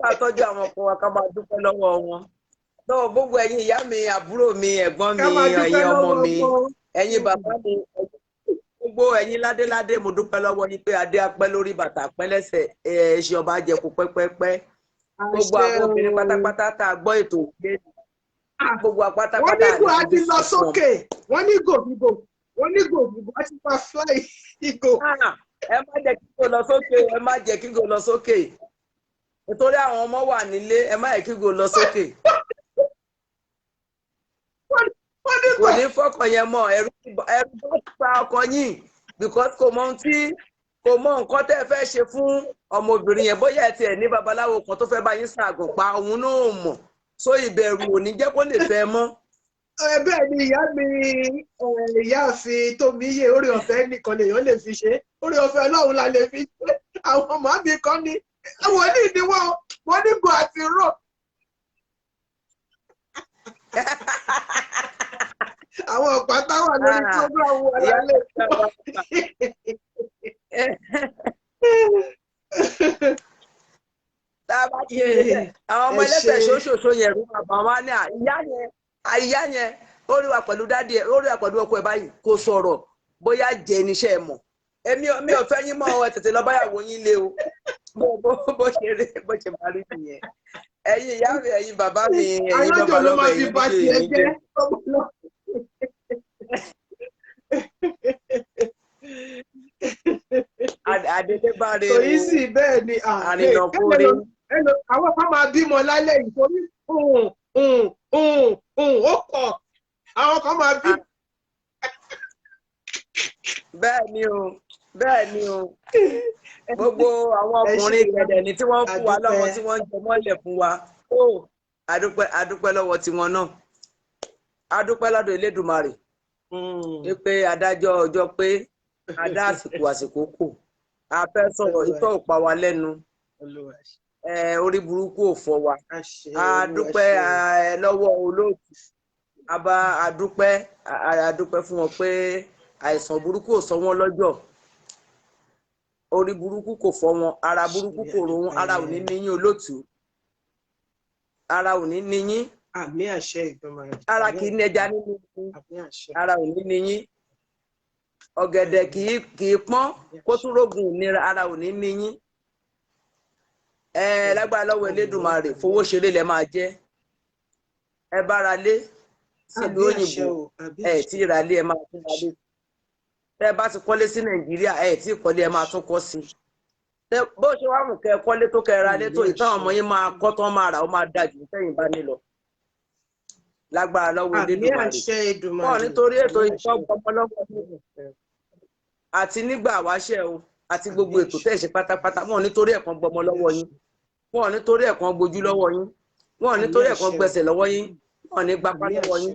máa tọ́jú àwọn ọkọ wa ká máa dúpẹ́ lọ́wọ́ wọn. lọ́wọ́ gbogbo ẹ̀yin ìyá mi àbúrò mi ẹ̀gbọ́n mi ẹ̀yin ọmọ mi ẹ̀yin bàbá mi gbogbo ẹ̀yin ládéládé mo dúpẹ́ lọ́wọ́ yín pé adé apẹ́ lórí bàtà pẹ́ lẹ́sẹ̀ ẹ̀ṣin ọba jẹ̀kú pẹ́pẹ́pẹ́. gbogbo àwọn obìnrin pátápátá tá a gbọ́ ètò òkè gbogbo pátápátá wọ́n ní gò á ti lọ sókè wọ́n ní gògìgò á ti máa fly ìgò. ẹ má jẹ́ kí gò lọ sókè ẹ má jẹ́ kí gò lọ sókè nítorí àwọn ọmọ wà nílé ẹ má jẹ́ kí gò lọ sókè. kò ní fọkàn yẹn mọ́ ẹ̀rù bá pa ọkọ yín because kò mọ nǹkan tẹ́ ẹ fẹ́ ṣe fún ọmọbìnrin yẹn bóyá ẹ tiẹ̀ ní babaláwo kan tó fẹ́ bá yín ṣàgùn pa òun náà mọ̀ so ìbẹ̀rù ò ní jẹ́ kó lè fẹ́ mọ́. bẹ́ẹ̀ ni ìyá mi ìyáàfin tómi yé orí ọ̀fẹ́ nìkan lèèyàn lè fi ṣe orí ọ̀fẹ́ Ọlọ́run la lè fi ṣe àwọn màmí kan ní wòlíì ni wọ́n ní gò àti rò. àwọn ọ̀pá táwọn lórí program wà lálẹ́. àwọn ọmọ ẹlẹ́sẹ̀ ṣoṣooṣo yẹn rú bàbá wa ní ìyá yẹn ó rí wa pẹ̀lú dádì ẹ̀ ó rí wa pẹ̀lú ọkọ ẹ̀ báyìí kò sọ̀rọ̀ bóyá jẹ́ níṣẹ́ ẹ̀ mọ̀ mi ò fẹ́ yín mọ́ ẹ tètè lọ báyàwó yín lé o bó ṣe máa rí nìyẹn ẹ̀yin ìyá mi ẹ̀yin bàbá mi ẹ̀yin bàbá lọ́wọ́ ẹ̀yin méjèèjì adélébáre kò o yí sí bẹ́ẹ̀ ni àrìnàkóre àwọn kan máa bímọ lálẹ́ yìí torí ó pọ̀ àwọn kan máa bí. bẹ́ẹ̀ ni o gbogbo àwọn ọkùnrin kẹ̀dẹ̀ ni tí wọ́n fún wa lọ́mọ tí wọ́n ń jẹ mọ́lẹ̀ fún wa ó adúpẹ́ lọ́wọ́ tiwọn náà adúpẹ́ lọ́dọ̀ Elédùmarè pé adájọ́ ọjọ́ pé adá àsìkò kù a fẹ́ sọ̀rọ̀ ìtọ́ ò pa wa lẹ́nu orí burúkú ò fọ́ wa adúpẹ́ lọ́wọ́ olóòtú adúpẹ́ fún wọn pé àìsàn burúkú ò sọ wọ́n lọ́jọ́ orí burúkú kò fọ́ wọn ara burúkú kò ro wọn ara ò ní níyín olóòtú ara ò ní níyín àmì àṣẹ ìgbìmọ̀ rẹ̀ ara kì í nẹja nínú ara ò ní níyín ọ̀gẹ̀dẹ̀ kì í pọ́n kó tún rógun ìnira ara ò ní níyín lágbára lọ́wọ́ Elédùmarè fowó ṣeré lẹ máa jẹ́ ẹ bára lé sílùú òyìnbó tí ìràlé ẹ máa tún ra lé tẹ bá ti kọ́lé sí Nàìjíríà tí ìkọ́lé ẹ máa tún kọ́ sí bó ṣe wá mú kẹ kọ́lé tó kẹ ra lé tó ìtàn ọmọ yín máa kọ́ tán máa rà ó máa dájú sẹ́yìn bá nílọ lágbára lọ́wọ́ Elédùmarè wọn nítorí ètò ìfọwọ́pọmọlọ́wọ́ àti nígbà wáṣẹ́ o àti gbogbo ètò tẹ̀ ṣe pátápátá wọn nítorí ẹ̀kan gbọmọ lọ́wọ́ yín wọn nítorí ẹ̀kan gbojú lọ́wọ́ yín wọn nítorí ẹ̀kan gbẹsẹ̀ lọ́wọ́ yín wọn ní gbapá lọ́wọ́ yín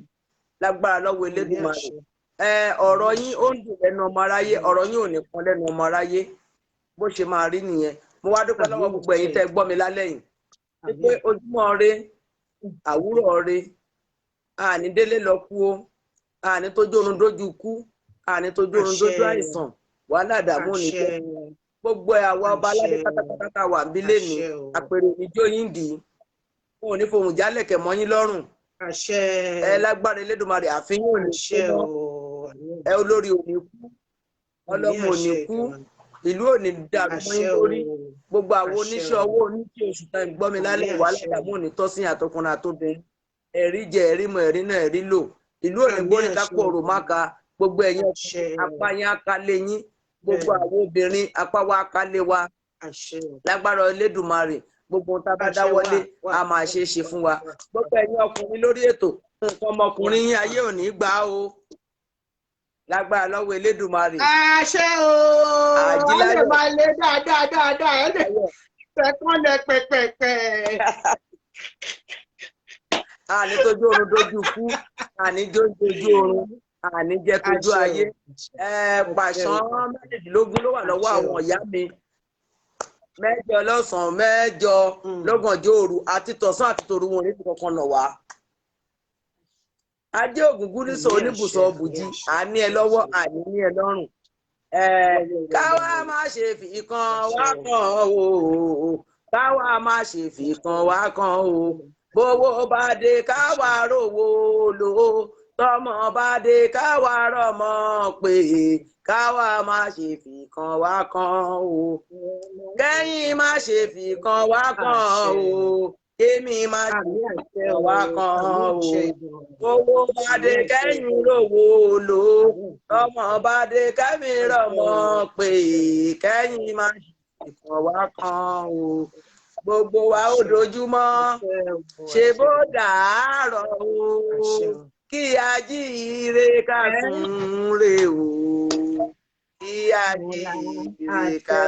lágbára lọ́wọ́ Elédùmarè ọ̀rọ̀ yín ó ń dùn lẹ́nu ọmọ aráyé ọ̀rọ̀ yín ò ní kan lẹ́nu ọmọ aráyé bó ṣe máa rí nìyẹn mo wá dúpẹ́ lọ́wọ́ gbogbo ẹ̀yin tẹ́ gbọ́ mi lálẹ́ yìí pé ojúmọ́ ire àwúrọ̀ ire àní délé lọ kú o àní tójú oorun dójú kú àní tójú oorun dójú àìsàn wàhálà dààmú ní jẹ gbogbo àwa ọba aládé pátápátá wà ń bí lẹ́nu àpèrè ìjó yín dì í wọn ò ní fohùn jálẹ̀kẹ̀ mọ́ yín lọ́rùn lágbára Elédùmarè àfihàn ò ní kú olórí ò ní kú ọlọ́mọ ò ní kú ìlú ò ní dàrú mọ́ yín lórí gbogbo àwọn oníṣẹ́ owó oníṣẹ́ oṣù tá ìgbọ́ mi lálẹ́ wàhálà dààmú ò ní tọ́sìn àtọkùnrin àtobìnrin ẹ̀rí jẹ ẹ̀rí mọ ẹ̀rí náà ẹ̀rí lò ìlú ò ní gbóni kápò òrò máka gbogbo ẹ̀yin apá yín akalẹ̀ yín gbogbo àwọn obìnrin apá wa akalẹ̀ wa lágbára Elédùmarè gbogbo tá a bá dáwọ́lé a máa ṣe é ṣe fún wa gbogbo ẹ̀yin ọkùnrin lórí ètò nǹkan ọmọkùnrin yín ayé ò ní gbà o lágbára lọ́wọ́ Elédùmarè. àṣẹ o wọ́n lè máa lé dáadáa ẹ̀ lè fẹ́kàn lẹ pẹ́pẹ́pẹ́. àní tójú oorun dójú kú àní jójú oorun àní jẹ tójú ayé pàṣán mẹ́rìndínlógún ló wà lọ́wọ́ àwọn ìyá mi 8 lọ́sàn-án 8 lọ́gànjọ́ òru àti tọ̀sán àti tòru wọn níbi kankan nà wá. Adé Ògúngún nísọ oníbùsọ̀ bùjí àní ẹ lọ́wọ́ àní ní ẹ lọ́rùn. Káwá má ṣe fi kan wá kan o káwá má ṣe fi kan wá kan o bówó bá dé káwá rówó lò ó tọmọ bá dé káwá rọmọ pé káwá má ṣe fi kan wá kan o kẹ́yìn má ṣe fi kan wá kan o èmi má ṣe fi kan wá kan o bówó bá dé kẹ́yìn rówó lò ó tọmọ bá dé kẹ́mi rọmọ pé kẹ́yìn má ṣe fi kan wá kan o gbogbo wa ó dojúmọ́ ṣe bó dàárọ̀ o kí ajíire ká sùn re o kí ajíire ká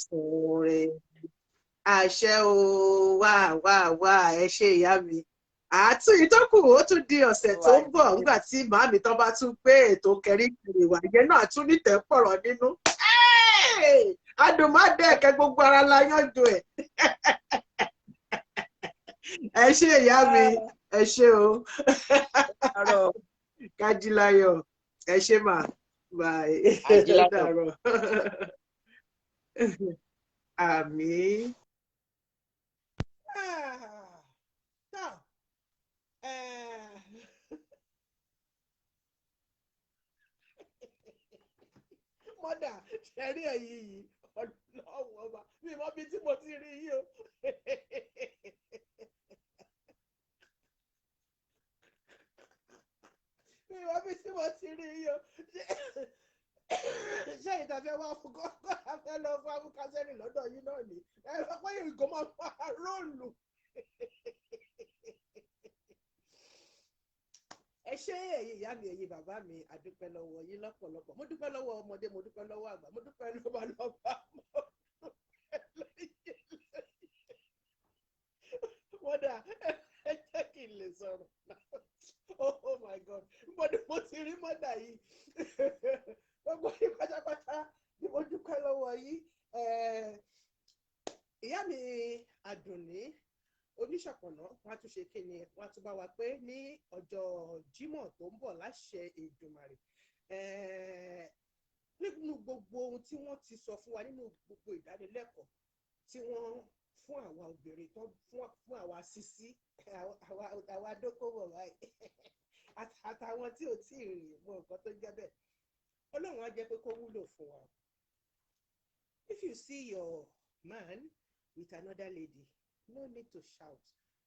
sùn re. àṣẹ o wá ẹ ṣe ìyá mi àtún ìtọ́kù ó tún di ọ̀sẹ̀ tó ń bọ̀ nígbà tí màámi tán bá tún pé ètò kẹríkìrì wà yẹn náà tún nítẹ̀ pọ̀rọ̀ nínú. Adùnmáde ẹ̀kẹ́ gbogbo ara la yànjú ẹ̀. Ẹ ṣé ìyá mi, ẹ ṣé o. Kájíláyọ̀, ẹ ṣé mà. Bye. Àmín. Mọ́dà, ṣẹ́rí ẹ̀yìn yìí. Ọlọ́run ọba mi mọ bí tí mo ti rí yìí o. Mi mọ bí tí mo ti rí yìí o. ṣé ìtàfẹ́ wá fún kọ́kọ́ afẹ́ lọ fún abúkásẹ́rì lọ́dọ̀ yìí náà ni ẹ sọ pé ìgò máa fa róòlù. ẹ ṣé ẹ̀yin ìyá mi ẹ̀yin bàbá mi àdúpẹ́ lọ́wọ́ yín lọ́pọ̀lọpọ̀ mo dúpẹ́ lọ́wọ́ ọmọdé mo dúpẹ́ lọ́wọ́ àgbà mo dúpẹ́ lọ́ba mọ́dà ẹ jẹ́ kí n lè sọ̀rọ̀ oh my god mo ti rí mọ́dà yìí gbogbo yín pátápátá ni mo dúpẹ́ lọ́wọ́ yín ìyá mi àdùnní oníṣọ̀pọ̀nà wọ́n á tún ṣe kíni wọ́n á tún bá wa pé ní ọjọ́ Jímọ̀ tó ń bọ̀ láṣẹ Èdùmàrè nínú gbogbo ohun tí wọ́n ti sọ fún wa nínú gbogbo ìdánilẹ́kọ̀ọ́ tí wọ́n fún àwa obìnrin tó fún àwa sisi àwa dókòwò báyìí àtàwọn tí ò tí ì rìn mọ nǹkan tó jẹ́ bẹ́ẹ̀ Ọlọ́run á jẹ́ pé kó wúlò fún wa. If you see your man with another lady, no need to shout,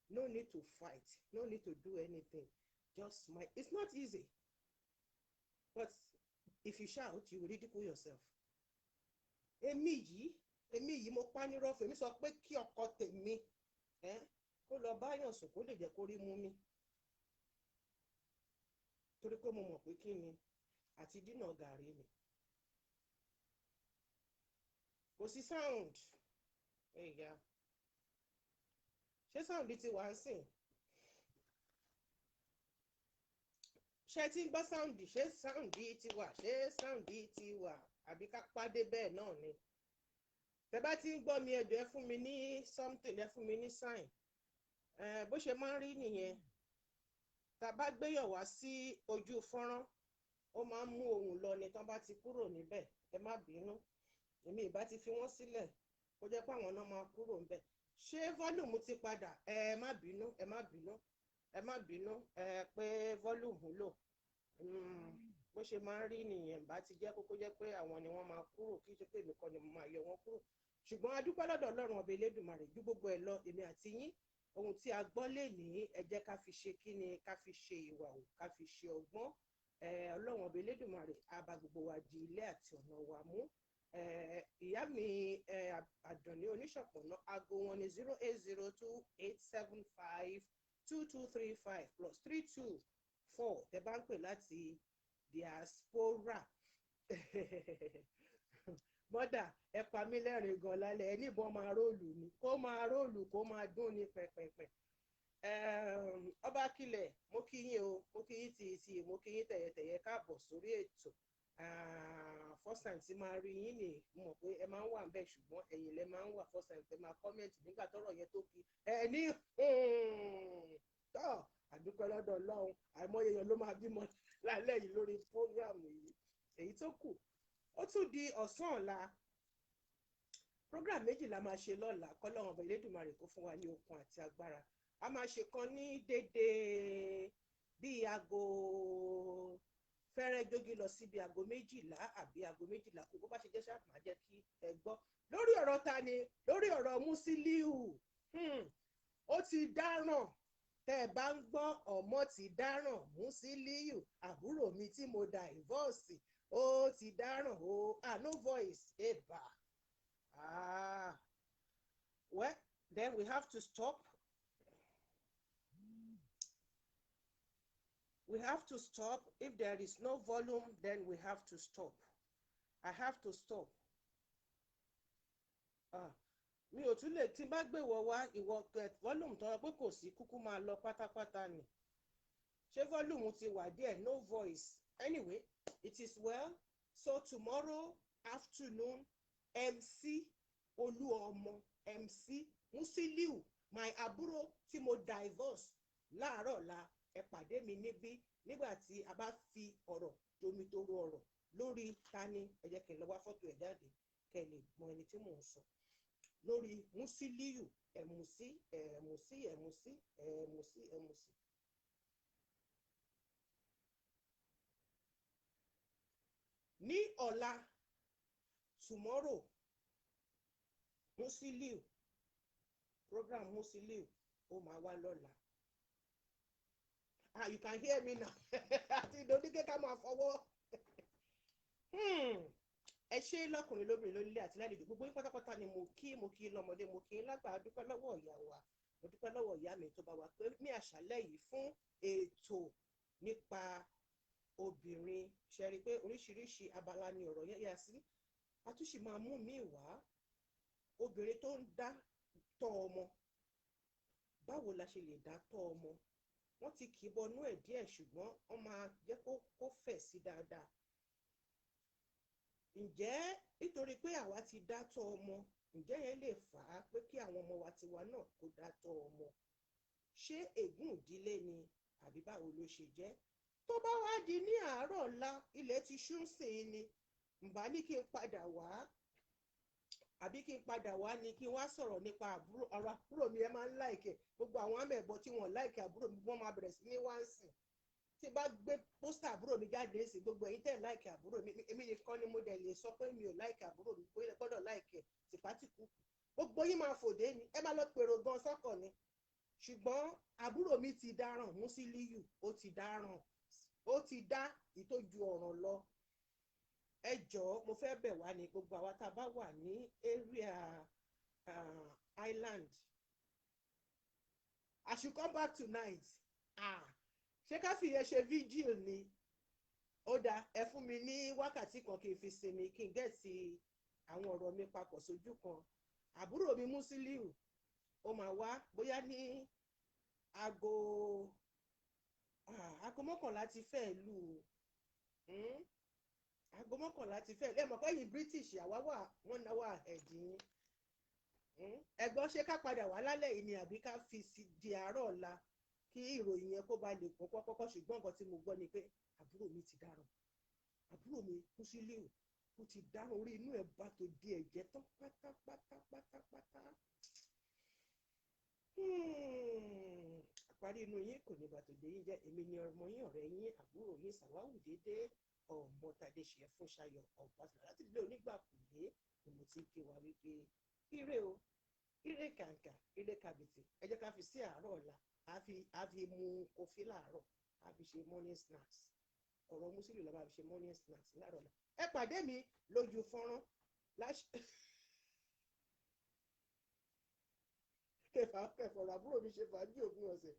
no need to fight, no need to do anything, just smile. It's not easy, but if you shout, you will ridicule yourself. Èmi yìí mo pa ní rọ́ọ̀fù èmi sọ pé kí ọkọ tèmi kó lọ báyọ̀ sùn kó lè jẹ́ kó rí mú mi torí pé mo mọ̀ pé kí ni àti dínà gàrí mi kò sí sound ẹ̀yà ṣé sound ti wà ń sìn ṣé tí ń gbọ́ sound ṣé sound ti wà àbí ká pàdé bẹ́ẹ̀ náà ni. Tẹ́ bá ti ń gbọ́ mi ẹ̀dọ̀ ẹ fún mi ní something ẹ fún mi ní sign bó ṣe máa ń rí nìyẹn tá a bá gbéyàn wá sí ojú fọ́nrán ó máa ń mú ohùn lọ ni tán bá ti kúrò níbẹ̀ ẹ má bínú èmi ìbá ti fi wọ́n sílẹ̀ kó jẹ́ pé àwọn náà máa kúrò níbẹ̀ ṣé volume ti padà ẹ má bínú pé volume lò bó ṣe máa ń rí nìyẹn bá ti jẹ́ kókó jẹ́ pé àwọn ni wọ́n máa kúrò kí ṣe pé èmi kọ́ ni mo máa yọ wọ́n kúrò ṣùgbọ́n a dúpẹ́ lọ́dọ̀ Ọlọ́run ọba Elédùmarè ju gbogbo ẹ̀ lọ èmi àti yín ohun tí a gbọ́ lè ní ẹ jẹ́ ká fi ṣe kíni ká fi ṣe ìwà o ká fi ṣe ọgbọ́n Ọlọ́run ọba Elédùmarè á bá gbogbo wa di ilé àti ọ̀nà wa mú ìyá mi Àdùnní Oníṣọ̀pọ̀nà aago wọn ni 08028752235 plus 324 tẹ́ bá ń pè láti diaspora mọ́dà ẹ pa mí lẹ́rìn gan lálẹ́ ẹ níbọn máa róòlù ni kó máa róòlù kó máa dún ní pẹ̀pẹ̀pẹ̀ ọba kílẹ̀ mo kí yín o mo kí yín tìyí mo kí yín tẹ̀yẹ̀tẹ̀yẹ káàbọ̀ sórí ètò first time tí máa rí yín ni mo mọ̀ pé ẹ máa ń wà ń bẹ̀ ṣùgbọ́n ẹ̀yin lẹ máa ń wà first time tẹ máa kọ́mẹ̀ntì nígbà tọ́rọ̀ yẹn tó kí ẹ ní tọ́ àdúpẹ́ lọ́dọ̀ Ọlọ́run àìmọye èèyàn ló máa bímọ lálẹ́ yìí lórí fóríàmù yìí èyí tó kù ó tún di ọ̀sán ọ̀la program méjì la máa ṣe lọ́la kọ́lọ́run ọba Elédùmarè kó fún wa ní okun àti agbára a máa ṣe kan ní déédéé bíi aago fẹ́rẹ́ jógí lọ sí bíi aago 12 àbí aago 12 kó bó bá ṣe jẹ́ ṣáàpù máa jẹ́ kí ẹ gbọ́ lórí ọ̀rọ̀ ta ni lórí ọ̀rọ̀ Musiliu ó ti dáràn tẹ́ ẹ bá ń gbọ́ ọmọ ti dáràn Musiliu àbúrò mi tí mo divorce ó ti dáràn ó no voice eba well then we have to stop if there is no volume then we have to stop I have to stop mi ò tún lè tí bá gbé wọ wá ìwọ volume tọrọ pé kò sí kúkú máa lọ pátápátá ni ṣé volume ti wà díẹ̀ no voice anyway it is well so tomorrow afternoon MC Olúọmọ MC Musiliu my àbúrò tí mo divorce láàárọ̀ la ẹ pàdé mi níbí nígbà tí a bá fi ọ̀rọ̀ jomitoro ọ̀rọ̀ lórí tani ẹ jẹ́ kí n lọ wá fọ́tò ẹ̀ jáde kẹ́ ẹ lè mọ ẹni tí mò ń sọ lórí Musiliu ẹ̀mùsí. ní ọ̀la tomorrow Musiliu program Musiliu ó máa wá lọ́la you can hear me now àti ìdòdíkẹ́ ká máa fọwọ́ ẹ ṣé lọ́kùnrin lóbìnrin lórílẹ̀ àti lálejò gbogbo yín pátápátá ni mo kí lọ́mọdé mo kí lágbà dúpẹ́ lọ́wọ́ ìyá wa mo dúpẹ́ lọ́wọ́ ìyá mi tó bá wa pé ní àṣálẹ́ yìí fún ètò nípa obìnrin ṣe rí i pé oríṣiríṣi abala ni ọ̀rọ̀ yẹn yà sí a tún sì máa mú mi wá obìnrin tó ń dá tọ́ ọmọ báwo la ṣe lè dá tọ́ ọmọ wọ́n ti kì í bọnú ẹ̀ díẹ̀ ṣùgbọ́n wọ́n máa jẹ́ kó fẹ̀ sí dáadáa ǹjẹ́ nítorí pé àwa ti dá tọ́ ọmọ ǹjẹ́ yẹn lè fà á pé kí àwọn ọmọ wa tiwa náà kó dá tọ́ ọmọ ṣé ègún ìdílé ni àbí báwo ló ṣe jẹ́ tó bá wá di ní àárọ̀ ọ̀la ilẹ̀ ti ṣú sí i ni ǹbá ní kí n padà wá àbí kí n padà wá ni kí n wá sọ̀rọ̀ nípa àbúrò mi ẹ máa ń láìkẹ̀ gbogbo àwọn àmẹ̀bọ tí wọ́n láìkẹ̀ àbúrò mi wọ́n máa bẹ̀rẹ̀ sí ní wá ń sìn tí bá gbé pósítà àbúrò mi jáde sí gbogbo ẹ̀yin tẹ̀ láìkẹ̀ àbúrò mi èmi nìkan ni mo dẹ̀ lè sọ pé mi ò láìkẹ̀ àbúrò mi pé gbọ́dọ̀ láìkẹ̀ tìpátìkù gbogbo yín máa fòdé ni ẹ máa lọ pèrò gan sọ́kọ̀ ni ṣùgbọ́n àbúrò mi ti dáràn Musiliu ó ti dáràn ó ti dá ìtọ́jú ọ̀ràn lọ ẹ jọ̀ọ́ mo fẹ́ bẹ̀ wá ní gbogbo àwa tá a bá wà ní area island I should come back tonight ṣé ká fi yẹn ṣe vigil ni ó dáa ẹ fún mi ní wákàtí kan kí n fi sinmi kí n gẹ̀ẹ́sì àwọn ọ̀rọ̀ mi papọ̀ sójú kan àbúrò mi Musiliu ó máa wá bóyá ní aago mọ́kànlá ti fẹ́ lù aago mọ́kànlá ti fẹ́ lẹ́mọ̀ pé yìí British àwa wà wọ́n náwó ẹ̀dín ẹ̀gbọ́n ṣé ká padà wá lálẹ́ yìí ni àbí ká fi di àárọ̀ ọ̀la kí ìròyìn yẹn kó ba lè pọ̀ pọ́pọ́pọ́ ṣùgbọ́n nǹkan tí mo gbọ́ ni pé àbúrò mi ti dáràn àbúrò mi Musiliu ó ti dáràn orí inú ẹ̀ bá tó di ẹ̀jẹ̀ tán pátápátá àparí inú yín kò ní bàtò dé yín jẹ́ èmi ni ọmọ yín ọ̀rẹ́ yín àbúrò yín Sàwáwù Dédé ọmọ tàdé ṣe fún Ṣayọ̀ ọ̀pásùn láti ilé onígbàkúlé ni mo ti ké wa wípé ire o ire kàǹkà ire kàbìtì ẹ jẹ́ ká fi sí àárọ̀ ọ̀la a fi mu kọfí láàárọ̀ a fi ṣe morning snacks ọ̀rọ̀ Musiliu la máa fi ṣe morning snacks láàárọ̀ ọ̀la ẹ pàdé mi lójú fọ́nrán kẹfọ̀rọ̀ àbúrò mi ṣe fàájì òpin ọ̀sẹ̀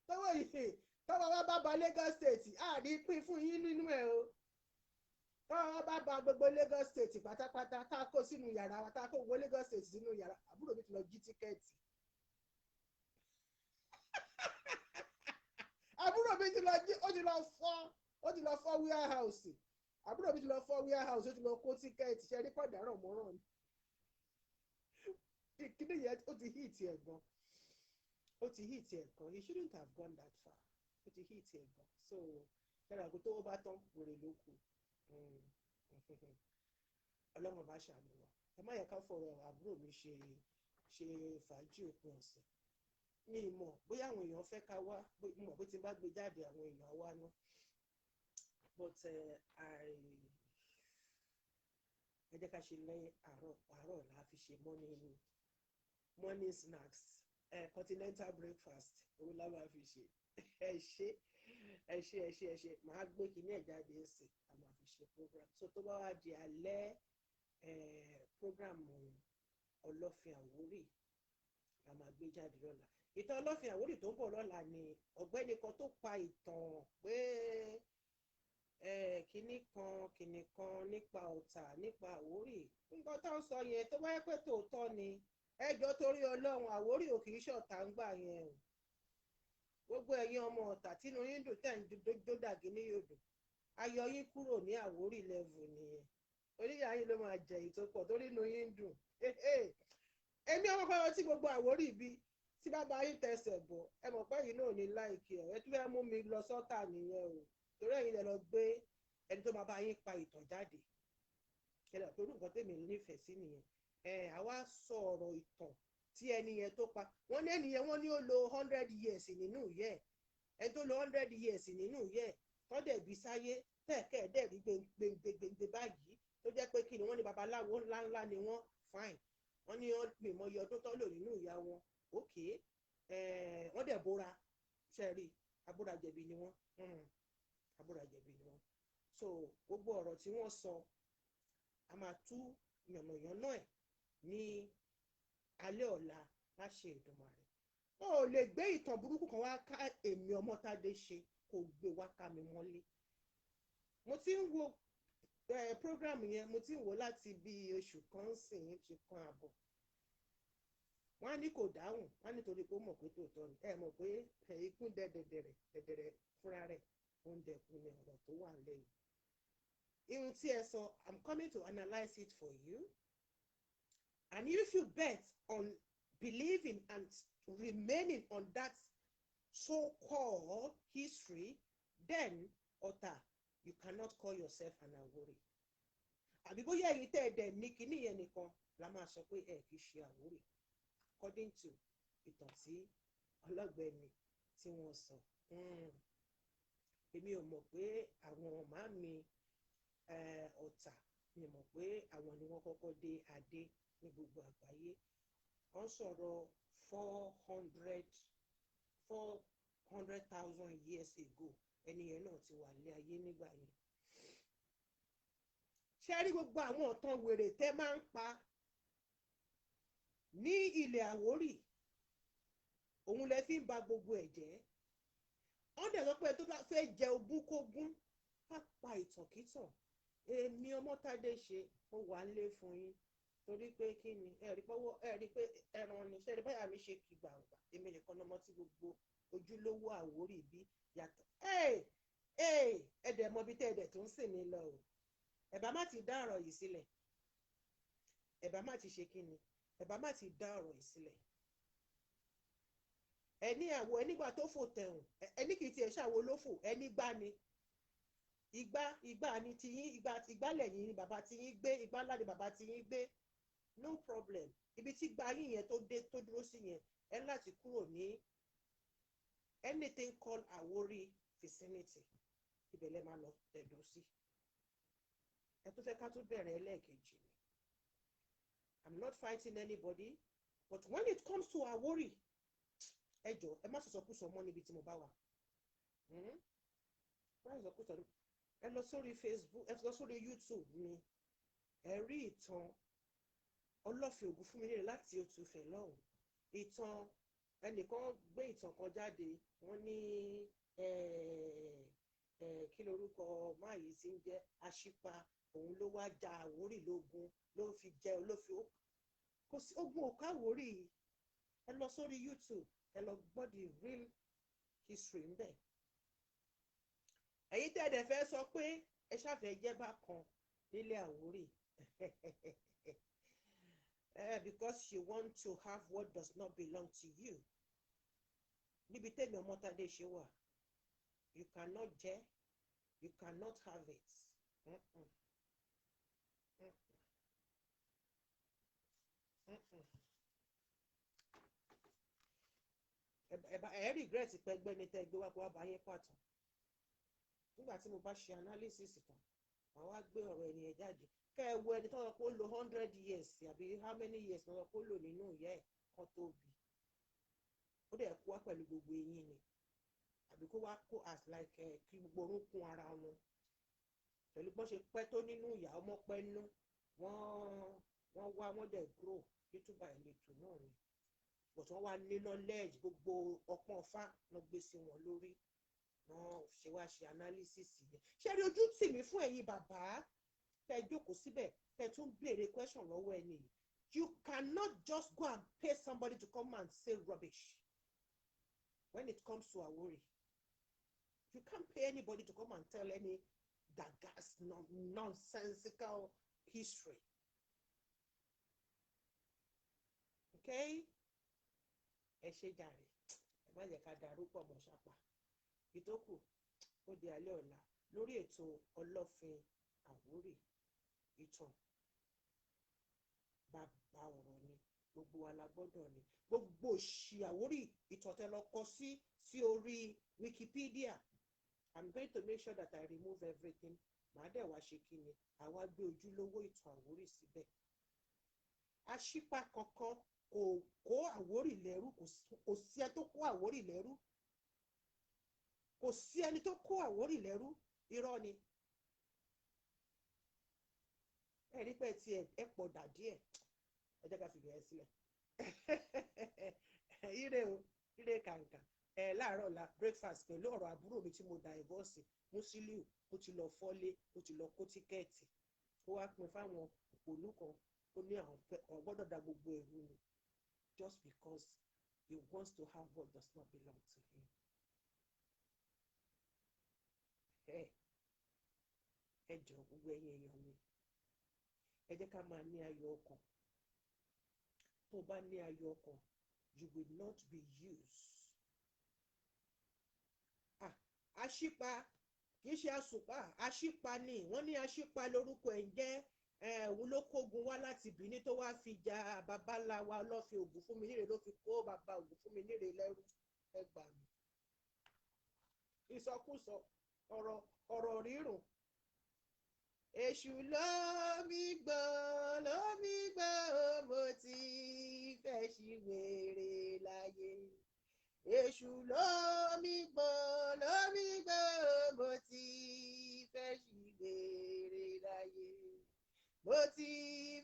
tọ́wọ́ yìí tọ́wọ́ wá bá ba Lagos State àní pín fún yín nínú ẹ̀ o tọ́wọ́ wá bá ba gbogbo Lagos State pátápátá tá a kó sínú yàrá wa tá a kó gbogbo Lagos State sínú yàrá àbúrò mi ti lọ jí tíkẹ́ẹ̀tì àbúrò mi ti lọ jí ó ti lọ fọ́ warehouse àbúrò mi ti lọ fọ́ warehouse ó ti lọ kó tíkẹ́ẹ̀tì ṣe rí pàdánù mọ́ràn ni kíni yẹn ó ti hit ẹ̀ gan he shouldn't have gone that far ó ti hit ẹ̀ gan so ṣẹlẹ̀ àgọ́ tó bá tán wèrè ló kù ọlọ́run bá ṣàánú wa ẹ má yẹ ká fọ̀rọ̀ àbúrò mi ṣe fàájì òpin ọ̀sẹ̀ ní ìmọ̀ bóyá àwọn èèyàn fẹ́ ká wá mọ̀ bó ti bá gbé jáde àwọn èèyàn wá ná but ẹ jẹ́ ká ṣe lẹ́yìn àárọ̀ la fi ṣe morning snacks continental breakfast òun la máa fi ṣe ẹ ṣe màá gbé kíní ẹ̀ jáde ẹsẹ̀ a máa fi ṣe program so tó bá wá di alẹ́ program ọlọ́fin Àwórì la máa gbé jáde lọ́la ìtàn ọlọ́fin Àwórì tó ń bọ̀ lọ́la ni ọ̀gbẹ́ni kan tó pa ìtàn pé kinní kan nípa Ọ̀tà nípa Àwórì nǹkan tó ń sọ yẹn tó bá yẹ pé tòótọ́ ni ẹjọ́ torí Ọlọ́run Àwórì ò kì í ṣọ̀tá ń gbà yẹn o gbogbo ẹ̀yin ọmọ Ọ̀tà tínú yín dùn tẹ̀ ń dódàgé ní yòdò ayọ̀ yín kúrò ní Àwórì level nìyẹn oníyà yín ló máa jẹ èyí tó pọ̀ torí inú yín dùn èmi ọmọ pàrọ̀ tí gbogbo Àwórì bí tí bàbá yín tẹsẹ̀ bọ̀ ẹ mọ̀ pé yìí náà ní láìkí ẹ̀ ẹ tún fẹ́ mú mi lọ sọ́tà nìyẹn o torí ẹ̀yin lẹ lọ gbé ẹni tó máa bá yín pa ìtàn jáde kẹlẹ̀ torí nǹkan tèmi nífẹ̀ẹ́ sí nìyẹn àwa sọ ọ̀rọ̀ ìtàn tí ẹni yẹn tó pa wọ́n ní ẹni yẹn wọ́n ní ó lo 100 years nínú yẹ ẹ tó lo 100 years nínú yẹ tọ́dẹ̀ bí sáyé tẹ̀kẹ́ dẹ̀ rí gbẹngbẹngbẹ báyìí tó jẹ́ pé kí ni wọ́n ní babaláwo ńláńlá ni wọ́n fine wọ́n ní wọ́n pè mọ́ iye ọdún tó lò nínú ìyá wọn òkè wọ́n dẹ̀ bóra ṣẹ́ẹ̀rí abúrajẹ̀bi ni wọ́n abúrajẹ̀bi ni wọ́n so gbogbo ọ̀rọ̀ tí wọ́n sọ a máa tú yànnàyànnà ẹ̀ ní alẹ́ ọ̀la láṣẹ Èdùmàrè. O ò lè gbé ìtàn burúkú kan wá ká èmi Ọmọ́tádé ṣe kó gbé wá ká mi mọ́lé. Mo ti ń wo program yẹn, mo ti ń wò láti bí oṣù kan sìn oṣù kan àbọ̀. Wọ́n á ní kò dáhùn, wọ́n á nítorí pé ó mọ̀ pé tòótọ́ ni. Ẹ mọ̀ pé ikú dẹ̀dẹ̀dẹ̀rẹ̀ fúnra rẹ̀ oúnjẹ kù ní ọ̀rọ̀ tó wà lẹ́yìn. Ihun tí ẹ sọ, I'm coming to analyse it for you. And if you bet on believing and remaining on that so-called history, then Ọ̀tà, you cannot call yourself an Àwórì. Àbí bóyá ẹ̀yin tẹ́ ẹ dẹ̀ ní kíní yẹn nìkan la máa sọ pé ẹ kì í ṣe Àwórì according to ìtàn tí ọlọ́gbẹ́ni tí wọ́n sọ. Èmi ò mọ̀ pé àwọn màámi Ọ̀tà, mi mọ̀ pé àwọn ni wọ́n kọ́kọ́ dé adé ní gbogbo àgbáyé. Wọ́n sọ̀rọ̀ 400,000 years ago. Ẹni yẹn náà ti wà ní ayé nígbà yẹn. Ṣé rí gbogbo àwọn ọ̀tàn wèrè tẹ́ máa ń pa ní ilẹ̀ Àwórì, òun lẹ fi ń ba gbogbo ẹ̀ jẹ́. Wọ́n dẹ̀ sọ pé tó bá fẹ́ jẹ ogún kógún á pa ìtànkítàn. Èmi Ọmọ́tádé ṣe ó wà nílé fún yín torí pé kí ni ẹ rí pé ẹran ni ṣe rí báyà mi ṣe kí gbàǹgbà. Èmi nìkan lọmọ tí gbogbo ojúlówó Àwórì bí yàtọ̀. Ẹ̀dẹ̀ mọ bí tẹ́ ẹ̀dẹ̀ tó ń sìn mí lọ o. Ẹ bá má ti dá ọ̀rọ̀ yìí sílẹ̀. Ẹ bá má ti ṣe kí ni? Ẹ bá má ti dá ọ̀rọ̀ yìí sílẹ̀. Ẹni àwọ̀ ẹnígbà tó fò tẹ̀hùn, ẹni kì í tiẹ̀ ṣàwo ló fò, ẹni gbá ni. Ìgbà ni tiyín, ìgbà lẹ́yìn ni bàbá tiyín gbé, ìgbà ńlá ni bàbá tiyín gbé. No problem. Ibi tí gba yín yẹn tó dúró sí yẹn, ẹ láti kúrò ní anything called Àwórì vicinity. Ibẹ̀ lẹ máa lọ tẹ̀dó sí. Ẹ tó fẹ́ ká tó bẹ̀rẹ̀ ẹlẹ́ẹ̀kejì ni. I'm not fighting anybody, but when it comes to Àwórì, ẹ jọ̀ọ́ ẹ má sọ̀sọ̀kúsọ mọ́ níbi tí mo bá wà. Ẹ lọ sórí Facebook, ẹ lọ sórí YouTube mi, ẹ rí ìtàn Ọlọ́fin Ògúnfúnminílẹ̀ láti Òtúfẹ̀ lọ́hùn. Ìtàn ẹnìkan gbé ìtàn kan jáde, wọ́n ní kí lorúkọ máa yìí ti ń jẹ́ Aṣípa, òun ló wá ja Àwórì lógun, ló fi jẹ olófin. Kò sí ogun òkú Àwórì. Ẹ lọ sórí YouTube, ẹ lọ gbọ́ the real history ń bẹ̀. Ẹ̀yin tẹ́ ẹ dẹ̀ fẹ́ sọ pé ẹ ṣàfẹ́ jẹ́ bákan nílé Àwórì because you want to have what does not belong to you. Níbi tẹ́mi Ọmọ́tádé ṣe wà, you cannot jẹ, you cannot have it. Ẹ regret pé ẹgbẹ́ ni tẹ́ gbé wá kó wá bá yín pàtó. Nígbà tí mo bá ṣe analysis tán, màá wá gbé ọ̀rọ̀ ẹni ẹ̀ jáde. Kẹ́ ẹ wo ẹni tó sọ pé ó lo 100 years àbí how many years ló sọ pé ó lò nínú ìyá ẹ̀ kan tó bí. Ó dẹ̀ kó wá pẹ̀lú gbogbo eyín ni. Àbí kó wá kó as like kí gbogbo orúnkún ara wọn. Pẹ̀lú bọ́n ṣe pẹ́ tó nínú ìyá ọmọ pẹ́ nú. Wọ́n wá wọ́n dẹ̀ grow YouTube ìletò náà ni. But wọ́n wá ní knowledge gbogbo ọpọ́n ọfá lọ gbé sí wọn lórí. Wọ́n ṣe wá ṣe analysis yẹn. Ṣé rí ojú tì mí fún ẹ̀yin bàbá tẹ́ jókòó síbẹ̀ tẹ́ tún béèrè question lọ́wọ́ ẹni. You cannot just go and pay somebody to come and say rubbish when it comes to Àwórì. You can't pay anybody to come and tell any dagas nonsensical history. Okay? Ẹ ṣe jàre, ẹ má jẹ́ ká darúpọ̀ mọ́ ṣàpà. Ìtókù ó di alẹ́ ọ̀la lórí ètò Ọlọ́fin Àwórì. Ìtàn bàbá ọ̀rọ̀ ni, gbogbo wa la gbọ́dọ̀ ni. Gbogbo òṣì Àwórì ìtàn tẹ́ lọ kọ sí orí Wikipedia. I'm going to make sure that I remove everything. Màá dẹ̀ wá ṣe kí ni, àwa gbé ojúlówó ìtàn Àwórì síbẹ̀. Aṣípa kankan kò kó Àwórì lẹ́rú, kò sí ẹni tó kó Àwórì lẹ́rú. Kò sí ẹni tó kó Àwórì lẹ́rú, irọ́ ni. ẹ rí pé tí ẹ pọ̀ dà díẹ̀ ẹ jẹ́ ká fi bẹ̀rẹ̀ sílẹ̀ ire o ire kàǹkà láàárọ̀ la breakfast pẹ̀lú ọ̀rọ̀ àbúrò mi tí mo divorce Musiliu ó ti lọ fọ́lé ó ti lọ kó tíkẹ́ẹ̀tì ó wá pin fáwọn òpònú kan ó ní àwọn gbọ́dọ̀ da gbogbo ẹ̀rù ni just because he wants to have what does not belong to him. Ẹ jọ̀ọ́ gbogbo ẹ̀yin èèyàn mi ẹ jẹ́ ká máa ní ayọ̀ ọkàn tó bá ní ayọ̀ ọkàn you will not be used. Àṣìpa kì í ṣe àsùpá àṣìpa ni wọ́n ní àṣìpa lórúkọ ẹ̀ ń jẹ́ òun ló kógun wá láti Benin tó wá fi jà bàbá ńlá wa lọ́fi ògùn fún mi níre ló fi kó bàbá ògùn fún mi níre lẹ́rú ẹ gbà mí. Ìsọkúsọ ọ̀rọ̀ rírùn èṣù lómi gbọ́ mo ti fẹ́ ṣì wèrè láyé èṣù lómi gbọ́ mo ti fẹ́ ṣì wèrè láyé mo ti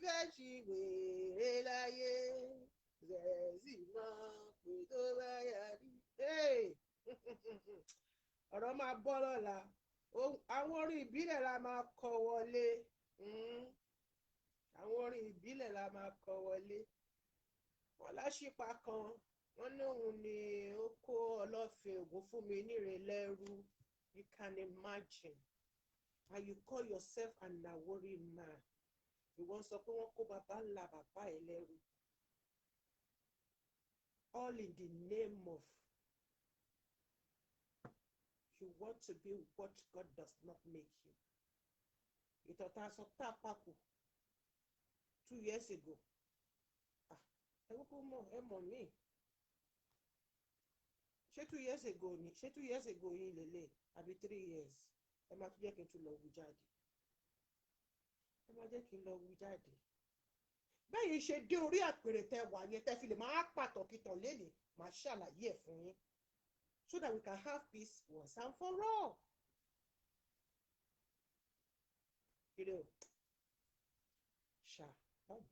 fẹ́ ṣì wèrè láyé zẹ̀ẹ́sì mọ́ pé tó bá yà rí ọ̀rọ̀ máa bọ́ lọ́la àwọn orin ìbílẹ̀ la máa kọ wọlé àwọn orin ìbílẹ̀ la máa kọ wọlé wọn láṣìpa kan wọn ní òun ni ó kó ọlọ́fin ògún fún mi níre lẹ́rú you can imagine and you call yourself an Awori man ìwọ sọ pé wọ́n kó bàbá ńlá bàbá ẹ̀ lẹ́rú all in the name of you want to be what God does not make you. Ìtọ̀tà sọ tá a papọ̀ 2 years ago. Ẹ kúkú mọ̀ ẹ mọ̀ mí. Ṣé 2 years ago ni? Ṣé 2 years ago yìí lélẹ̀? Àbí 3 years? Ẹ máa tún jẹ́ kí n tún lọ wú jáde. Ẹ máa jẹ́ kí n lọ wú jáde. Bẹ́ẹ̀ ṣe dé orí àpèrè tẹ wà yẹn tẹ fi lè máa pàtàkìtàn lénìí máa ṣàlàyé ẹ̀ fún yín. So that we can have peace once and for all. You know, shalom.